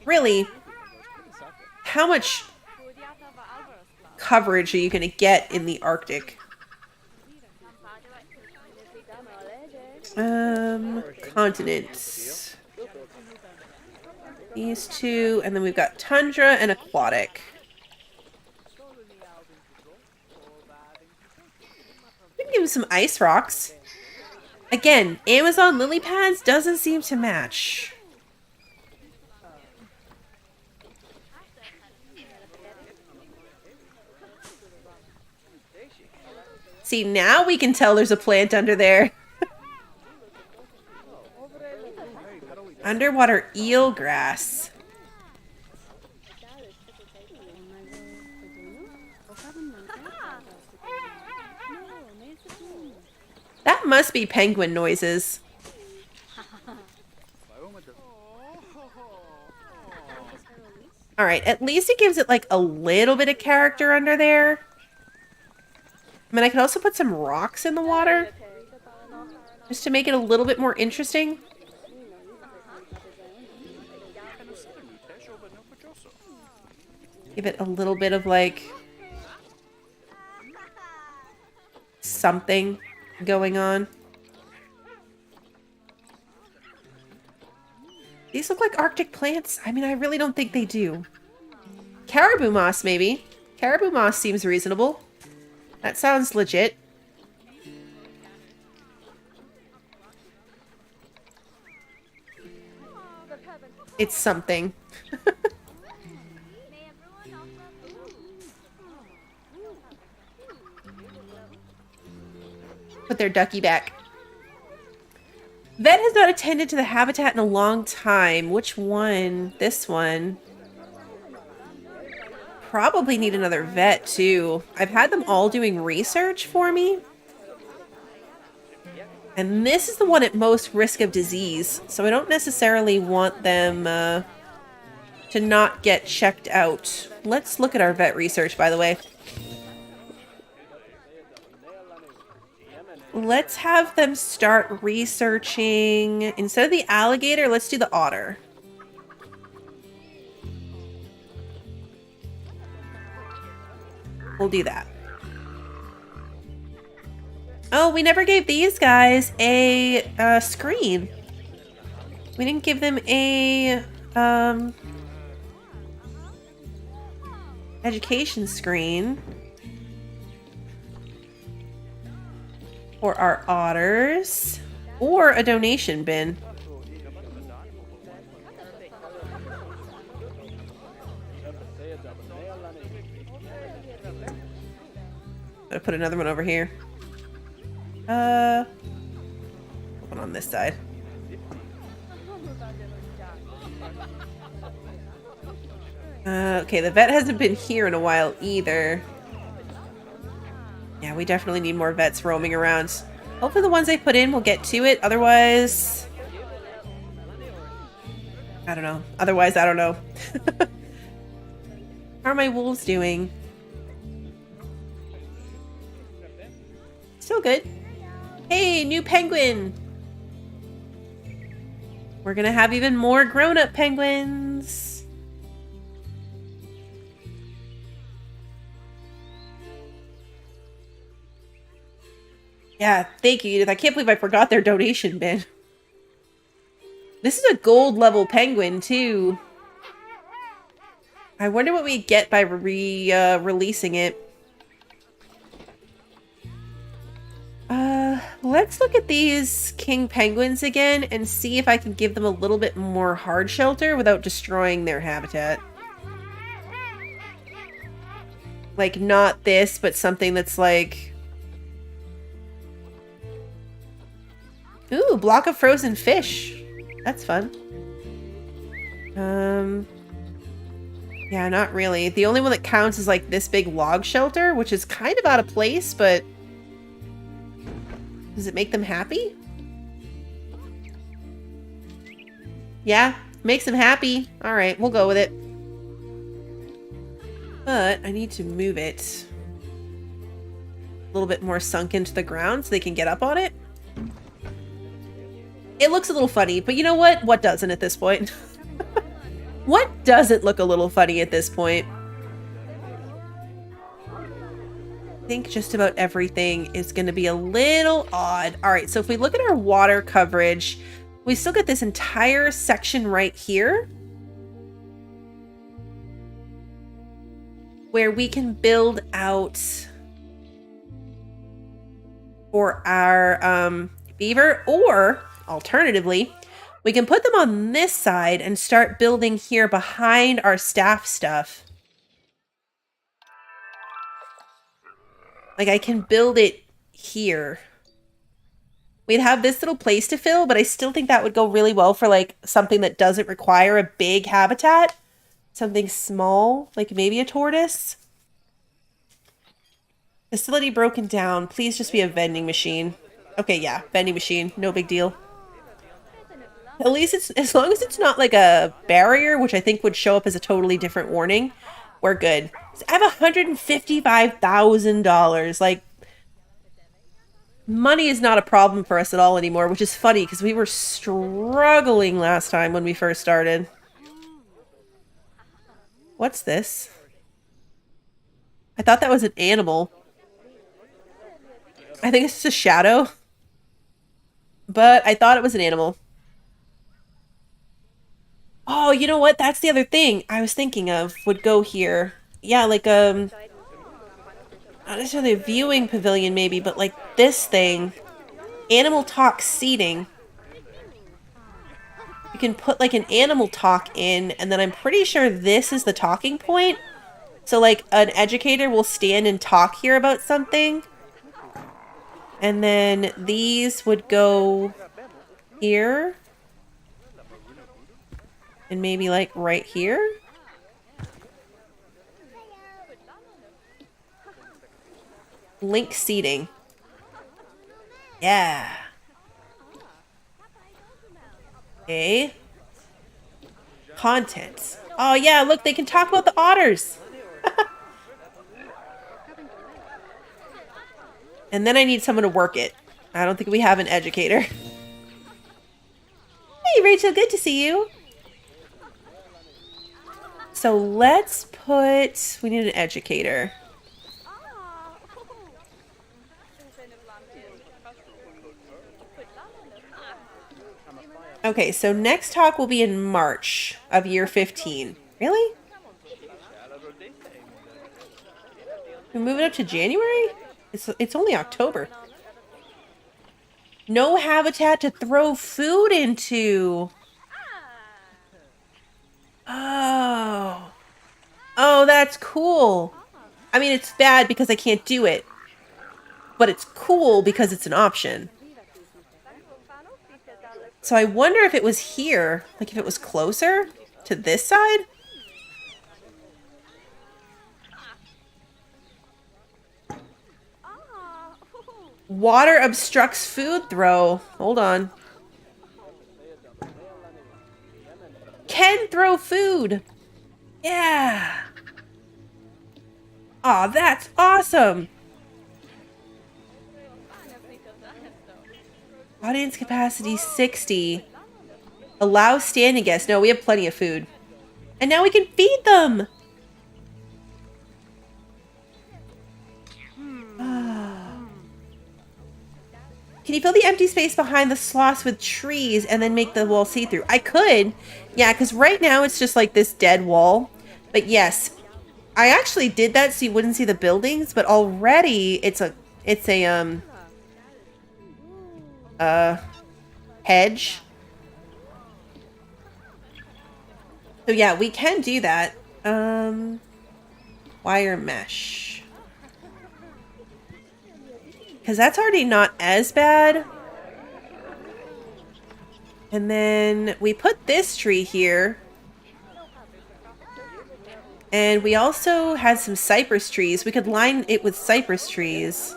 really, how much coverage are you going to get in the Arctic? Continents. These two, and then we've got tundra and aquatic. We can give them some ice rocks. Again, Amazon lily pads doesn't seem to match. See, now we can tell there's a plant under there. Underwater eelgrass. That must be penguin noises. Alright, at least it gives it like a little bit of character under there. I mean, I could also put some rocks in the water. Just to make it a little bit more interesting. Give it a little bit of like something going on. These look like Arctic plants. I mean, I really don't think they do. Caribou moss, maybe. Caribou moss seems reasonable. That sounds legit. It's something. Put their ducky back. Vet has not attended to the habitat in a long time. Which one? This one. Probably need another vet too. I've had them all doing research for me. And this is the one at most risk of disease. So I don't necessarily want them to not get checked out. Let's look at our vet research, by the way. Let's have them start researching. Instead of the alligator, let's do the otter. We'll do that. Oh, we never gave these guys a screen. We didn't give them a education screen. For our otters. Or a donation bin. Gotta put another one over here. One on this side. Okay, the vet hasn't been here in a while either. Yeah, we definitely need more vets roaming around. Hopefully the ones they put in will get to it. Otherwise... I don't know. Otherwise, I don't know. How are my wolves doing? Still good. Hey, new penguin! We're gonna have even more grown-up penguins. Yeah, thank you, Edith. I can't believe I forgot their donation bin. This is a gold level penguin, too. I wonder what we get by releasing it. Let's look at these king penguins again and see if I can give them a little bit more hard shelter without destroying their habitat. Like, not this, but something that's like... Ooh, block of frozen fish. That's fun. Yeah, not really. The only one that counts is like this big log shelter, which is kind of out of place, but... Does it make them happy? Yeah, makes them happy. Alright, we'll go with it. But I need to move it. little bit more sunk into the ground so they can get up on it. It looks a little funny, but you know what? What doesn't at this point? What doesn't look a little funny at this point? I think just about everything is going to be a little odd. All right, so if we look at our water coverage, we still get this entire section right here where we can build out for our beaver, or alternatively, we can put them on this side and start building here behind our staff stuff. Like I can build it here. We'd have this little place to fill, but I still think that would go really well for like something that doesn't require a big habitat. Something small, like maybe a tortoise. Facility broken down. Please just be a vending machine. Okay, yeah, vending machine. No big deal. At least it's, as long as it's not like a barrier, which I think would show up as a totally different warning, we're good. So I have $155,000. Like, money is not a problem for us at all anymore, which is funny because we were struggling last time when we first started. What's this? I thought that was an animal. I think it's just a shadow. But I thought it was an animal. Oh, you know what? That's the other thing I was thinking of would go here. Yeah, like, not necessarily a viewing pavilion maybe, but like this thing. Animal talk seating. You can put like an animal talk in, and then I'm pretty sure this is the talking point. So like an educator will stand and talk here about something. And then these would go here. And maybe like right here. Link seating. Yeah. Okay. Contents. Oh yeah, look, they can talk about the otters. And then I need someone to work it. I don't think we have an educator. Hey Rachel, good to see you. So let's put, we need an educator. Okay, so next talk will be in March of year 15. Really? We move it up to January? It's only October. No habitat to throw food into. Oh. Oh, that's cool. I mean, it's bad because I can't do it. But it's cool because it's an option. So I wonder if it was here, like if it was closer to this side. Water obstructs food throw. Hold on. Can throw food. Yeah. Aw, that's awesome. Audience capacity 60. Allow standing guests. No, we have plenty of food. And now we can feed them. Can you fill the empty space behind the sloths with trees and then make the wall see-through? I could. Yeah, because right now it's just like this dead wall. But yes, I actually did that so you wouldn't see the buildings, but already it's a hedge. So yeah, we can do that. Wire mesh. Because that's already not as bad. And then we put this tree here. And we also had some cypress trees. We could line it with cypress trees.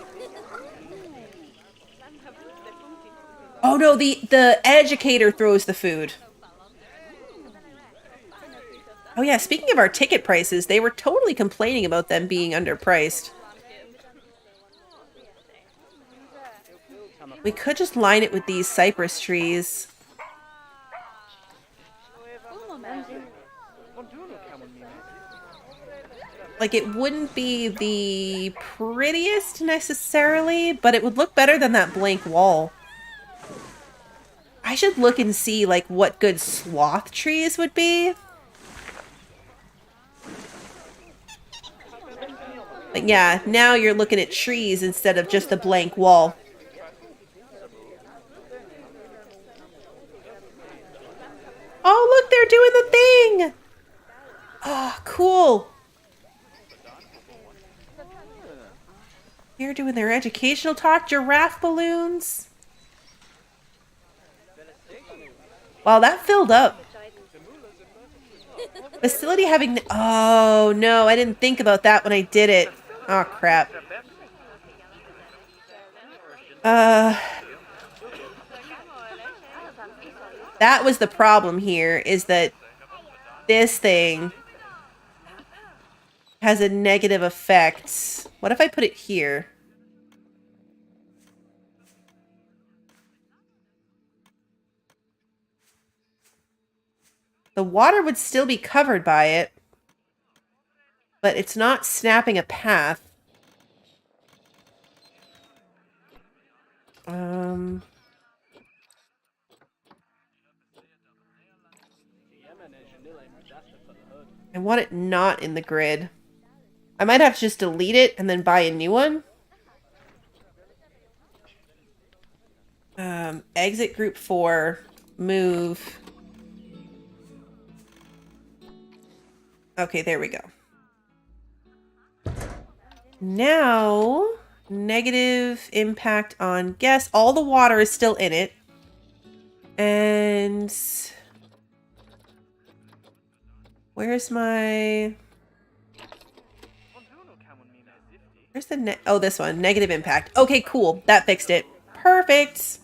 Oh no, the educator throws the food. Oh yeah, speaking of our ticket prices, they were totally complaining about them being underpriced. We could just line it with these cypress trees. Like, it wouldn't be the prettiest necessarily, but it would look better than that blank wall. I should look and see, like, what good sloth trees would be. Like, yeah, now you're looking at trees instead of just the blank wall. Oh, look, they're doing the thing! Oh, cool. They're doing their educational talk. Giraffe balloons. Wow, that filled up. Facility having... Oh, no. I didn't think about that when I did it. Oh, crap. That was the problem here, is that this thing has a negative effect. What if I put it here? The water would still be covered by it, but it's not snapping a path. I want it not in the grid. I might have to just delete it and then buy a new one. Exit group 4. Move. Okay, there we go. Now, negative impact on guests. All the water is still in it. And... where's my... where's the oh, this one. Negative impact. Okay, cool. That fixed it. Perfect.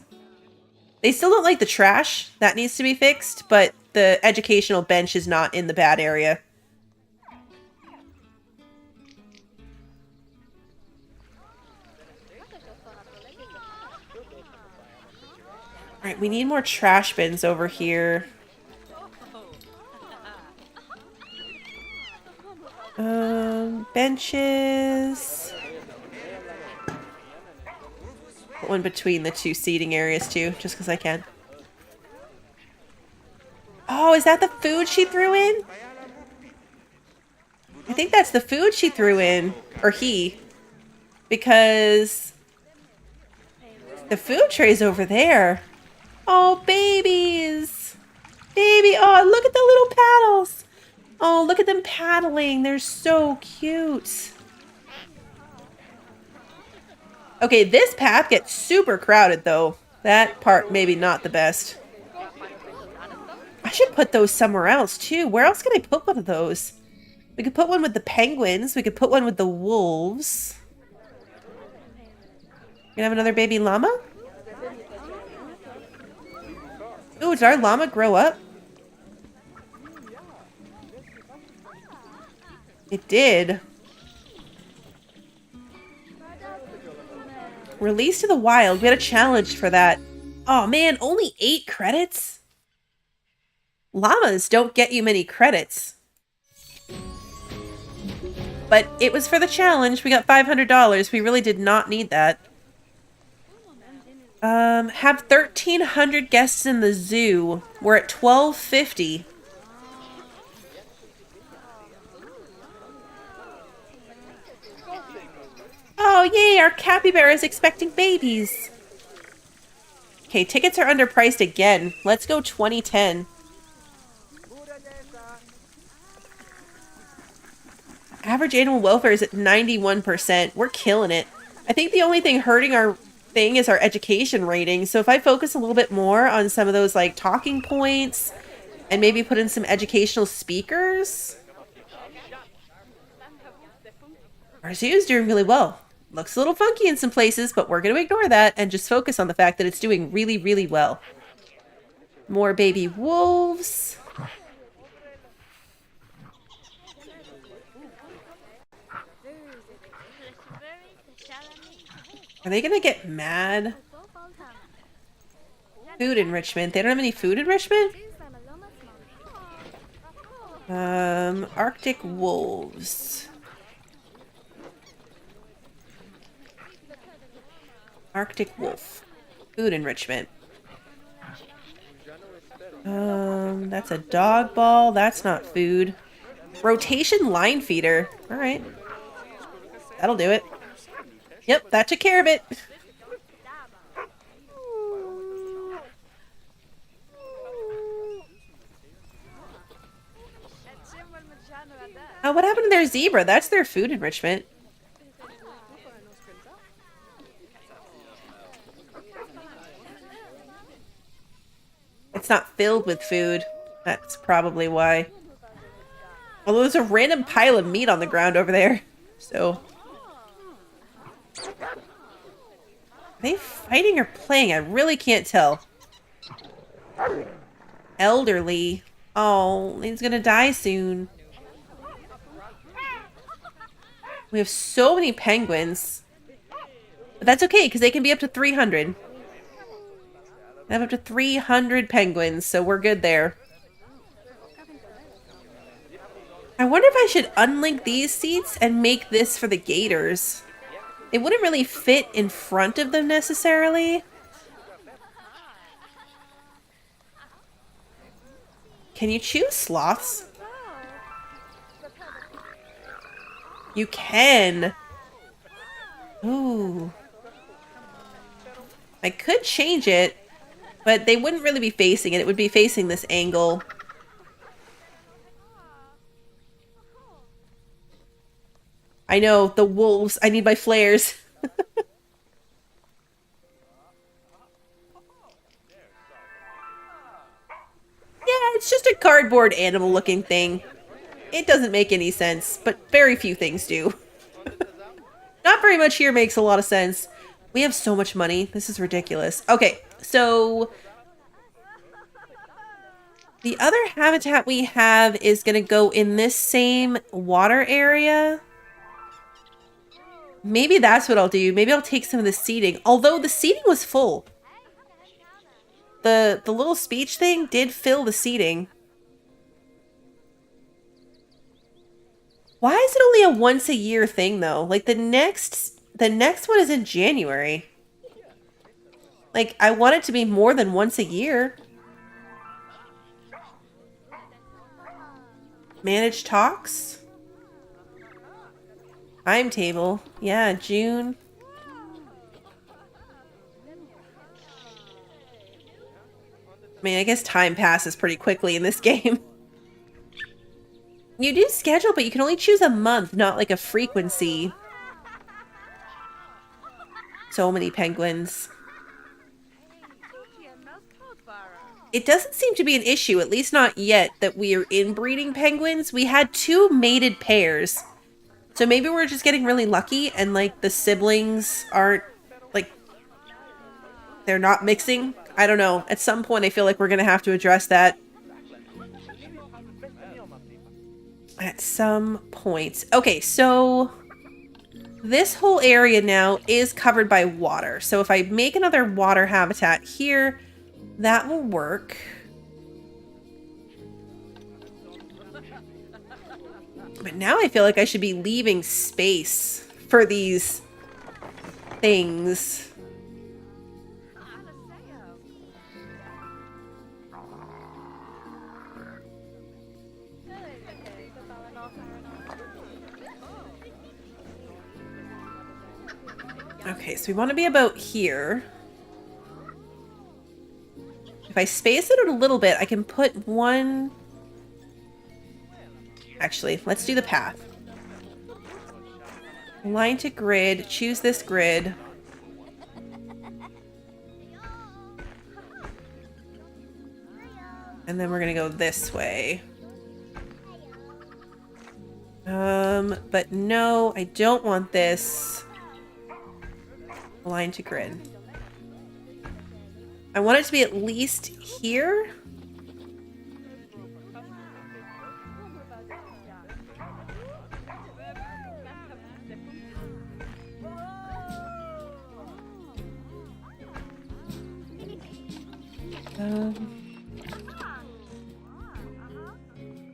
They still don't like the trash. That needs to be fixed, but the educational bench is not in the bad area. Alright, we need more trash bins over here. Benches. Put one between the two seating areas too, just because I can. Oh, is that the food she threw in? I think that's the food she threw in. Or he. Because the food tray's over there. Oh, babies. Baby. Oh, look at the little paddles. Oh, look at them paddling. They're so cute. Okay, this path gets super crowded, though. That part maybe not the best. I should put those somewhere else, too. Where else can I put one of those? We could put one with the penguins. We could put one with the wolves. Gonna have another baby llama? Ooh, did our llama grow up? It did. Released to the wild. We had a challenge for that. Oh man, only 8 credits? Llamas don't get you many credits. But it was for the challenge. We got $500. We really did not need that. Have 1,300 guests in the zoo. We're at 1,250. Oh, yay! Our capybara is expecting babies. Okay, tickets are underpriced again. Let's go 2010. Average animal welfare is at 91%. We're killing it. I think the only thing hurting our thing is our education rating. So if I focus a little bit more on some of those like talking points and maybe put in some educational speakers. Our zoo is doing really well. Looks a little funky in some places, but we're going to ignore that and just focus on the fact that it's doing really, really well. More baby wolves. Are they going to get mad? Food enrichment. They don't have any food enrichment? Arctic wolves. Arctic wolf. Food enrichment. That's a dog ball. That's not food. Rotation line feeder. All right. That'll do it. Yep, that took care of it. What happened to their zebra? That's their food enrichment. It's not filled with food. That's probably why. Although there's a random pile of meat on the ground over there. So. Are they fighting or playing? I really can't tell. Elderly. Oh, he's gonna die soon. We have so many penguins. But that's okay, because they can be up to 300. I have up to 300 penguins, so we're good there. I wonder if I should unlink these seats and make this for the gators. It wouldn't really fit in front of them necessarily. Can you choose sloths? You can. Ooh. I could change it, but they wouldn't really be facing it. It would be facing this angle. I know, the wolves. I need my flares. Yeah, it's just a cardboard animal looking thing. It doesn't make any sense, but very few things do. Not very much here makes a lot of sense. We have so much money. This is ridiculous. Okay, so the other habitat we have is going to go in this same water area. Maybe that's what I'll do. Maybe I'll take some of the seating. Although the seating was full. The little speech thing did fill the seating. Why is it only a once a year thing though? Like the next one is in January. Like I want it to be more than once a year. Manage talks. Timetable. Yeah, June. I mean, I guess time passes pretty quickly in this game. You do schedule, but you can only choose a month, not like a frequency. So many penguins. It doesn't seem to be an issue, at least not yet, that we are inbreeding penguins. We had 2 mated pairs. So maybe we're just getting really lucky and like the siblings aren't like, they're not mixing. I don't know. At some point I feel like we're going to have to address that. At some point. Okay, so this whole area now is covered by water. So if I make another water habitat here, that will work. But now I feel like I should be leaving space for these things. Okay, so we want to be about here. If I space it a little bit, I can put one... Actually, let's do the path. Line to grid. Choose this grid. And then we're going to go this way. But no, I don't want this. Line to grid. I want it to be at least here.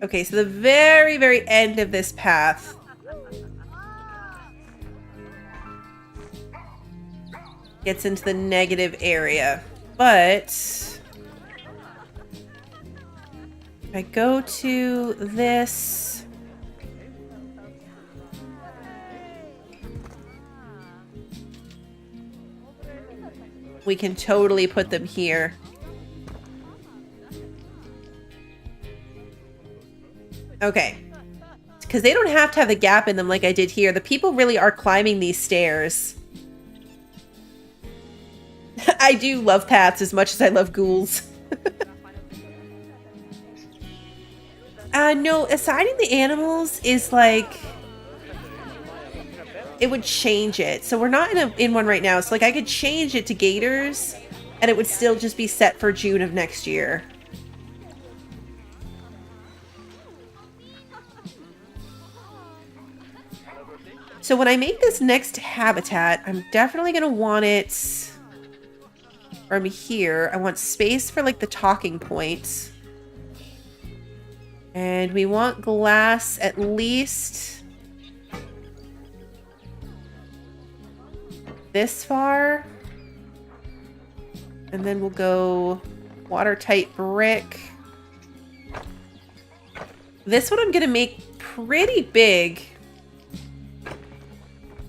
Okay, so the very, very end of this path. Gets into the negative area. But if I go to this, we can totally put them here. Okay. Because they don't have to have the gap in them like I did here. The people really are climbing these stairs. I do love paths as much as I love ghouls. No, assigning the animals is like... It would change it. So we're not in one right now. So like I could change it to gators and it would still just be set for June of next year. So when I make this next habitat, I'm definitely going to want it from here. I want space for like the talking points. And we want glass at least this far. And then we'll go watertight brick. This one I'm going to make pretty big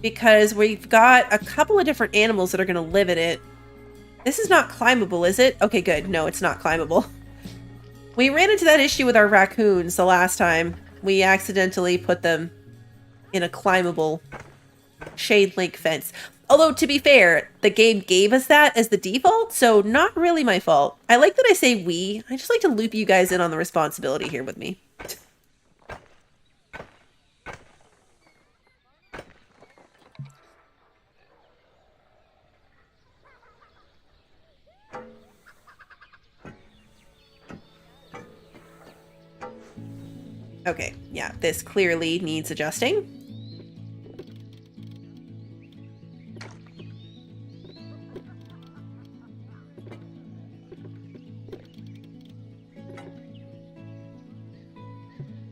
because we've got a couple of different animals that are going to live in it. This is not climbable, is it? Okay, good. No, it's not climbable. We ran into that issue with our raccoons the last time. We accidentally put them in a climbable shade link fence. Although, to be fair, the game gave us that as the default, so not really my fault. I like that I say we. I just like to loop you guys in on the responsibility here with me. Okay, yeah, this clearly needs adjusting.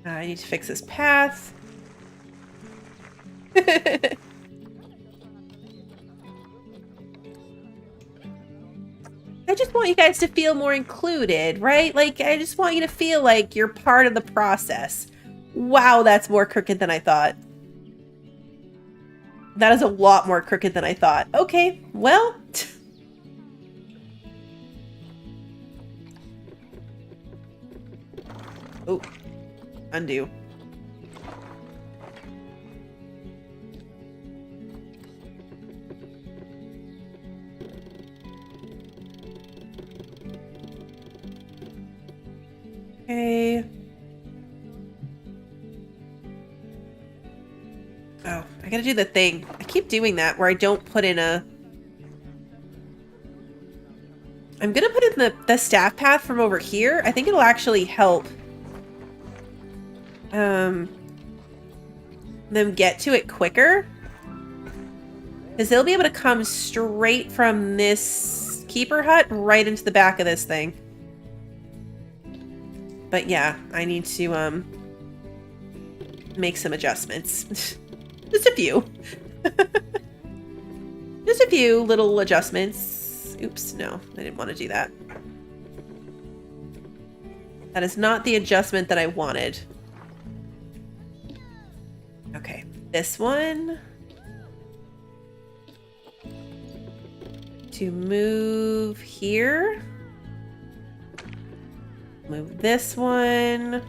I need to fix this path. I just want you guys to feel more included, right? Like, I just want you to feel like you're part of the process. Wow, that's more crooked than I thought. That is a lot more crooked than I thought. Okay, well... Oh, undo. Okay. Oh, I gotta do the thing. I keep doing that where I don't put in a... I'm gonna put in the staff path from over here. I think it'll actually help them get to it quicker. Because they'll be able to come straight from this keeper hut right into the back of this thing. But yeah, I need to make some adjustments. Just a few. Just a few little adjustments. Oops, no, I didn't want to do that. That is not the adjustment that I wanted. Okay, this one. To move here. Move this one.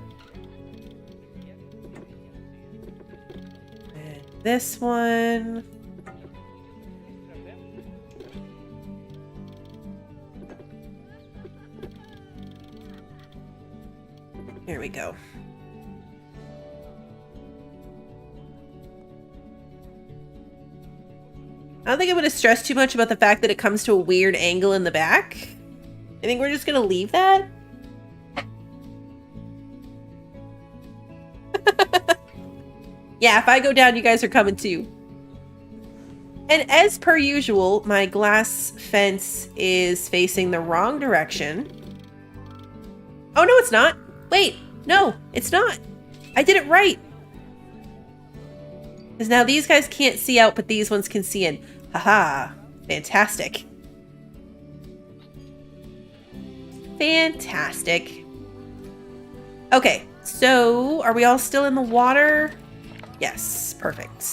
And this one. There we go. I don't think I'm going to stress too much about the fact that it comes to a weird angle in the back. I think we're just going to leave that. Yeah, if I go down, you guys are coming too. And as per usual, my glass fence is facing the wrong direction. Oh, no, it's not. Wait, no, it's not. I did it right. Because now these guys can't see out, but these ones can see in. Haha, fantastic. Fantastic. Okay, so are we all still in the water? Yes, perfect.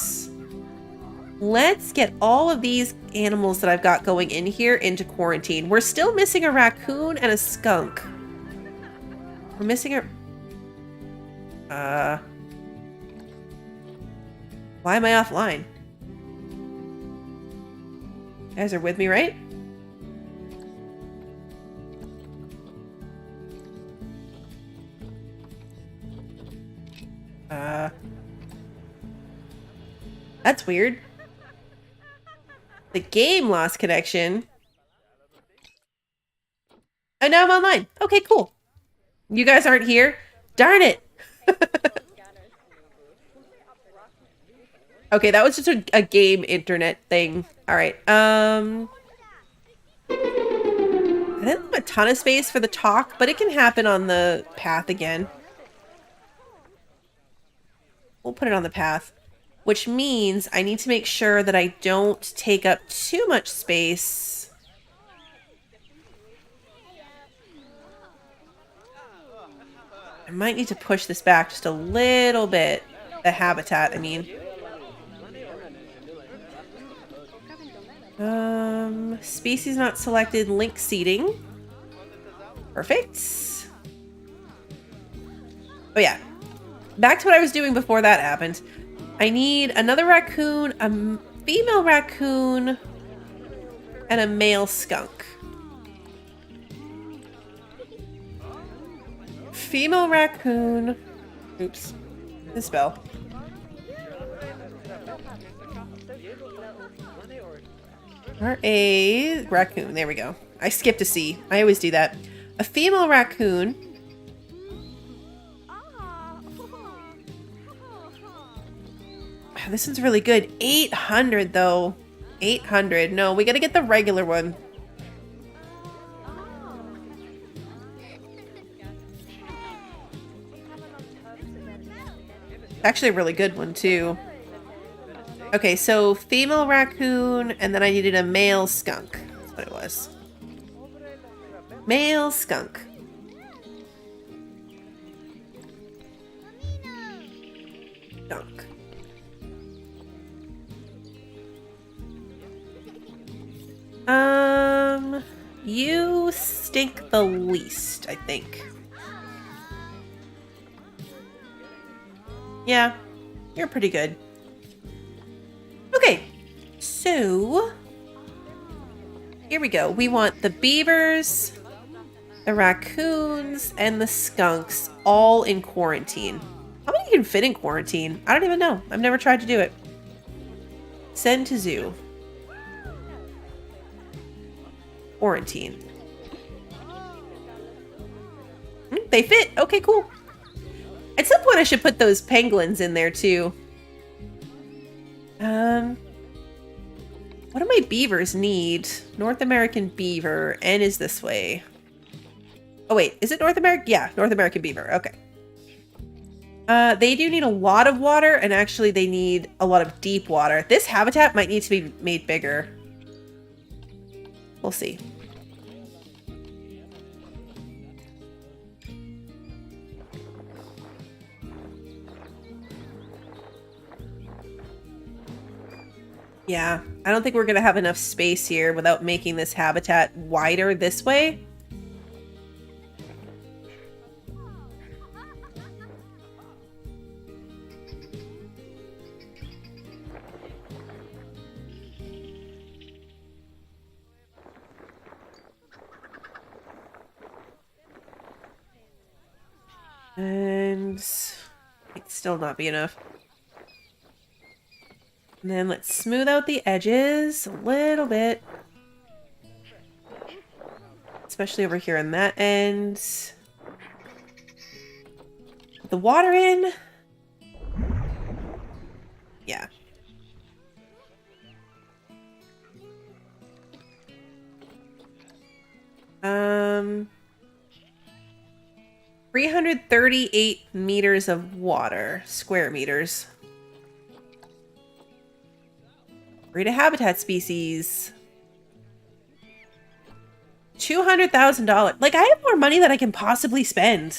Let's get all of these animals that I've got going in here into quarantine. We're still missing a raccoon and a skunk. We're missing a... Why am I offline? You guys are with me, right? That's weird. The game lost connection. Oh, now I'm online. Okay, cool. You guys aren't here? Darn it. Okay, that was just a game internet thing. All right. I didn't have a ton of space for the talk, but it can happen on the path again. We'll put it on the path, which means I need to make sure that I don't take up too much space. I might need to push this back just a little bit. The habitat, I mean. Species not selected, link seating. Perfect. Oh yeah. Back to what I was doing before that happened. I need another raccoon, a female raccoon, and a male skunk. Female raccoon. Oops. Misspell. Or a raccoon. There we go. I skipped a C. I always do that. A female raccoon. This one's really good. 800 though. 800. No, we gotta get the regular one. Actually a really good one too. Okay, so female raccoon, and then I needed a male skunk. That's what it was. Male skunk. Skunk. You stink the least, I think. Yeah, you're pretty good. Okay, so here we go. We want the beavers, the raccoons, and the skunks all in quarantine. How many can fit in quarantine? I don't even know. I've never tried to do it. Send to zoo. Quarantine. They fit. Okay, cool. At some point I should put those pangolins in there too. What do my beavers need? North American beaver. N is this way. Oh wait, is it North American? Yeah, North American beaver. Okay. They do need a lot of water, and actually they need a lot of deep water. This habitat might need to be made bigger. We'll see. Yeah, I don't think we're going to have enough space here without making this habitat wider this way. And it'd still not be enough. And then let's smooth out the edges a little bit. Especially over here on that end. Put the water in. Yeah. 38 meters of water. Square meters. Rate a habitat species. $200,000. Like, I have more money than I can possibly spend.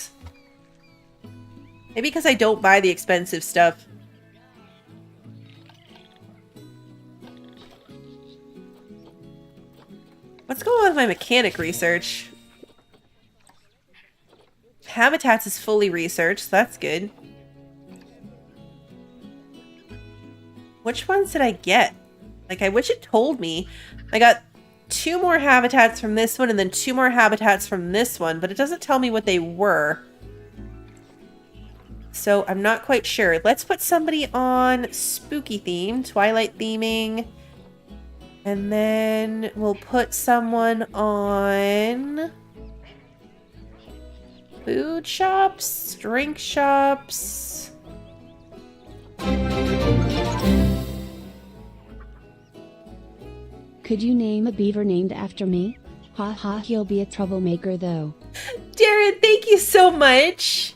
Maybe because I don't buy the expensive stuff. What's going on with my mechanic research? Habitats is fully researched, so that's good. Which ones did I get? Like, I wish it told me. I got 2 more habitats from this one and then 2 more habitats from this one, but it doesn't tell me what they were. So I'm not quite sure. Let's put somebody on spooky theme, Twilight theming. And then we'll put someone on food shops, drink shops. Could you name a beaver named after me? Ha ha, he'll be a troublemaker though. Darren, thank you so much.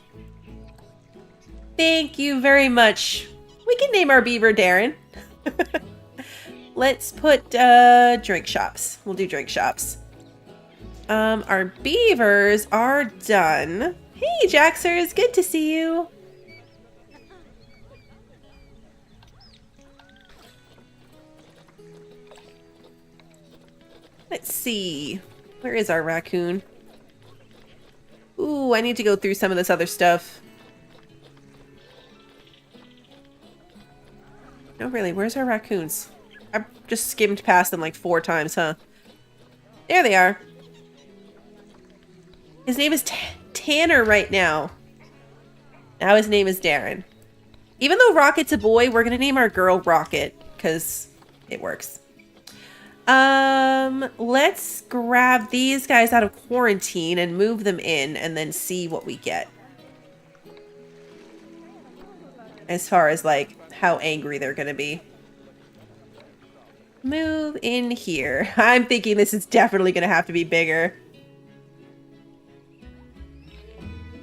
Thank you very much. We can name our beaver Darren. Let's put drink shops. We'll do drink shops. Our beavers are done. Hey, Jaxers, good to see you. Let's see. Where is our raccoon? Ooh, I need to go through some of this other stuff. No, really, where's our raccoons? I just skimmed past them like 4 times, huh? There they are. His name is Tanner right now. Now his name is Darren. Even though Rocket's a boy, we're gonna name our girl Rocket, because it works. Let's grab these guys out of quarantine and move them in and then see what we get. As far as, like, how angry they're gonna be. Move in here. I'm thinking this is definitely gonna have to be bigger.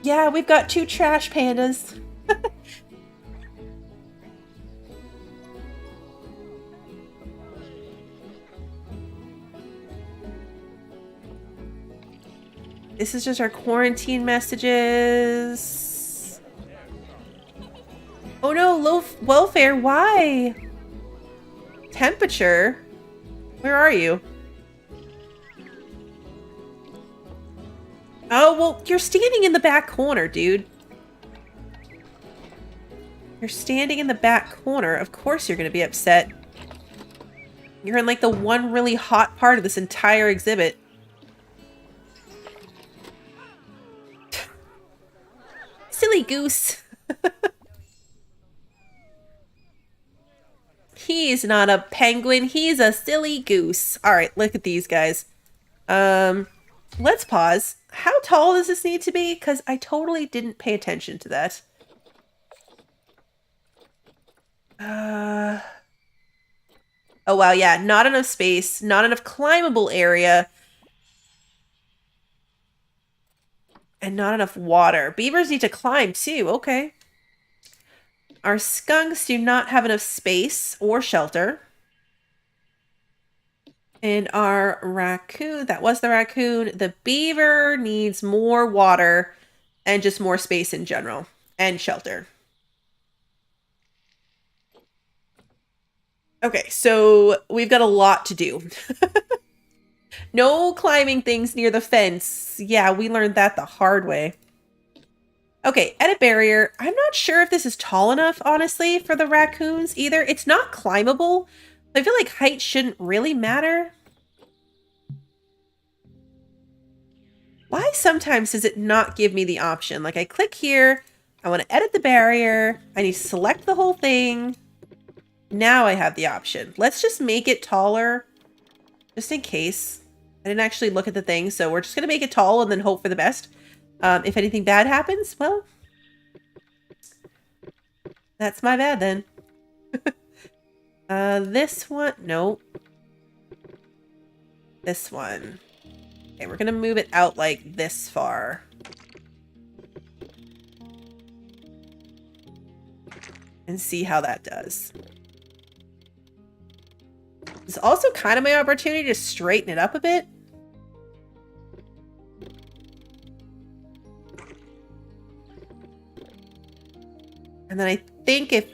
Yeah, we've got 2 trash pandas. This is just our quarantine messages. Oh no, low welfare, why? Temperature? Where are you? Oh, well, you're standing in the back corner, dude. You're standing in the back corner. Of course you're going to be upset. You're in, like, the one really hot part of this entire exhibit. Silly goose. He's not a penguin. He's a silly goose. All right, look at these guys. Let's pause. How tall does this need to be? Because I totally didn't pay attention to that. Oh, wow, yeah. Not enough space. Not enough climbable area. And not enough water. Beavers need to climb, too. Okay. Our skunks do not have enough space or shelter. And our raccoon, that was the raccoon. The beaver needs more water and just more space in general. And shelter. Okay, so we've got a lot to do. No climbing things near the fence. Yeah, we learned that the hard way. Okay, edit barrier. I'm not sure if this is tall enough, honestly, for the raccoons either. It's not climbable. I feel like height shouldn't really matter. Why sometimes does it not give me the option? Like, I click here. I want to edit the barrier. I need to select the whole thing. Now I have the option. Let's just make it taller. Just in case. I didn't actually look at the thing, so we're just going to make it tall and then hope for the best. If anything bad happens, well, that's my bad then. This one, no. This one. Okay, we're gonna move it out like this far. and see how that does. It's also kind of my opportunity to straighten it up a bit. And then I think if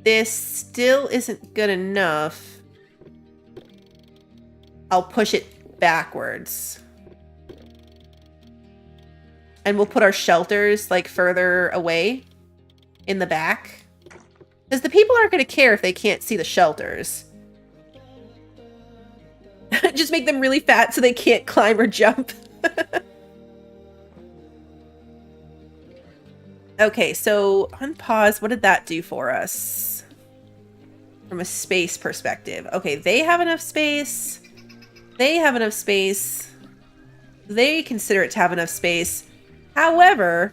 this still isn't good enough, I'll push it backwards. And we'll put our shelters like further away in the back. Because the people aren't going to care if they can't see the shelters. Just make them really fat so they can't climb or jump. Okay, so unpause. What did that do for us? From a space perspective. Okay, they have enough space. They have enough space. They consider it to have enough space. However,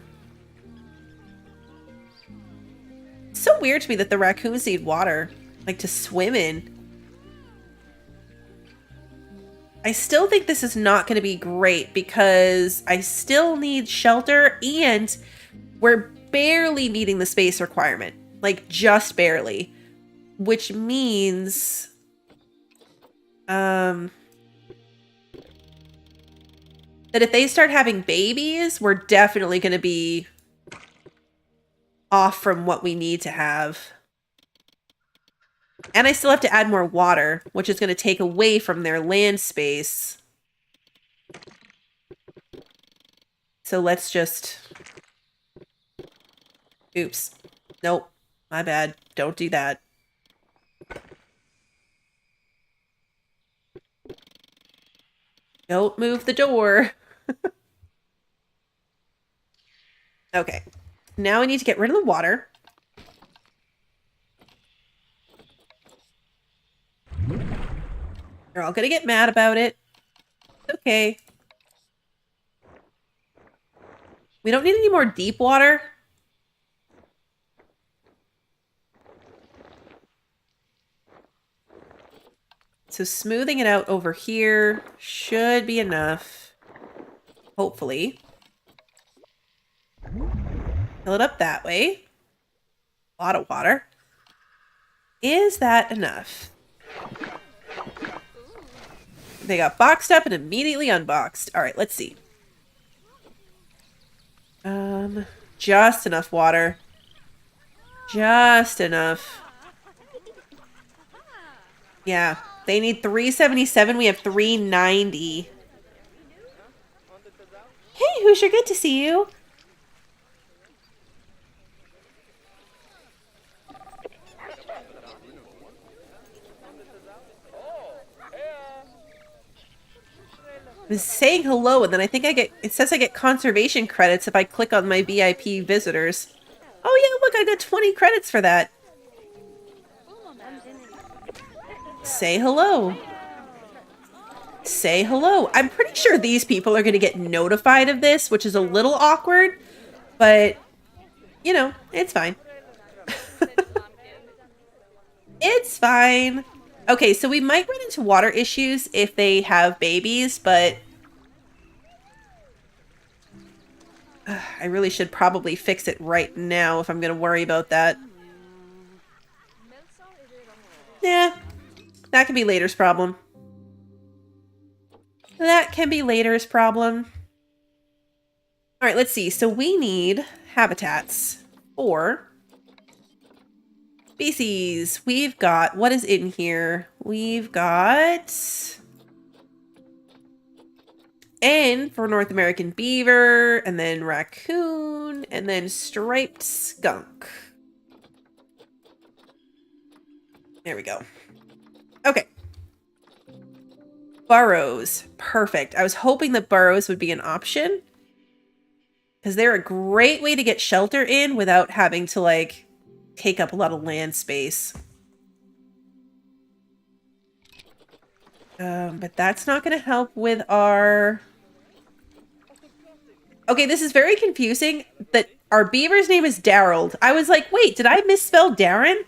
it's so weird to me that the raccoons need water, like to swim in. I still think this is not going to be great because I still need shelter and we're barely meeting the space requirement, like just barely, which means that if they start having babies, we're definitely going to be off from what we need to have. And I still have to add more water, which is going to take away from their land space. So let's just... Oops. Nope. My bad. Don't do that. Don't move the door. Okay. Now we need to get rid of the water. They're all gonna get mad about it. It's okay. We don't need any more deep water. So smoothing it out over here should be enough. Hopefully. Fill it up that way. A lot of water. Is that enough? They got boxed up and immediately unboxed. All right, let's see. Just enough water. Just enough. Yeah, they need 377. We have 390. Hey, Hoosier, good to see you. I was saying hello, and then I think it says I get conservation credits if I click on my VIP visitors. Oh yeah, look, I got 20 credits for that. Say hello. Say hello. I'm pretty sure these people are going to get notified of this, which is a little awkward, but, you know, it's fine. It's fine. Okay, so we might run into water issues if they have babies, but I really should probably fix it right now if I'm going to worry about that. Yeah, that can be later's problem. That can be later's problem. All right, let's see. So we need habitats for species. We've got, what is in here? We've got N for North American beaver, and then raccoon, and then striped skunk. There we go. Okay. Burrows. Perfect. I was hoping that burrows would be an option because they're a great way to get shelter in without having to, like, take up a lot of land space. But that's not going to help with our... Okay, this is very confusing that our beaver's name is Daryl. I was like, wait, did I misspell Darren?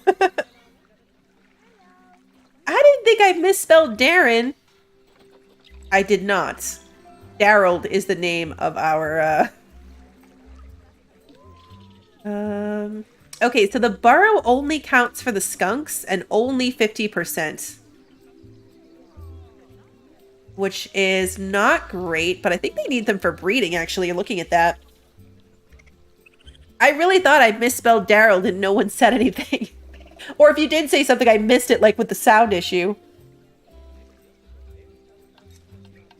I didn't think I misspelled Darren. I did not. Daryl is the name of our... Okay, so the burrow only counts for the skunks and only 50%. Which is not great, but I think they need them for breeding, actually, looking at that. I really thought I misspelled Daryl and no one said anything. Or if you did say something, I missed it, like with the sound issue.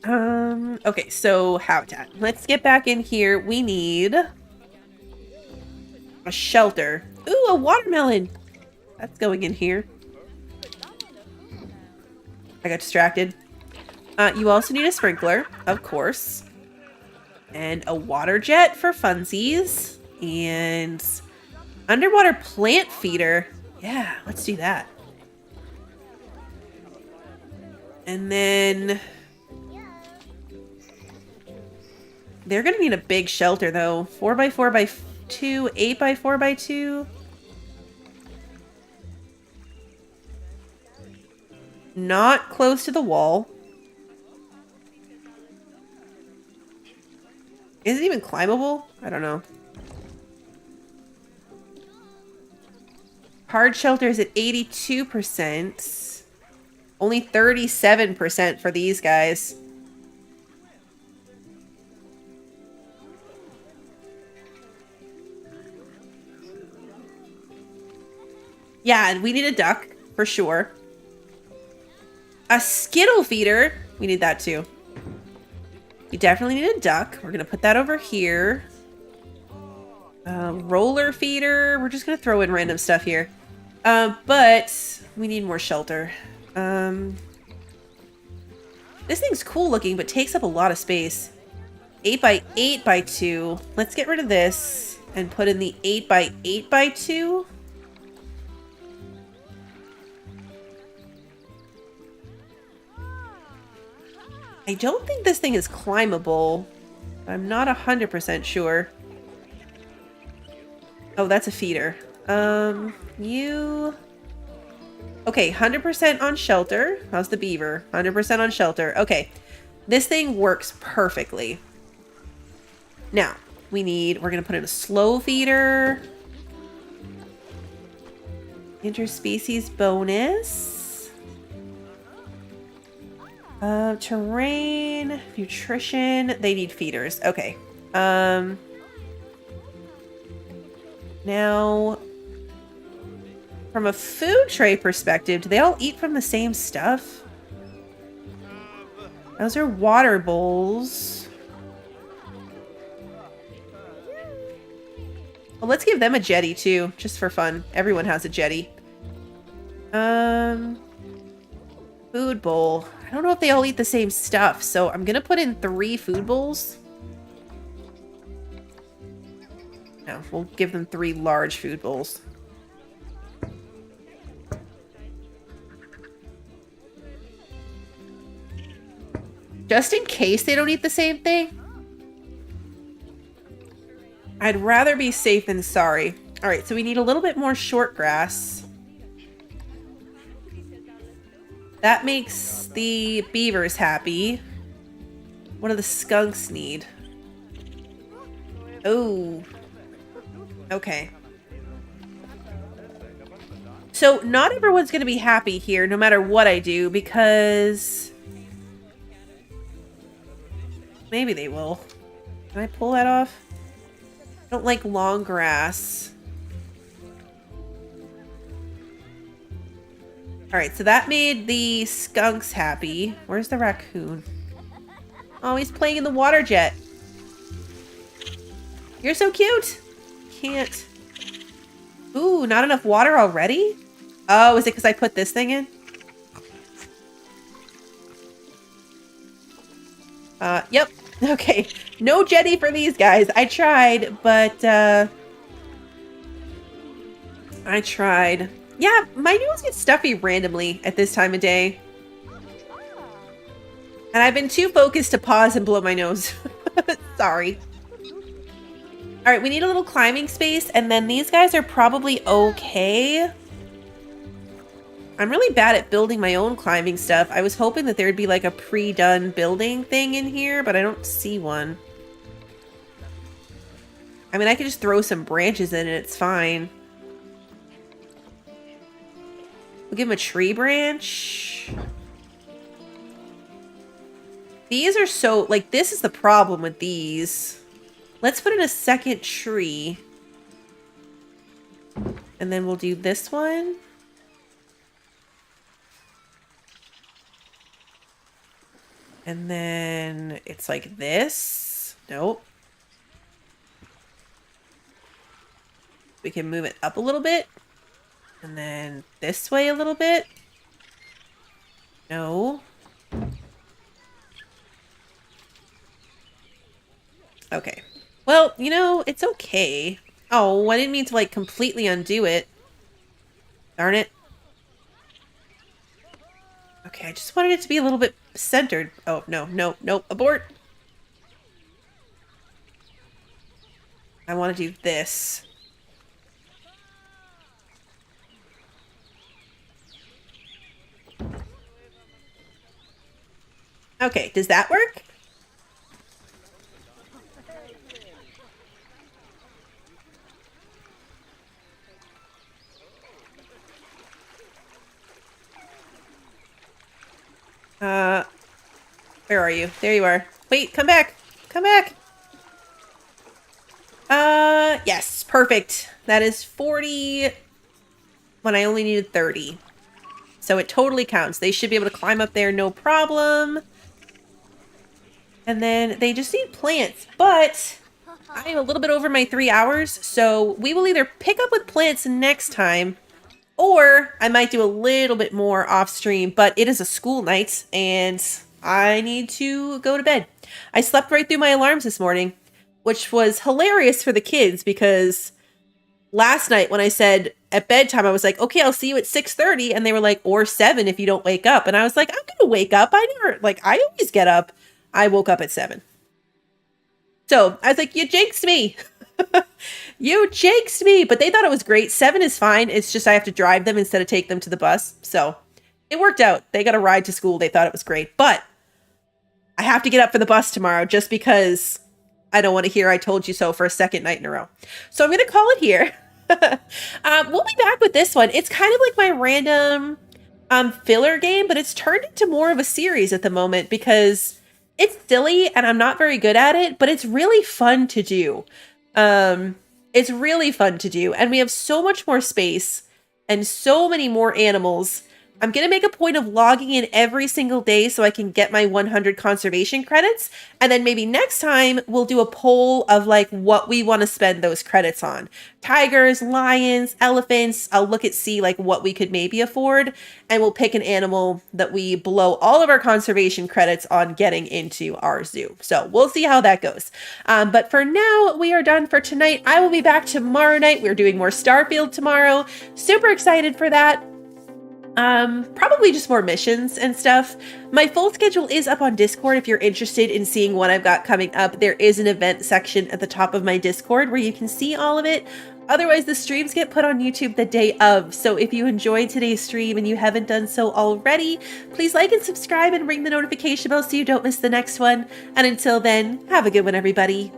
Okay, so habitat. Let's get back in here. We need a shelter. Ooh, a watermelon. That's going in here. I got distracted. You also need a sprinkler, of course. And a water jet for funsies. And underwater plant feeder. Yeah, let's do that. And then they're gonna need a big shelter though. 4x4x2, 8x4x2. Not close to the wall. Is it even climbable? I don't know. Hard shelter is at 82%. Only 37% for these guys. Yeah, and we need a duck, for sure. A skittle feeder. We need that too. We definitely need a duck. We're going to put that over here. Roller feeder. We're just going to throw in random stuff here. But we need more shelter. This thing's cool looking, but takes up a lot of space. 8x8x2. Let's get rid of this and put in the 8x8x2. I don't think this thing is climbable. I'm not 100% sure. Oh, that's a feeder. You... Okay, 100% on shelter. How's the beaver? 100% on shelter. Okay, this thing works perfectly. Now, we're gonna put in a slow feeder. Interspecies bonus. Terrain, nutrition, they need feeders. Okay. Now, from a food tray perspective, do they all eat from the same stuff? Those are water bowls. Well, let's give them a jetty too, just for fun. Everyone has a jetty. Food bowl. I don't know if they all eat the same stuff, so I'm gonna put in 3 food bowls. No, we'll give them 3 large food bowls. Just in case they don't eat the same thing. I'd rather be safe than sorry. All right, so we need a little bit more short grass. That makes the beavers happy. What do the skunks need? Oh. Okay. So not everyone's going to be happy here no matter what I do because... Maybe they will. Can I pull that off? I don't like long grass. Alright, so that made the skunks happy. Where's the raccoon? Oh, he's playing in the water jet. You're so cute. Can't. Ooh, not enough water already? Oh, is it because I put this thing in? Yep. Okay. No jetty for these guys. I tried, but, I tried. Yeah, my nose gets stuffy randomly at this time of day. And I've been too focused to pause and blow my nose. Sorry. Alright, we need a little climbing space, and then these guys are probably okay. I'm really bad at building my own climbing stuff. I was hoping that there'd be like a pre-done building thing in here, but I don't see one. I mean, I could just throw some branches in and it's fine. We'll give him a tree branch. These are so, like, this is the problem with these. Let's put in a second tree. And then we'll do this one. And then it's like this. Nope. We can move it up a little bit. And then this way a little bit. No. Okay. Well, you know, it's okay. Oh, I didn't mean to, like, completely undo it. Darn it. Okay, I just wanted it to be a little bit centered. Oh, no, no, nope. Abort. I want to do this. Okay, does that work? Where are you? There you are. Wait, come back. Come back. Yes, perfect. That is 40 when I only needed 30. So it totally counts. They should be able to climb up there, no problem. And then they just need plants, but I am a little bit over my 3 hours, so we will either pick up with plants next time, or I might do a little bit more off stream, but it is a school night and I need to go to bed. I slept right through my alarms this morning, which was hilarious for the kids because last night when I said at bedtime, I was like, okay, I'll see you at 6:30. And they were like, or 7 if you don't wake up. And I was like, I'm going to wake up. I always get up. I woke up at 7. So I was like, you jinxed me. You jinxed me. But they thought it was great. 7 is fine. It's just I have to drive them instead of take them to the bus. So it worked out. They got a ride to school. They thought it was great. But I have to get up for the bus tomorrow just because I don't want to hear I told you so for a second night in a row. So I'm going to call it here. We'll be back with this one. It's kind of like my random filler game, but it's turned into more of a series at the moment because it's silly and I'm not very good at it, but it's really fun to do. It's really fun to do. And we have so much more space and so many more animals. I'm going to make a point of logging in every single day so I can get my 100 conservation credits. And then maybe next time we'll do a poll of like what we want to spend those credits on. Tigers, lions, elephants. I'll look at see like what we could maybe afford. And we'll pick an animal that we blow all of our conservation credits on getting into our zoo. So we'll see how that goes. But for now, we are done for tonight. I will be back tomorrow night. We're doing more Starfield tomorrow. Super excited for that. Probably just more missions and stuff. My full schedule is up on Discord if you're interested in seeing what I've got coming up. There is an event section at the top of my Discord where you can see all of it. Otherwise, the streams get put on YouTube the day of. So if you enjoyed today's stream and you haven't done so already, please like and subscribe and ring the notification bell so you don't miss the next one. And until then, have a good one, everybody.